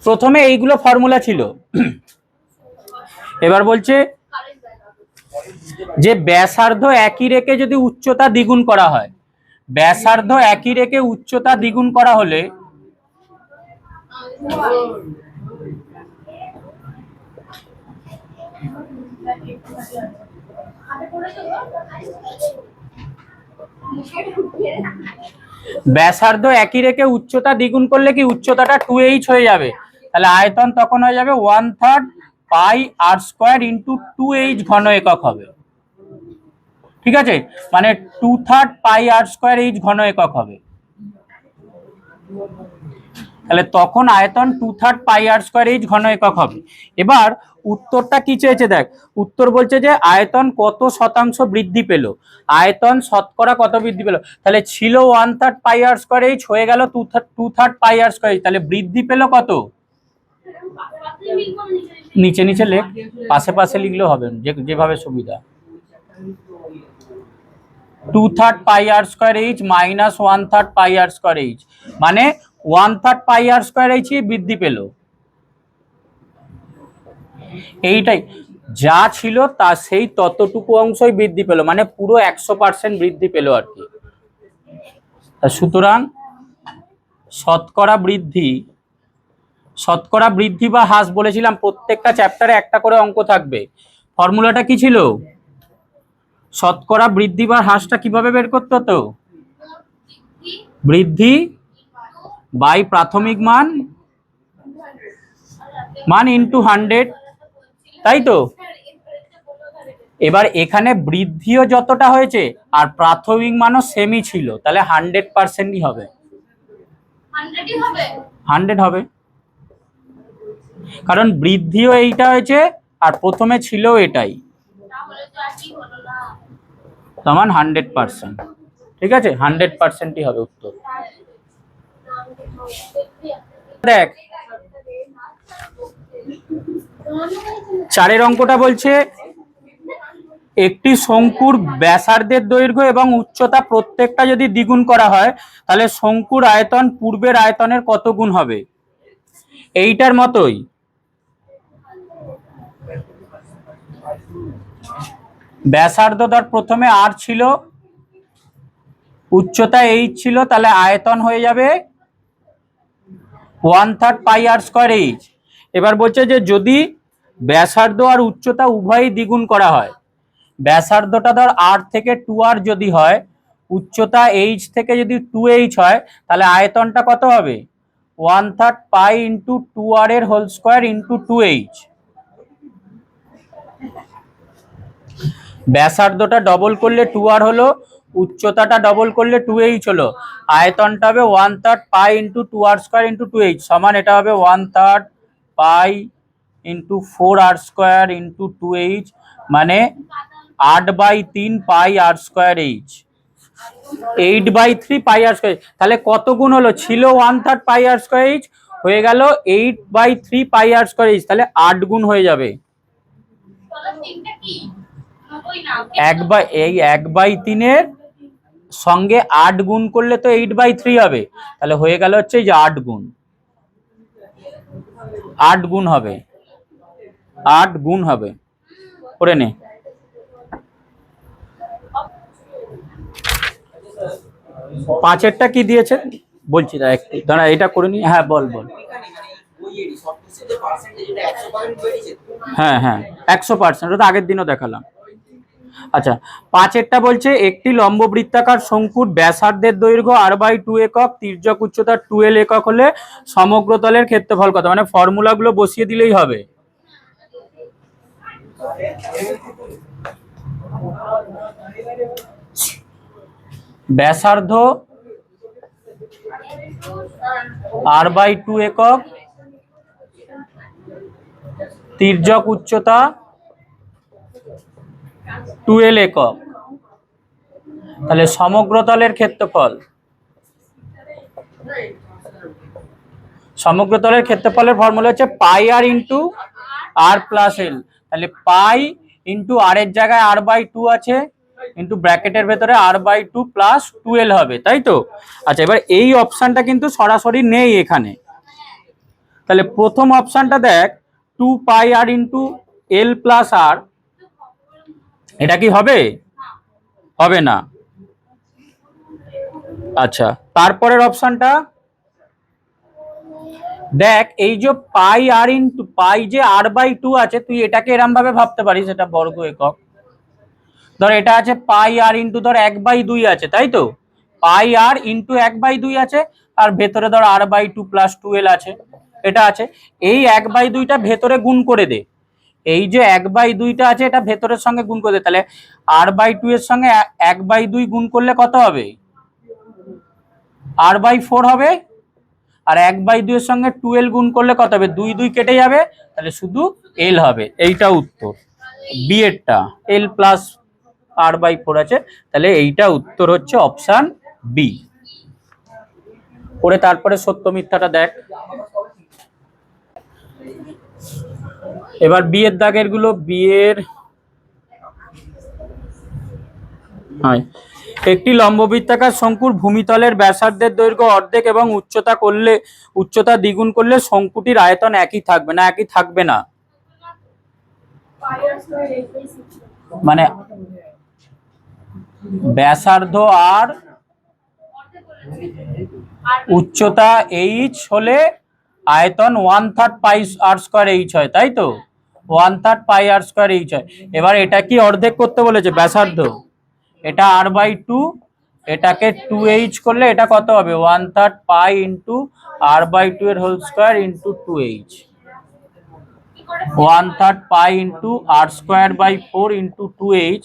[SPEAKER 1] প্রথমে এইগুলো ফর্মুলা ছিল। এবার বলছে যে ব্যাসার্ধ একই রেখে যদি উচ্চতা দ্বিগুণ করা হয়, ব্যাসার্ধ একই রেখে উচ্চতা দ্বিগুণ করা হলে ব্যাসার্ধ একই রেখে উচ্চতা দ্বিগুণ করলে কি উচ্চতাটা 2h হয়ে যাবে, তাহলে আয়তন তখন হয়ে যাবে 1/3 পাই আর স্কোয়ার ইন্টু 2h ঘন একক হবে। ঠিক আছে, মানে 2/3 পাই আর স্কোয়ার h ঘন একক হবে। তাহলে তখন আয়তন 2/3 পাই আর স্কোয়ার h ঘন একক হবে। এবার উত্তরটা কি চেয়েছে দেখ, উত্তর বলছে যে আয়তন কত শতাংশ বৃদ্ধি পেল, আয়তন শতকরা কত বৃদ্ধি পেল। তাহলে ছিল 1/3 পাই আর স্কোয়ার h, হয়ে গেল 2/3 পাই আর স্কোয়ার h, তাহলে বৃদ্ধি পেল কত? নিচে নিচে লেখ, পাশে পাশে লিখলেও হবে, যেভাবে সুবিধা। 2/3 পাই আর স্কোয়ার h মাইনাস 1/3 পাই আর স্কোয়ার h, মানে 1/3 পাই আর স্কোয়ার h বৃদ্ধি পেল। এইটাই যা ছিল তা সেই ততটুকু অংশই বৃদ্ধি পেল, মানে পুরো 100% বৃদ্ধি পেল আর কি। সুতরাং শতকরা বৃদ্ধি বা হ্রাস বলেছিলাম, প্রত্যেকটা চ্যাপ্টারে একটা করে অঙ্ক থাকবে। ফর্মুলাটা কি ছিল? শতকরা বৃদ্ধি বা হ্রাসটা কিভাবে বের করতে হতো? বৃদ্ধি বাই প্রাথমিক মান ইন্টু 100, তাই তো? এবার এখানে বৃদ্ধিও যতটা হয়েছে আর প্রাথমিক মানও সেমই ছিল, তাহলে 100%ই হবে, 100 হবে, কারণ বৃদ্ধিও এইটা হয়েছে আর প্রথমে ছিল এটাই, সমান 100%। ঠিক আছে, 100%ই হবে উত্তর। দেখ 4 অঙ্কটা বলছে একটি শঙ্কুর ব্যাসার্ধের দৈর্ঘ্য এবং উচ্চতা প্রত্যেকটা যদি দ্বিগুণ করা হয় তাহলে শঙ্কুর আয়তন পূর্বের আয়তনের কত গুণ হবে। এইটার মতোই ব্যাসার্ধ ধর প্রথমে আর ছিল, উচ্চতা h ছিল, তাহলে আয়তন হয়ে যাবে 1/3 পাই আর স্কোয়ার h। এবার বলছে যে যদি ব্যাসার্ধ আর উচ্চতা উভয়ই দ্বিগুণ করা হয়, ব্যাসার্ধটা ধর r থেকে 2r যদি হয়, উচ্চতা h থেকে যদি 2h হয়, তাহলে আয়তনটা কত হবে? 1/3 পাই ইন্টু 2r এর হোল স্কোয়ার ইন্টু 2h। ব্যাসার্ধটা ডবল করলে 2r হলো, উচ্চতাটা ডবল করলে 2h হলো, আয়তনটা হবে 1/3 pi into 2r square into 2h, সমান এটা হবে 1/3 pi into 4r square into 2h, মানে 8/3 পাই আর স্কোয়ার h, 8/3 পাই আর স্কোয়ার। তাহলে কত গুণ হলো? ছিল 1/3 পাই আর স্কোয়ার h, হয়ে গেল 8/3 পাই আর স্কোয়ার h, তাহলে 8 গুণ হয়ে যাবে। এই 1/3 সঙ্গে 8 গুণ করলে তো 8/3 হবে, তাহলে হয়ে গেল হচ্ছে এই যে 8 গুণ, 8 গুণ হবে, 8 গুণ হবে, করে নে। পাঁচেরটা কি দিয়েছে বলছি না, একটু দাঁড়া, এটা করে নি। হ্যাঁ বল। হ্যাঁ 100%, ওটা আগের দিনও দেখালাম। আচ্ছা, 5এরটা বলছে একটি লম্ব বৃত্তাকার শঙ্কুর ব্যাসার্ধের দৈর্ঘ্য r/2 একক, তির্যক উচ্চতা 12 একক হলে সমগ্র তলের ক্ষেত্রফল কত। মানে ফর্মুলাগুলো বসিয়ে দিলেই হবে। ব্যাসার্ধ r/2 একক, তির্যক উচ্চতা 12 একক, তাহলে সমগ্র তলের ক্ষেত্রফল, সমগ্র তলের ক্ষেত্রফলের ফর্মুলা হচ্ছে পাই আর ইন্টু আর প্লাস এল। তাহলে পাই ইন্টু আর এর জায়গায় r/2 আছে, ইন্টু ব্র্যাকেটের ভেতরে r/2 প্লাস 12 হবে, তাই তো? আচ্ছা, এবার এই অপশনটা কিন্তু সরাসরি নেই এখানে, তাহলে প্রথম অপশনটা দেখ 2 পাই আর ইন্টু এল প্লাস আর, এটা কি হবে? হবে না। আচ্ছা, তারপরের অপশনটা দেখ, এই যে পাই আর ইন্টু পাই যে আর বাই 2 আছে, তুই এটাকে এরম ভাবে ভাবতে পারিস, এটা বর্গ একক। ধর এটা আছে পাই আর ইন্টু ধর 1/2 আছে, তাই তো? পাই আর ইন্টু 1/2 আছে, আর ভেতরে ধর আর বাই 2 প্লাস 2l আছে, এটা আছে। এই 1/2টা ভেতরে গুণ করে দে, এই যে 1/2টা আছে এটা ভেতরের সঙ্গে গুণ করে দে, তাহলে আর বাই 2 এর সঙ্গে 1/2 গুণ করলে কত হবে? আর বাই 4 হবে। আর 1/2 এর সঙ্গে 2l গুণ করলে কত হবে? 2 2 কেটে যাবে, তাহলে শুধু l হবে। এইটা উত্তর বি এরটা, l প্লাস আর বাই 4 আছে, তাহলে এইটা উত্তর হচ্ছে অপশন বি। পরে তারপরে সত্য মিথ্যাটা দেখ। এবার বি এর দাগের গুলো, বি এর একটি লম্ববৃত্তাকার শঙ্কুর ভূমিতলের ব্যাসার্ধের দৈর্ঘ্য অর্ধেক এবং উচ্চতা করলে, উচ্চতা দ্বিগুণ করলে শঙ্কুটির আয়তন একই থাকবে না? একই থাকবে না মানে ব্যাসার্ধ আর উচ্চতা এইচ হলে আয়তন 1/3 পাই আর স্কোয়ার এইচ হয়, তাই তো? 1/3 পাই আর স্কোয়ার এইচ হয়। এবার এটা কি অর্ধেক করতে বলেছে ব্যাসার্ধ, এটা আর বাই 2, এটাকে 2h করলে এটা কত হবে? 1/3 পাই ইন্টু আর বাই 2 এর whole square into 2h, 1/3 pi into r square by 4 into 2h,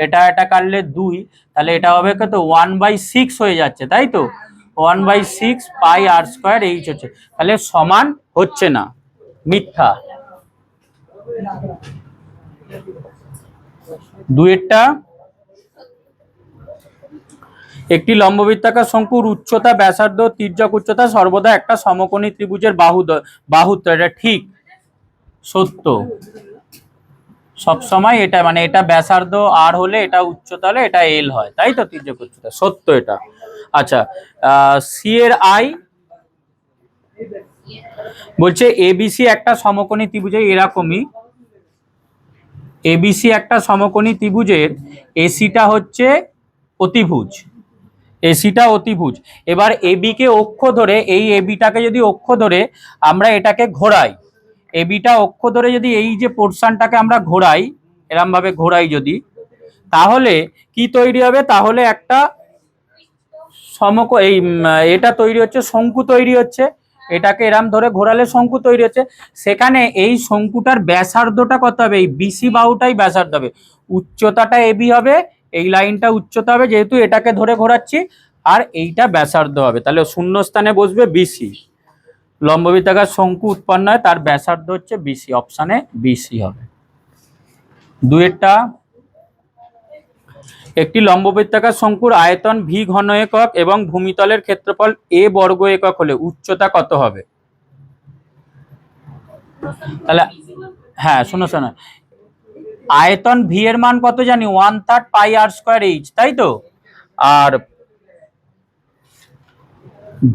[SPEAKER 1] এটা কাটলে 2, তাহলে এটা হবে কত? 1/6 হয়ে যাচ্ছে, তাই তো? 1/6 পাই আর স্কোয়ার এইচ হচ্ছে, তাহলে সমান হচ্ছে না, মিথ্যা। দুইয়েরটা, একটি লম্ববৃত্তাকার শঙ্কুর উচ্চতা, ব্যাসার্ধ, তির্যক উচ্চতা সর্বদা একটা সমকোণী ত্রিভুজের বাহুত্ব, এটা ঠিক, সত্য। সবসময় এটা মানে এটা ব্যাসার্ধ আর হলে এটা উচ্চতা হলে এটা এল হয়, তাই তো? তির্যক উচ্চতা, সত্য এটা। আচ্ছা, সি এর আই বলছে এবিসি একটা সমকোণী ত্রিভুজের এরকমই, এবিসি একটা সমকোণী ত্রিভুজের এসিটা হচ্ছে অতিভুজ, এসিটা অতিভুজ। এবার এবি কে অক্ষ ধরে, এই এবিটাকে যদি অক্ষ ধরে আমরা এটাকে ঘোরাই, এবিটা অক্ষ ধরে যদি এই যে পোর্শনটাকে আমরা ঘোরাই, এরম ভাবে ঘোরাই যদি, তাহলে কি তৈরি হবে? তাহলে একটা এটা তৈরি হচ্ছে, শঙ্কু তৈরি হচ্ছে। এটাকে এরাম ধরে ঘোরালে শঙ্কু তৈরি হচ্ছে। সেখানে এই শঙ্কুটার ব্যাসার্ধটা কত হবে? এই বিসি বাহুটাই ব্যাসার্ধ হবে, উচ্চতাটা এবি হবে, এই লাইনটা উচ্চতা হবে, যেহেতু এটাকে ধরে ঘোরাচ্ছি, আর এইটা ব্যাসার্ধ হবে, তাহলে শূন্য স্থানে বসবে বিসি। লম্ববৃত্তাকার শঙ্কু উৎপন্ন হয়, তার ব্যাসার্ধ হচ্ছে বিসি, অপশানে বিসি হবে। দুইয়েরটা, একটি লম্ববৃত্তাকার শঙ্কুর আয়তন ভি ঘন একক এবং ভূমিতলের ক্ষেত্রফল এ বর্গ একক হলে উচ্চতা কত হবে? তাহলে হ্যাঁ, শোনো, আয়তন ভি এর মান কত জানি? 1/3 পাই আর স্কোয়ার এইচ, তাই তো? আর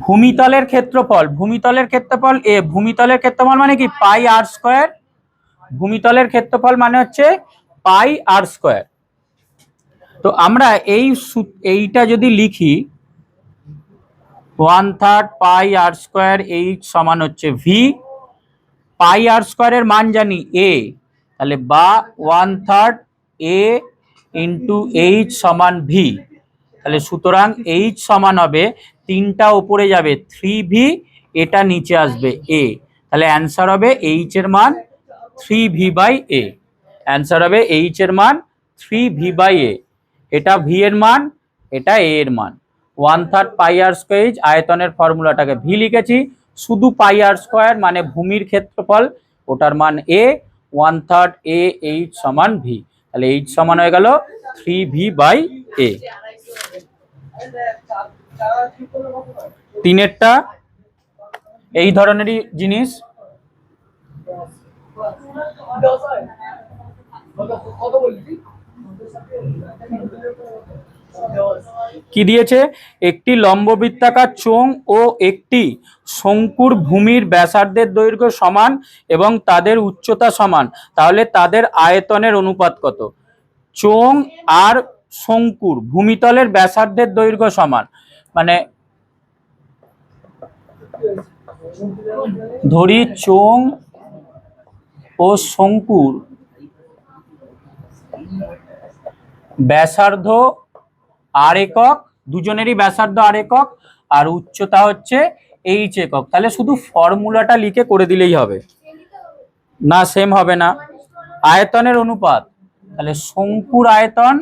[SPEAKER 1] ভূমিতলের ক্ষেত্রফল, ভূমিতলের ক্ষেত্রফল মানে কি? পাই আর স্কোয়ার। ভূমিতলের ক্ষেত্রফল মানে হচ্ছে পাই আর স্কোয়ার। তো আমরা এইটা যদি লিখি, 1/3 পাই আর স্কোয়ার এইচ সমান হচ্ছে ভি, পাই আর স্কোয়ারের মান জানি এ, তাহলে বা 1/3 এ ইন্টু এইচ সমান ভি, তাহলে সুতরাং এইচ সমান হবে, তিনটা উপরে যাবে 3v, এটা নিচে আসবে এ, তাহলে অ্যান্সার হবে এইচ এর মান 3v বাই এ। অ্যান্সার হবে এইচ এর মান 3v বাই এ, এটা ভি এর মান, এটা এ এর মান। 1/3 পাই আর স্কোয়ার এইচ, আয়তনের ফর্মুলাটাকে ভি লিখেছি, শুধু পাই আর স্কোয়ার মানে ভূমির ক্ষেত্রফল, ওটার মান এ, 1/3 এ এইচ সমান ভি, তাহলে এইচ সমান হয়ে গেল 3v বাই এ। তিনেরটা এই ধরনেরই জিনিস, কি দিয়েছে? একটি লম্ববৃত্তাকার চোঙ ও একটি শঙ্কুর ভূমির ব্যাসার্ধের দৈর্ঘ্য সমান এবং তাদের উচ্চতা সমান, তাহলে তাদের আয়তনের অনুপাত কত? চোঙ আর শঙ্কুর ভূমিতলের ব্যাসার্ধের দৈর্ঘ্য সমান, মানে ধরি চোঙ ও শঙ্কুর ব্যাসার্ধ আর একক, দুজনেরই ব্যাসার্ধ আর একক, আর উচ্চতা হচ্ছে এইচ একক। তাহলে শুধু ফর্মুলাটা লিখে করে দিলেই হবে না? সেম হবে না। আয়তনের অনুপাত, তাহলে শঙ্কুর আয়তন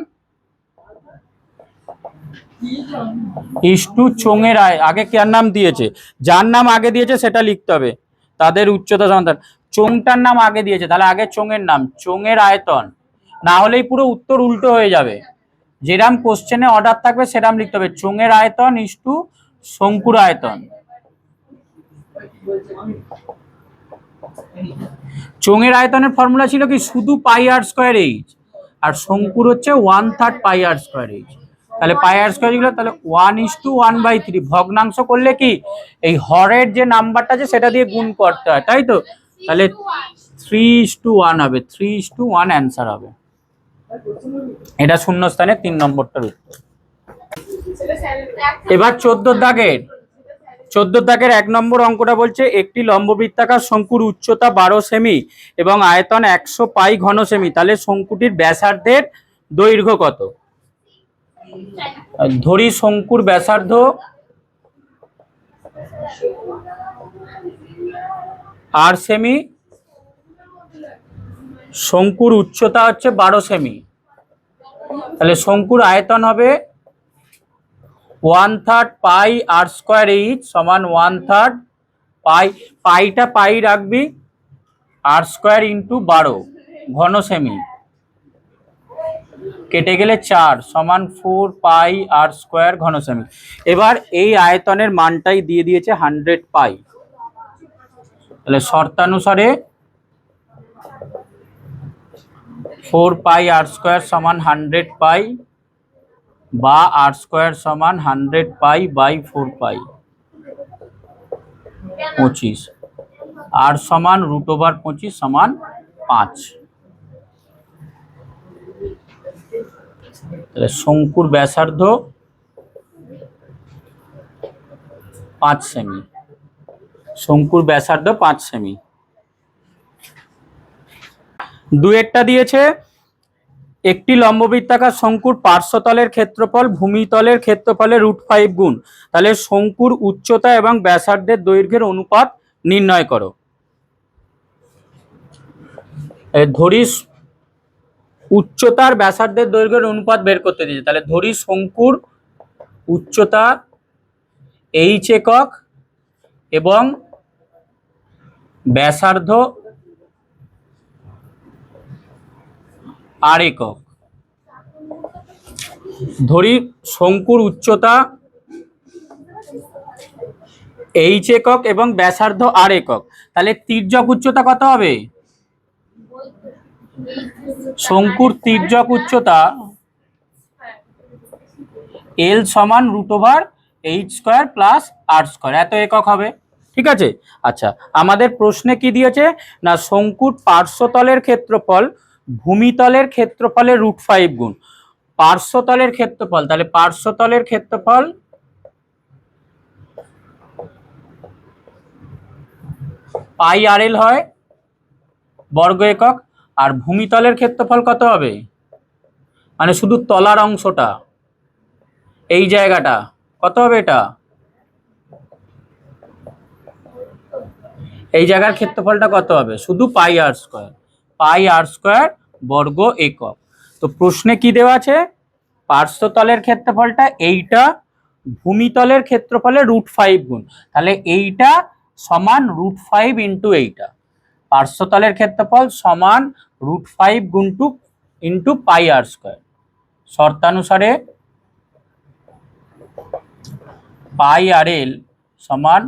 [SPEAKER 1] ইস্টু চোঙের আগে কার নাম দিয়েছে, যার নাম আগে দিয়েছে সেটা লিখতে হবে, তাদের উচ্চতা সমান। চোঙটার নাম আগে দিয়েছে, তাহলে আগে চোঙের নাম, চোঙের আয়তন, না হলেই পুরো উত্তর উল্টো হয়ে যাবে। যেরাম কোশ্চেনে অর্ডার থাকবে সেরাম লিখতে হবে, চোঙের আয়তন ইস্টু শঙ্কুর আয়তন। চোঙের আয়তনের ফর্মুলা ছিল কি, শুধু পাই আর স্কোয়ার এইচ, আর শঙ্কুর হচ্ছে 1/3 পাই আর স্কোয়ার এইচ। তাহলে পাই আর স্কোয়ার গুলো তাহলে 1:1/3 ভগ্নাংশ করলে কি এই হরের যে নাম্বারটা আছে সেটা দিয়ে গুণ করতে হয়, তাই তো? তাহলে 3:1 হবে, 3:1 অ্যান্সার হবে। এটা শূন্যস্থানে 3 নম্বরটার উত্তর। এবার 14 দাগের 1 নম্বর অঙ্কটা বলছে, একটি লম্ববৃত্তাকার শঙ্কুর উচ্চতা 12 সেমি এবং আয়তন 100 পাই ঘন সেমি, তাহলে শঙ্কুটির ব্যাসার্ধের দৈর্ঘ্য কত? ধরি শঙ্কুর ব্যাসার্ধ 8 সেমি, শঙ্কুর উচ্চতা হচ্ছে 12 সেমি, তাহলে শঙ্কুর আয়তন হবে 1/3 পাই আর স্কোয়ার এইচ সমান 1/3 পাই, পাইটা পাই রাখবি, আর স্কোয়ার ইন্টু 12 ঘন সেমি, কেটে গেলে 4 সমান 4 পাই আর স্কোয়ার ঘন সেমি। এবার এই আয়তনের মানটাই দিয়ে দিয়েছে 100 পাই, তাহলে শর্তানুসারে 4 পাই আর স্কোয়ার সমান 100 পাই বা আর স্কোয়ার সমান 100 পাই বাই 4 পাই 25, আর সমান √25 সমান 5। তাহলে শঙ্কুর ব্যাসার্ধ 5 সেমি, শঙ্কুর ব্যাসার্ধ 5 সেমি। দুয়েরটা দিয়েছে, একটি লম্ববৃত্তাকার শঙ্কুর পার্শ্বতলের ক্ষেত্রফল ভূমিতলের ক্ষেত্রফলের √5 গুণ, তাহলে শঙ্কুর উচ্চতা এবং ব্যাসার্ধের দৈর্ঘ্যের অনুপাত নির্ণয় করো। ধরি উচ্চতার ব্যাসার্ধের দৈর্ঘ্যের অনুপাত বের করতে দিয়েছে, তাহলে ধরি শঙ্কুর উচ্চতা এইচ একক এবং ব্যাসার্ধ আর একক। ধরি শঙ্কুর উচ্চতা এইচ একক এবং ব্যাসার্ধ আর একক, তাহলে তির্যক উচ্চতা কত হবে? শঙ্কুর তির্যক উচ্চতা এল সমান √h² প্লাস r², এত একক হবে, ঠিক আছে? আচ্ছা, আমাদের প্রশ্নে কি দিয়েছে না, শঙ্কুর পার্শ্বতলের ক্ষেত্রফল ভূমিতলের ক্ষেত্রফলের √5 গুণ, পার্শ্বতলের ক্ষেত্রফল, তাহলে পার্শ্বতলের ক্ষেত্রফল পাই আর এল হয় বর্গ একক, আর ভূমিতলের ক্ষেত্রফল কত হবে, মানে শুধু তলার অংশটা, এই জায়গাটা কত হবে, এটা এই জায়গার ক্ষেত্রফলটা কত হবে, শুধু পাই আর স্কোয়ার বর্গ একক। তো প্রশ্নে কি দেওয়া আছে, পার্শ্বতলের ক্ষেত্রফলটা এইটা, ভূমিতলের ক্ষেত্রফলের √5 গুণ, তাহলে এইটা সমান √5 ইন্টু এইটা, পার্শ্বতলের ক্ষেত্রফল সমান √5 গুণটু ইন্টু পাই আর স্কোয়ার। শর্তানুসারে পাই আর এল সমান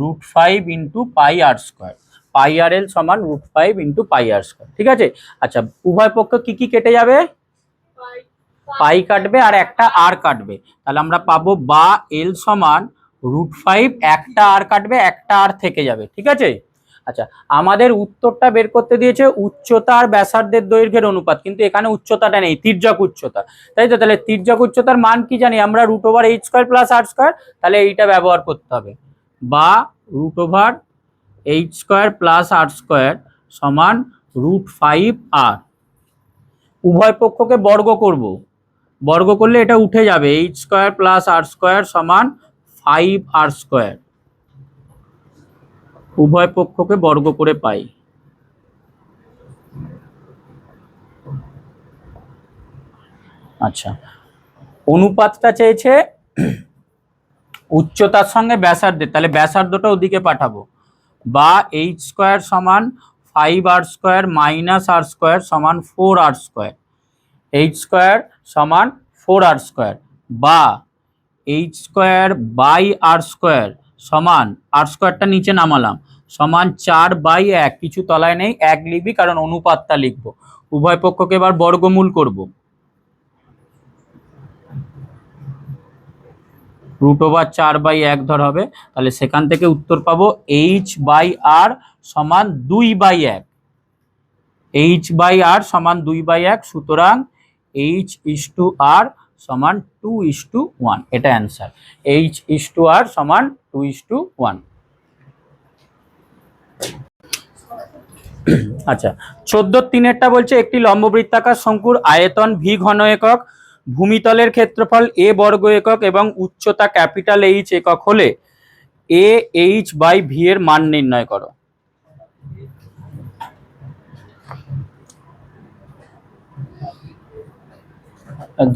[SPEAKER 1] √5 ইন্টু পাই আর স্কোয়ার, পাই আর এল সমান √5 ইন্টু পাই আর স্কোয়ার, ঠিক আছে? আচ্ছা, উভয় পক্ষ কি কি কেটে যাবে, পাই কাটবে আর একটা আর কাটবে, তাহলে আমরা পাবো বা এল সমান √5, একটা আর কাটবে, একটা আর থেকে যাবে, ঠিক আছে। আচ্ছা, আমাদের উত্তরটা বের করতে দিয়েছে উচ্চতা আর ব্যাসার্ধের দৈর্ঘ্যের অনুপাত, কিন্তু এখানে উচ্চতাটা নেই, তির্যক উচ্চতা, তাই তো। তাহলে তির্যক উচ্চতার মান কি জানি আমরা, √h² + r², তাহলে এইটা ব্যবহার করতে হবে, বা √h² + r² সমান √5r। উভয় পক্ষকে বর্গ করব, বর্গ করলে এটা উঠে যাবে, h² + r² সমান 5r²। উভয় পক্ষকে বর্গ করে পাই। আচ্ছা, অনুপাতটা চেয়েছে উচ্চতার সঙ্গে ব্যাসার্ধের, তাহলে ব্যাসার্ধটা ওদিকে পাঠাবো, বা h² সমান 5r² - r² সমান 4r², h² সমান 4r², বা h²/r² সমান, r²টা নিচে নামালাম, সমান 4/1, কিছু তলায় নেই, 1 লিখবি কারণ অনুপাতটা লিখবো। উভয় পক্ষকে এবার বর্গমূল করব, √4/1 ধর হবে, তাহলে সেখান থেকে উত্তর পাবো h/r সমান 2/1, h/r সমান 2/1, সুতরাং h/r সমান 2:1, এটা অ্যান্সার, h/r সমান 2:1। আচ্ছা, 14-3 বলছে একটি লম্ববৃত্তাকার শঙ্কুর আয়তন v ঘন একক, ভূমিতলের ক্ষেত্রফল a বর্গ একক এবং উচ্চতা H একক হলে ah/v এর মান নির্ণয় করো।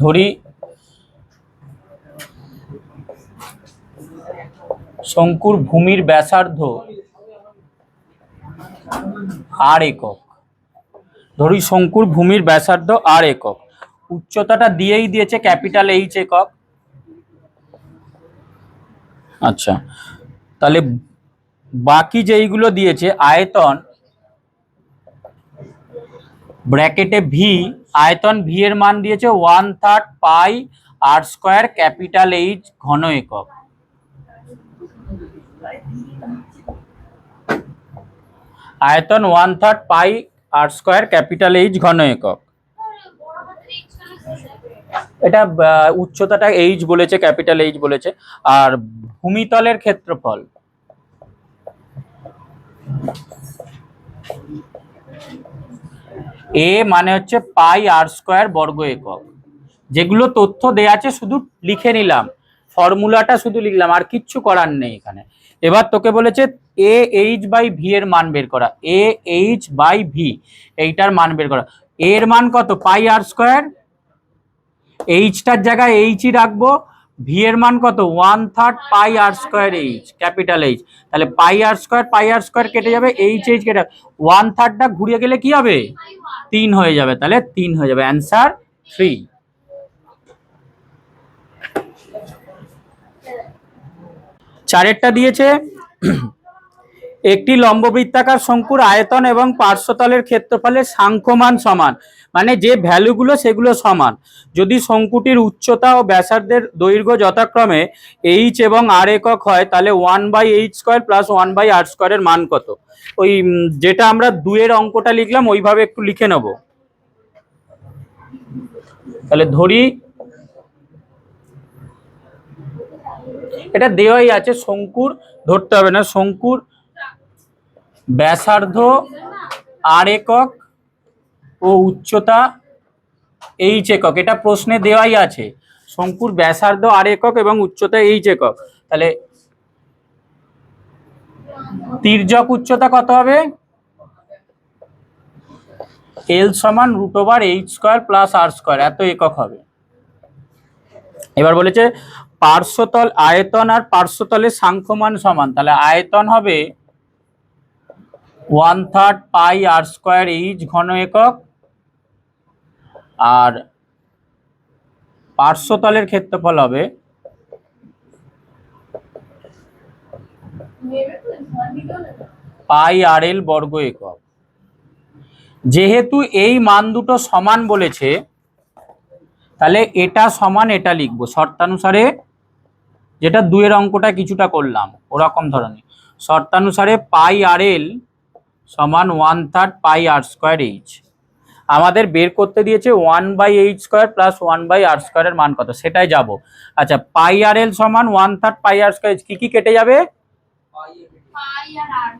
[SPEAKER 1] ধরি শঙ্কুর ভূমির ব্যাসার্ধ r একক, ধরি শঙ্কুর ভূমির ব্যাসার্ধ r একক, উচ্চতাটা দিয়েই দিয়েছে H একক। আচ্ছা, তাহলে বাকি যেইগুলো দিয়েছে, আয়তন ব্র্যাকেটে v, আয়তন v এর মান দিয়েছে 1/3 পাই r² H ঘন একক, আয়তন 1/3 পাই r² H ঘন একক। এটা উচ্চতাটা h বলেছে, H বলেছে, আর ভূমিতলের ক্ষেত্রফল a মানে হচ্ছে পাই r² বর্গ একক। যেগুলো তথ্য দেয়া আছে শুধু লিখে নিলাম, ফর্মুলাটা শুধু লিখলাম, আর কিচ্ছু করার নেই এখানে। এবার তোকে বলেছে ah/v এর মান বের করা, ah/v এইটার মান বের করা। এর মান কত, পাই r², এইচটার জায়গায় এইচই রাখবো, ভি এর মান কত 1/3 পাই r² H, H, তাহলে পাই r² কেটে যাবে, এইচ কেটে 1/3টা ঘুরিয়ে গেলে কি হবে, 3 হয়ে যাবে, তাহলে 3 হয়ে যাবে, অ্যান্সার 3। চারেরটা দিয়েছে একটি লম্ববৃত্তাকার শঙ্কুর আয়তন এবং পার্শ্বতলের ক্ষেত্রফলের সাংখ্যমান সমান, মানে যে ভ্যালুগুলো সেগুলো সমান, যদি শঙ্কুটির উচ্চতা ও ব্যাসার্ধের দৈর্ঘ্য যথাক্রমে h এবং r একক হয়, তাহলে 1/h² + 1/r² এর মান কত। ওই যেটা আমরা 2-এর অঙ্কটা লিখলাম ওইভাবে একটু লিখে নেব। তাহলে ধরি এটা দেওয়াই আছে, শঙ্কুর ধরতে হবে না, শঙ্কুর ব্যাসার্ধ r একক ও উচ্চতা h একক, এটা প্রশ্নে দেওয়াই আছে, শঙ্কুর ব্যাসার্ধ r একক এবং উচ্চতা h একক। তাহলে তির্যক উচ্চতা কত হবে, l সমান √h² + r², এত একক হবে। এবার বলেছে পার্শ্বতল আয়তন আর পার্শ্বতলের সাংখ্যমান সমান, তাহলে আয়তন হবে 1/3 পাই r² H ঘন একক, আর পার্শ্বতলের ক্ষেত্রফল হবে পাই r/l বর্গ একক। যেহেতু এই মান দুটো সমান বলেছে, তাহলে এটা সমান এটা লিখবো শর্তানুসারে, যেটা 2 এর অঙ্কটা কিছুটা করলাম ওরকম ধরনের। শর্তানুসারে পাই আর এল সমান 1/3 পাই আর স্কোয়ার এইচ। আমাদের বের করতে দিয়েছে 1/h স্কোয়ার প্লাস 1/r স্কোয়ারের মান কত, সেটাই যাব। আচ্ছা, পাই আর এল সমান 1/3 পাই আর স্কোয়ার, কি কি কেটে যাবে?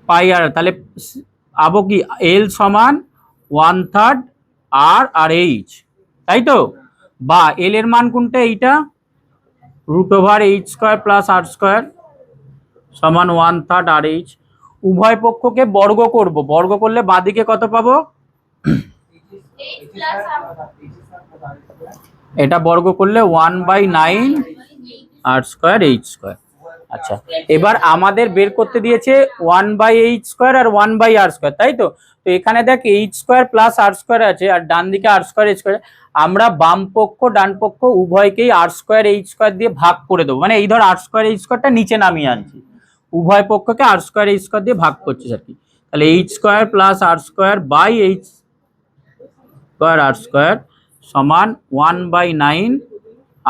[SPEAKER 1] পাই আর, তাহলে আবো কি এল সমান 1/3 আর আর এইচ, তাই তো? বা এল এর মান কোনটা? এইটা √h square plus r square সমান 1/3 আর এইচ। উভয় পক্ষকে বর্গ করব, বর্গ করলে বাঁদিকে কত পাবো? এটা বর্গ করলে 1/9 আর স্কোয়ার এইচ স্কোয়ার। আচ্ছা, এবার আমাদের বের করতে দিয়েছে 1/h স্কোয়ার আর 1/r স্কোয়ার, তাই তো? তো এখানে দেখ H square plus r square আছে আর ডান দিকে আর স্কোয়ার এইচ স্কোয়ার। আমরা বাম পক্ষ ডান পক্ষ উভয়কেই আর স্কোয়ার এইচ স্কোয়ার দিয়ে ভাগ করে দেবো, মানে এই ধর আর স্কোয়ার এইচ স্কোয়ারটা নিচে নামিয়ে আনছি, উভয় পক্ষকে আর স্কোয়ার এইচ স্কোয়ার দিয়ে ভাগ করছি আর কি। তাহলে h square plus r square by h square r square সমান 1/9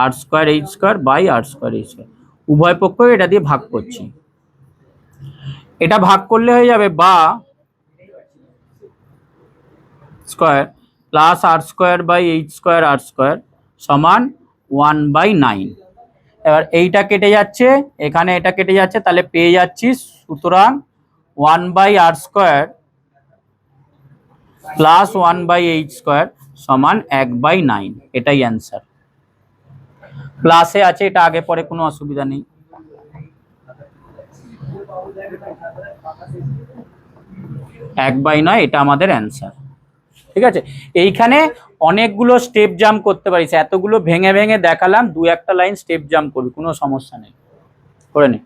[SPEAKER 1] r square h square by r square h square. উভয় পক্ষ এটা দিয়ে ভাগ করছি, এটা ভাগ করলে হয়ে যাবে বা square plus r square by h square r square সমান 1/9। এবার এইটা কেটে যাচ্ছে, এখানে এটা কেটে যাচ্ছে, তাহলে পেয়ে যাচ্ছি সুতরাং 1/r square plus 1/h square সমান 1/9। এটাই অ্যান্সার। প্লাসে আছে, এটা আগে পরে কোনো অসুবিধা নেই। 1/9 এটা আমাদের অ্যান্সার। ঠিক আছে, এইখানে অনেকগুলো স্টেপ জাম্প করতে পারিস, এতগুলো ভেঙে ভেঙে দেখালাম, 2-1টা লাইন স্টেপ জাম্প করবি, কোনো সমস্যা নেই, করে নে।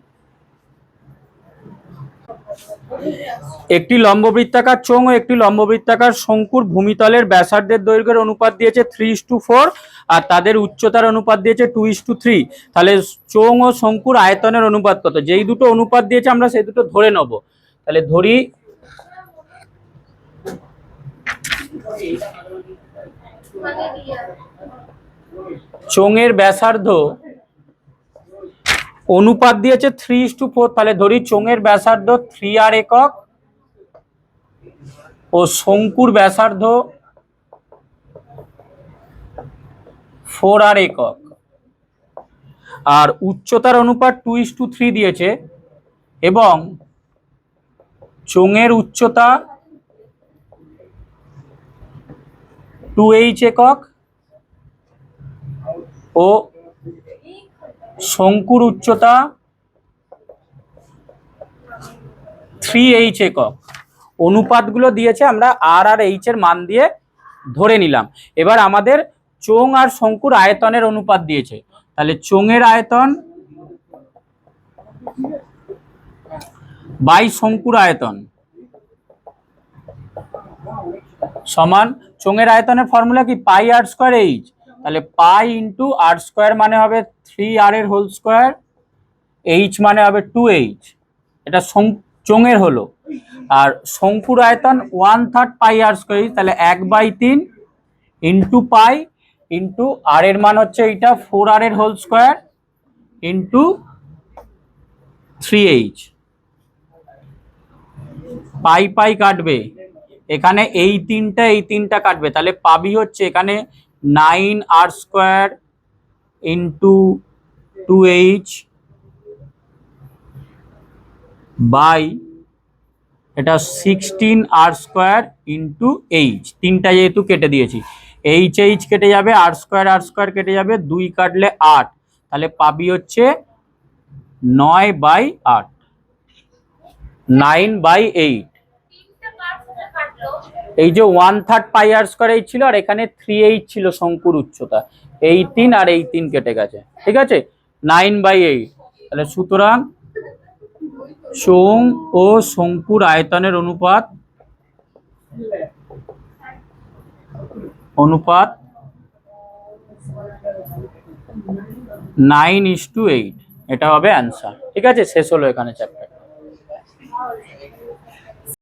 [SPEAKER 1] একটি লম্ববৃত্তাকার চোঙ ও একটি লম্ববৃত্তাকার শঙ্কুর ভূমিতলের ব্যাসার্ধের দৈর্ঘ্যের অনুপাত দিয়েছে 3:4 আর তাদের উচ্চতার অনুপাত দিয়েছে 2:3। তাহলে চোঙ ও শঙ্কুর আয়তনের অনুপাত কত? যেই দুটো অনুপাত দিয়েছে আমরা সেই দুটো ধরে নেব। তাহলে ধরি চোঙের ব্যাসার্ধ অনুপাত দিয়েছে 3:4, তাহলে ধরি চোঙের ব্যাসার্ধ 3r একক ও শঙ্কুর ব্যাসার্ধ 4r একক, আর উচ্চতার অনুপাত 2:3 দিয়েছে, এবং চোঙের উচ্চতা 2h একক ও শঙ্কুর উচ্চতা 3h একক। অনুপাতগুলো দিয়েছে, আমরা আর আর এইচ এর মান দিয়ে ধরে নিলাম। এবার আমাদের চোঙ আর শঙ্কুর আয়তনের অনুপাত দিয়েছে, তাহলে চোঙের আয়তন বাই শঙ্কুর আয়তন সমান, চোঙের আয়তনের ফর্মুলা কি? পাই আর স্কোয়ার এইচ, তাহলে পাই ইন্টু আর স্কোয়ার মানে হবে 3r এর হোল স্কোয়ার, এইচ মানে হবে 2h, এটা চোঙের হলো। আর শঙ্কুর আয়তন 1/3 পাই আর স্কোয়ার, তাহলে 1/3 ইন্টু পাই ইন্টু আর এর মান হচ্ছে এইটা 4r এর হোল স্কোয়ার ইন্টু 3h। পাই পাই কাটবে, এখানে এই তিনটা কাটবে, তাহলে পাবি হচ্ছে এখানে 9r square into 2h by এটা 16r স্কোয়ার ইন্টু এইচ। তিনটা যেহেতু কেটে দিয়েছি, এইচ এইচ কেটে যাবে, আর স্কোয়ার কেটে যাবে, 2 কাটলে 8, তাহলে পাবি হচ্ছে 9/8, 9/8। এই যে 1/3 পাই আর স্কোয়ার এইচ ছিল, আর এখানে 3h ছিল শঙ্কুর উচ্চতা, এই 3 আর এই 3 কেটে গেছে, ঠিক আছে, 9/8। তাহলে সুতরাং চোঙ ও শঙ্কুর আয়তনের অনুপাত 9:8, এটা হবে অ্যান্সার। ঠিক আছে, শেষ হলো এখানে চ্যাপ্টার।